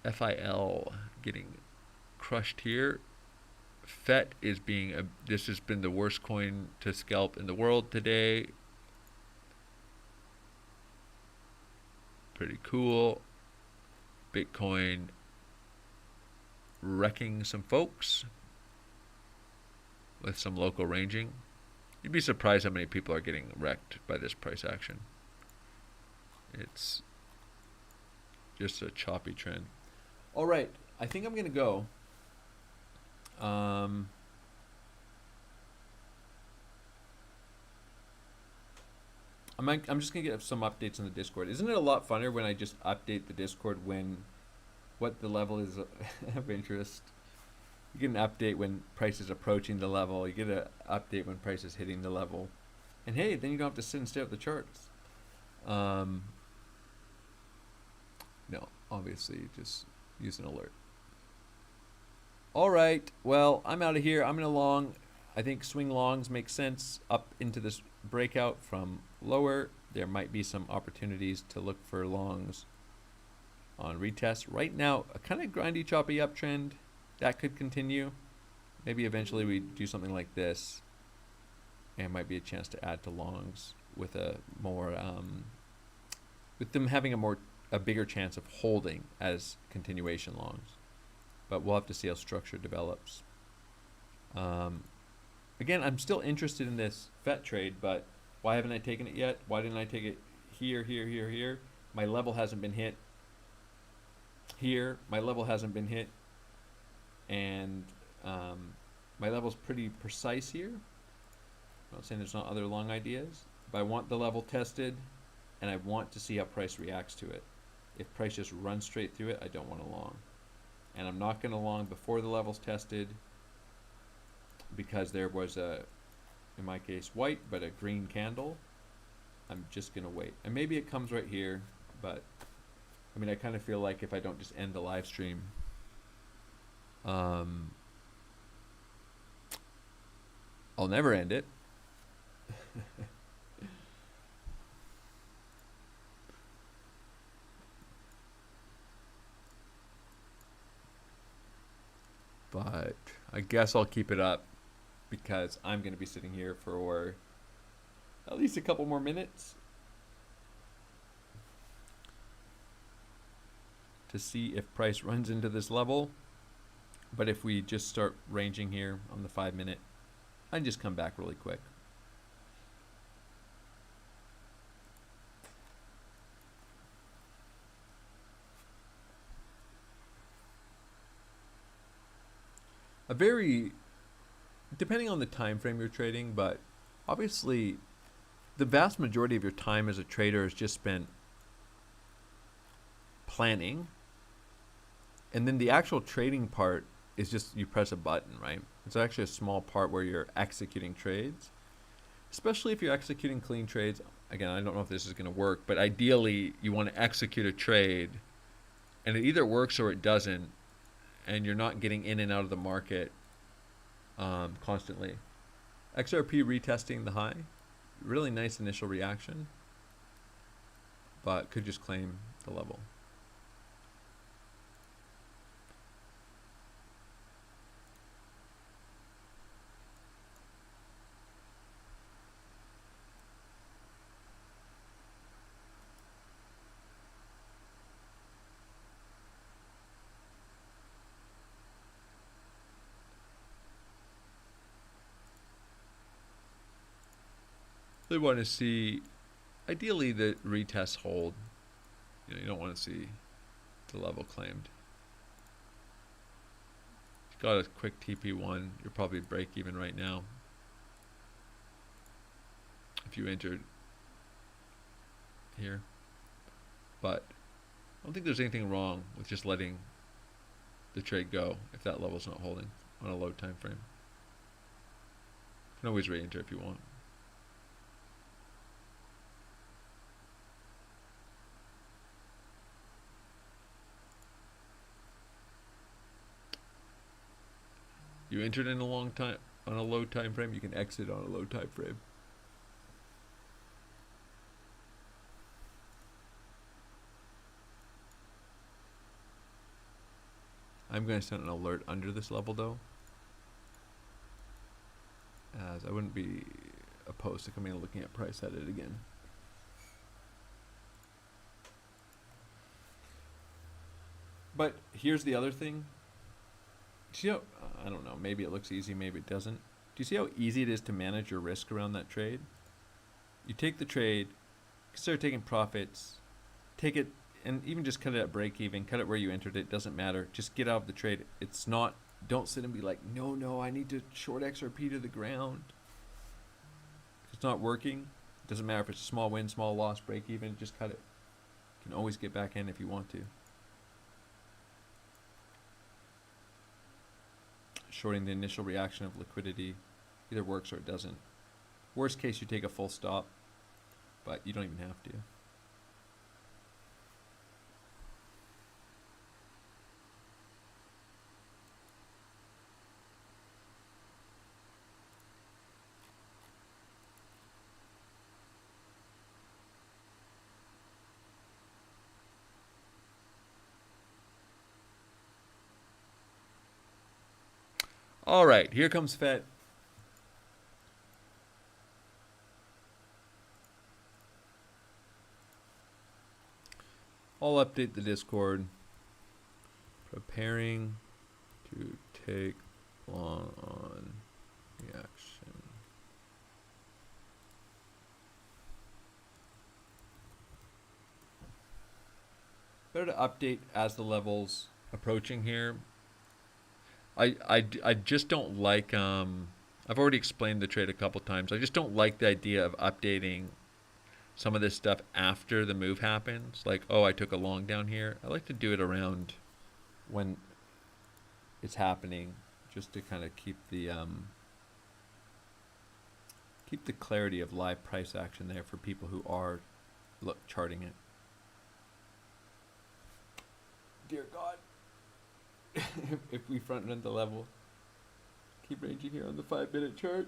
FIL getting crushed here. FET is being this has been the worst coin to scalp in the world today. Pretty cool. Bitcoin wrecking some folks with some local ranging. You'd be surprised how many people are getting wrecked by this price action. It's just a choppy trend. All right, I think I'm going to go. I'm just going to get some updates on the Discord. Isn't it a lot funner when I just update the Discord when what the level is of interest? You get an update when price is approaching the level. You get an update when price is hitting the level. And hey, then you don't have to sit and stare at the charts. No, obviously just use an alert. All right, well, I'm out of here. I'm in a long. I think swing longs make sense up into this breakout from lower. There might be some opportunities to look for longs on retest. Right now, a kind of grindy, choppy uptrend. That could continue. Maybe eventually we do something like this, and might be a chance to add to longs with a more, with them having a bigger chance of holding as continuation longs. But we'll have to see how structure develops. Again, I'm still interested in this FET trade, but why haven't I taken it yet? Why didn't I take it here, here, here, here? My level hasn't been hit. Here, my level hasn't been hit. And my level's pretty precise here. I'm not saying there's not other long ideas, but I want the level tested. and I want to see how price reacts to it. If price just runs straight through it, I don't want to long. And I'm not going to long before the level's tested, because there was a, in my case, white, but a green candle. I'm just going to wait. And maybe it comes right here, but I mean, I kind of feel like if I don't just end the live stream, I'll never end it. But I guess I'll keep it up because I'm going to be sitting here for at least a couple more minutes to see if price runs into this level. But if we just start ranging here on the 5 minute, I can just come back really quick. Depending on the time frame you're trading, but obviously the vast majority of your time as a trader is just spent planning, and then the actual trading part is just you press a button, right? It's actually a small part where you're executing trades, especially if you're executing clean trades. Again, I don't know if this is going to work, but ideally you want to execute a trade and it either works or it doesn't, and you're not getting in and out of the market constantly. XRP retesting the high, really nice initial reaction, but could just claim the level. They want to see, ideally, the retests hold. You don't want to see the level claimed. If you got a quick TP1, you're probably break even right now. If you entered here. But I don't think there's anything wrong with just letting the trade go if that level's not holding on a low time frame. You can always re-enter if you want. You entered in a long time on a low time frame, you can exit on a low time frame. I'm going to set an alert under this level though, as I wouldn't be opposed to coming and looking at price at it again. But here's the other thing. See how, I don't know, maybe it looks easy, maybe it doesn't. Do you see how easy it is to manage your risk around that trade? You take the trade, start taking profits, take it, and even just cut it at break even, cut it where you entered it, doesn't matter. Just get out of the trade. It's not, don't sit and be like, no, I need to short XRP to the ground. If it's not working, it doesn't matter if it's a small win, small loss, break even, just cut it. You can always get back in if you want to. Shorting the initial reaction of liquidity either works or it doesn't. Worst case, you take a full stop, but you don't even have to. All right, here comes FET. I'll update the Discord. Preparing to take long on reaction. Better to update as the level's approaching here. I just don't like, I've already explained the trade a couple times. I just don't like the idea of updating some of this stuff after the move happens. Like, oh, I took a long down here. I like to do it around when it's happening, just to kind of keep the clarity of live price action there for people who are charting it. Dear God, if we front run the level, keep ranging here on the 5-minute chart.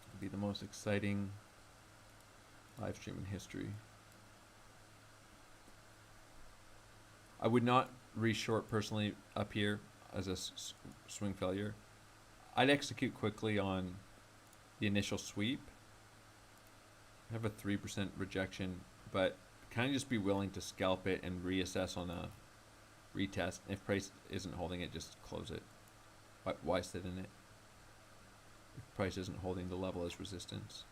It'll be the most exciting live stream in history. I would not re-short personally up here as a swing failure. I'd execute quickly on the initial sweep. I have a 3% rejection, but kind of just be willing to scalp it and reassess on a retest. If price isn't holding it, just close it. Why sit in it? If price isn't holding the level as resistance.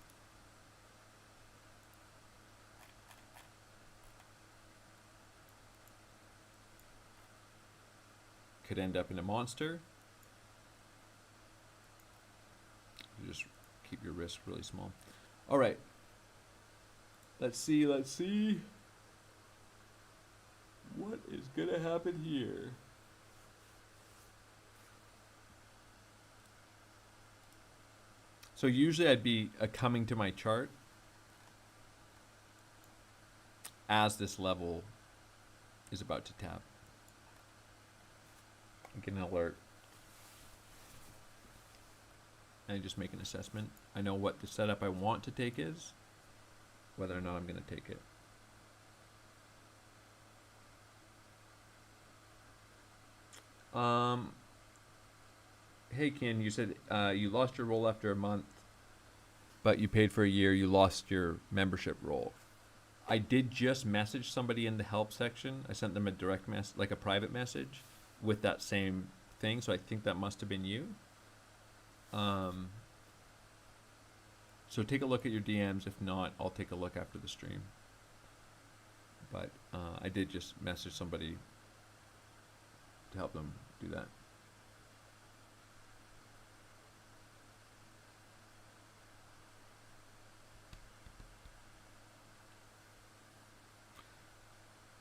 Could end up in a monster. You just keep your risk really small. All right. Let's see. What is going to happen here? So usually I'd be coming to my chart as this level is about to tap. I get an alert. And I just make an assessment. I know what the setup I want to take is, whether or not I'm going to take it. Hey Ken, you said you lost your role after a month, but you paid for a year. You lost your membership role. I did just message somebody in the help section. I sent them a direct message, like a private message, with that same thing. So I think that must have been you. So take a look at your DMs. If not, I'll take a look after the stream. But I did just message somebody to help them do that.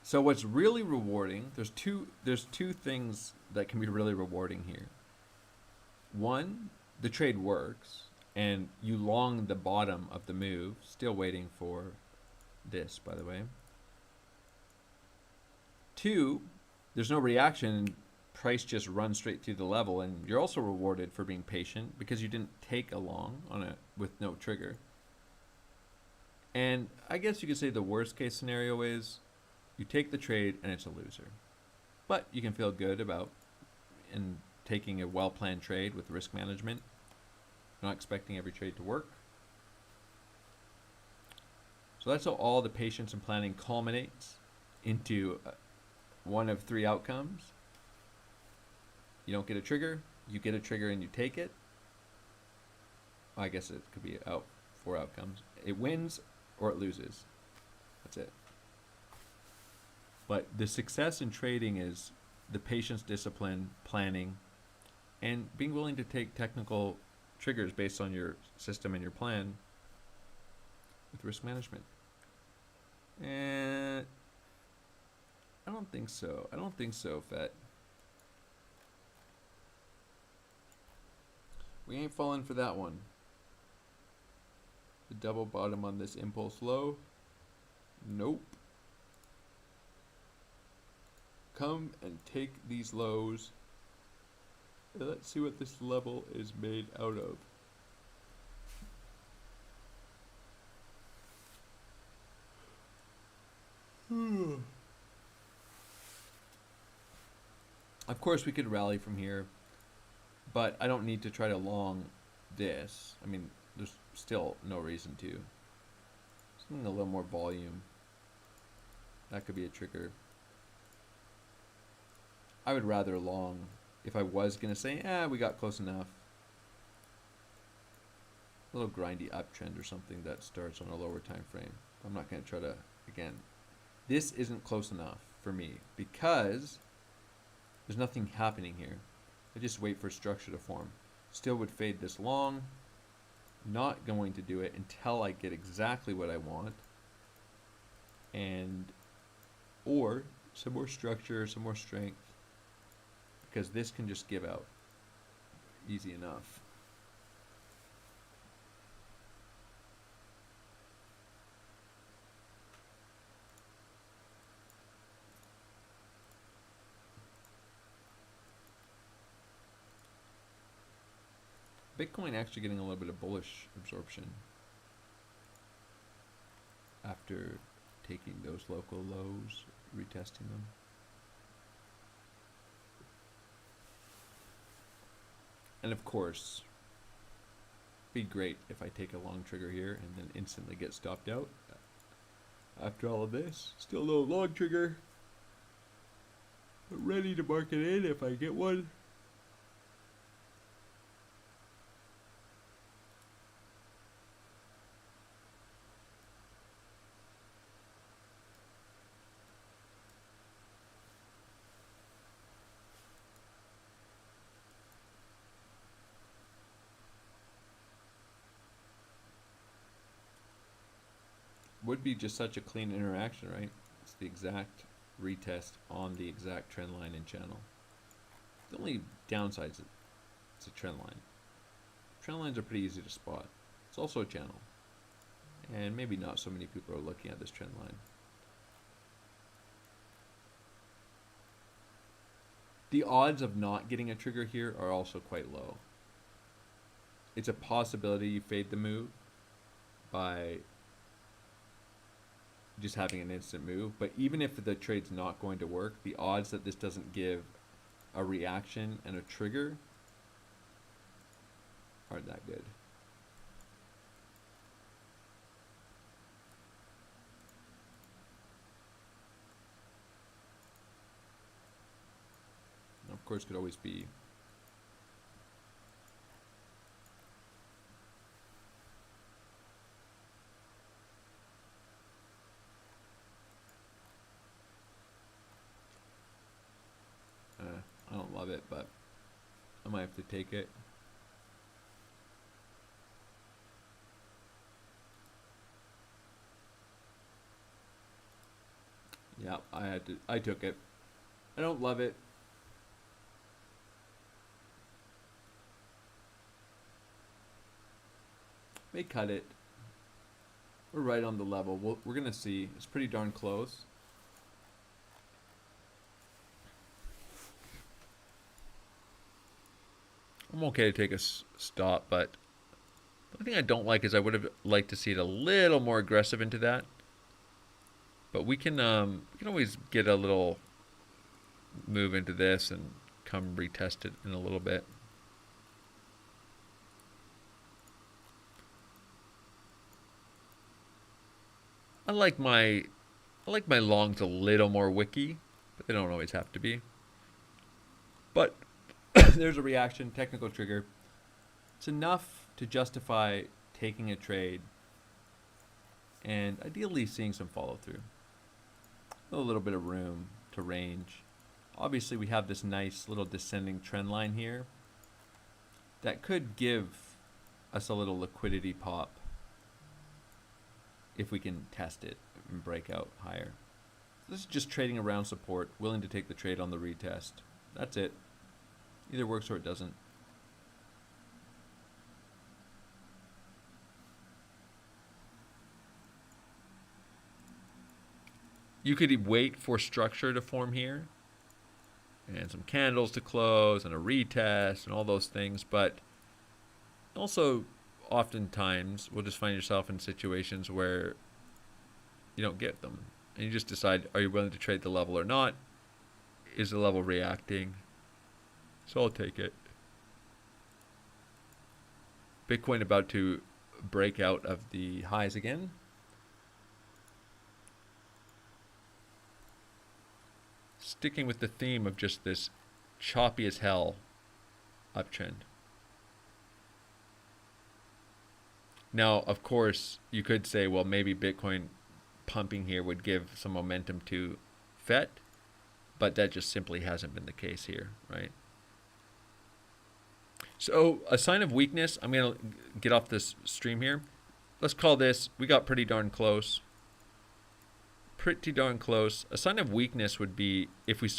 So what's really rewarding, there's two things that can be really rewarding here. One, the trade works and you long the bottom of the move, still waiting for this, by the way. Two, there's no reaction, price just runs straight through the level, and you're also rewarded for being patient because you didn't take a long on it with no trigger. And I guess you could say the worst case scenario is you take the trade and it's a loser. But you can feel good about taking a well-planned trade with risk management, not expecting every trade to work. So that's how all the patience and planning culminates into one of three outcomes. You don't get a trigger, you get a trigger and you take it. I guess it could be four outcomes. It wins or it loses. That's it. But the success in trading is the patience, discipline, planning, and being willing to take technical triggers based on your system and your plan with risk management. And I don't think so. Fet. We ain't falling for that one. The double bottom on this impulse low. Nope. Come and take these lows. Let's see what this level is made out of. Of course we could rally from here, but I don't need to try to long this. I mean, there's still no reason to. Something a little more volume. That could be a trigger. I would rather long, if I was going to say, we got close enough. A little grindy uptrend or something that starts on a lower time frame. I'm not going to try to, again, this isn't close enough for me because there's nothing happening here. I just wait for structure to form. Still would fade this long, not going to do it until I get exactly what I want, and or some more structure, some more strength, because this can just give out easy enough. Bitcoin actually getting a little bit of bullish absorption after taking those local lows, retesting them. And of course, be great if I take a long trigger here and then instantly get stopped out. After all of this, still no long trigger, but ready to market in if I get one. Would be just such a clean interaction, right? It's the exact retest on the exact trend line and channel. The only downside is it's a trend line. Trend lines are pretty easy to spot. It's also a channel. And maybe not so many people are looking at this trend line. The odds of not getting a trigger here are also quite low. It's a possibility you fade the move by just having an instant move, but even if the trade's not going to work, the odds that this doesn't give a reaction and a trigger aren't that good. And of course, could always be I don't love it, but I might have to take it. Yeah, I took it. I don't love it. May cut it. We're right on the level. We're gonna see. It's pretty darn close. I'm okay to take a stop, but the thing I don't like is I would have liked to see it a little more aggressive into that. But we can always get a little move into this and come retest it in a little bit. I like my longs a little more wicky, but they don't always have to be. But there's a reaction, technical trigger. It's enough to justify taking a trade and ideally seeing some follow through. A little bit of room to range. Obviously we have this nice little descending trend line here that could give us a little liquidity pop if we can test it and break out higher. This is just trading around support, willing to take the trade on the retest. That's it. Either works or it doesn't. You could wait for structure to form here and some candles to close and a retest and all those things, but also oftentimes we'll just find yourself in situations where you don't get them and you just decide, are you willing to trade the level or not? Is the level reacting? So I'll take it. Bitcoin about to break out of the highs again. Sticking with the theme of just this choppy as hell uptrend. Now, of course, you could say, well, maybe Bitcoin pumping here would give some momentum to FET, but that just simply hasn't been the case here, right? So a sign of weakness, I'm going to get off this stream here. Let's call this, we got pretty darn close. Pretty darn close. A sign of weakness would be if we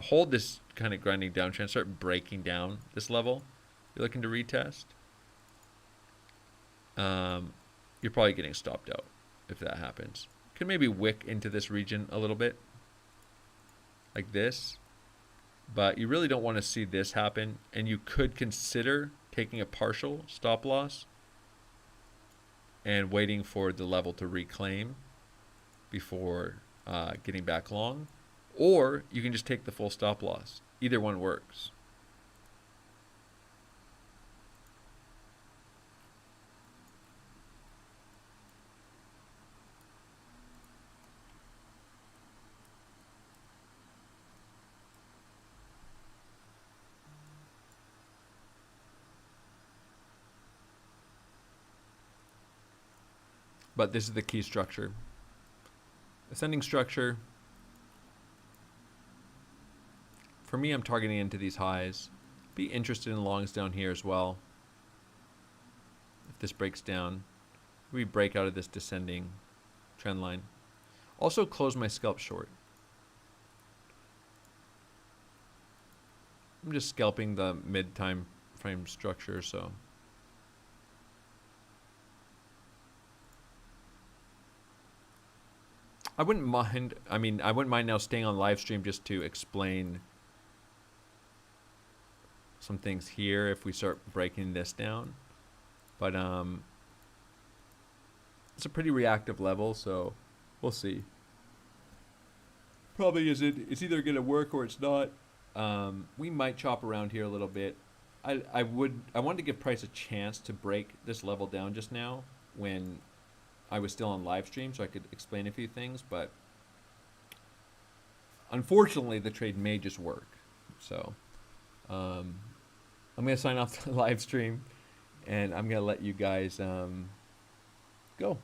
hold this kind of grinding downtrend, start breaking down this level you're looking to retest. You're probably getting stopped out if that happens. Could maybe wick into this region a little bit like this, but you really don't want to see this happen, and you could consider taking a partial stop loss and waiting for the level to reclaim before getting back long, or you can just take the full stop loss. Either one works. But this is the key structure. Ascending structure. For me, I'm targeting into these highs. Be interested in longs down here as well. If this breaks down, we break out of this descending trend line. Also close my scalp short. I'm just scalping the mid time frame structure, so. I wouldn't mind, I wouldn't mind now staying on live stream just to explain some things here if we start breaking this down. But it's a pretty reactive level, so we'll see. Probably it's either going to work or it's not. We might chop around here a little bit. I wanted to give price a chance to break this level down just now when I was still on live stream, so I could explain a few things, but unfortunately the trade may just work. So I'm going to sign off the live stream, and I'm going to let you guys go.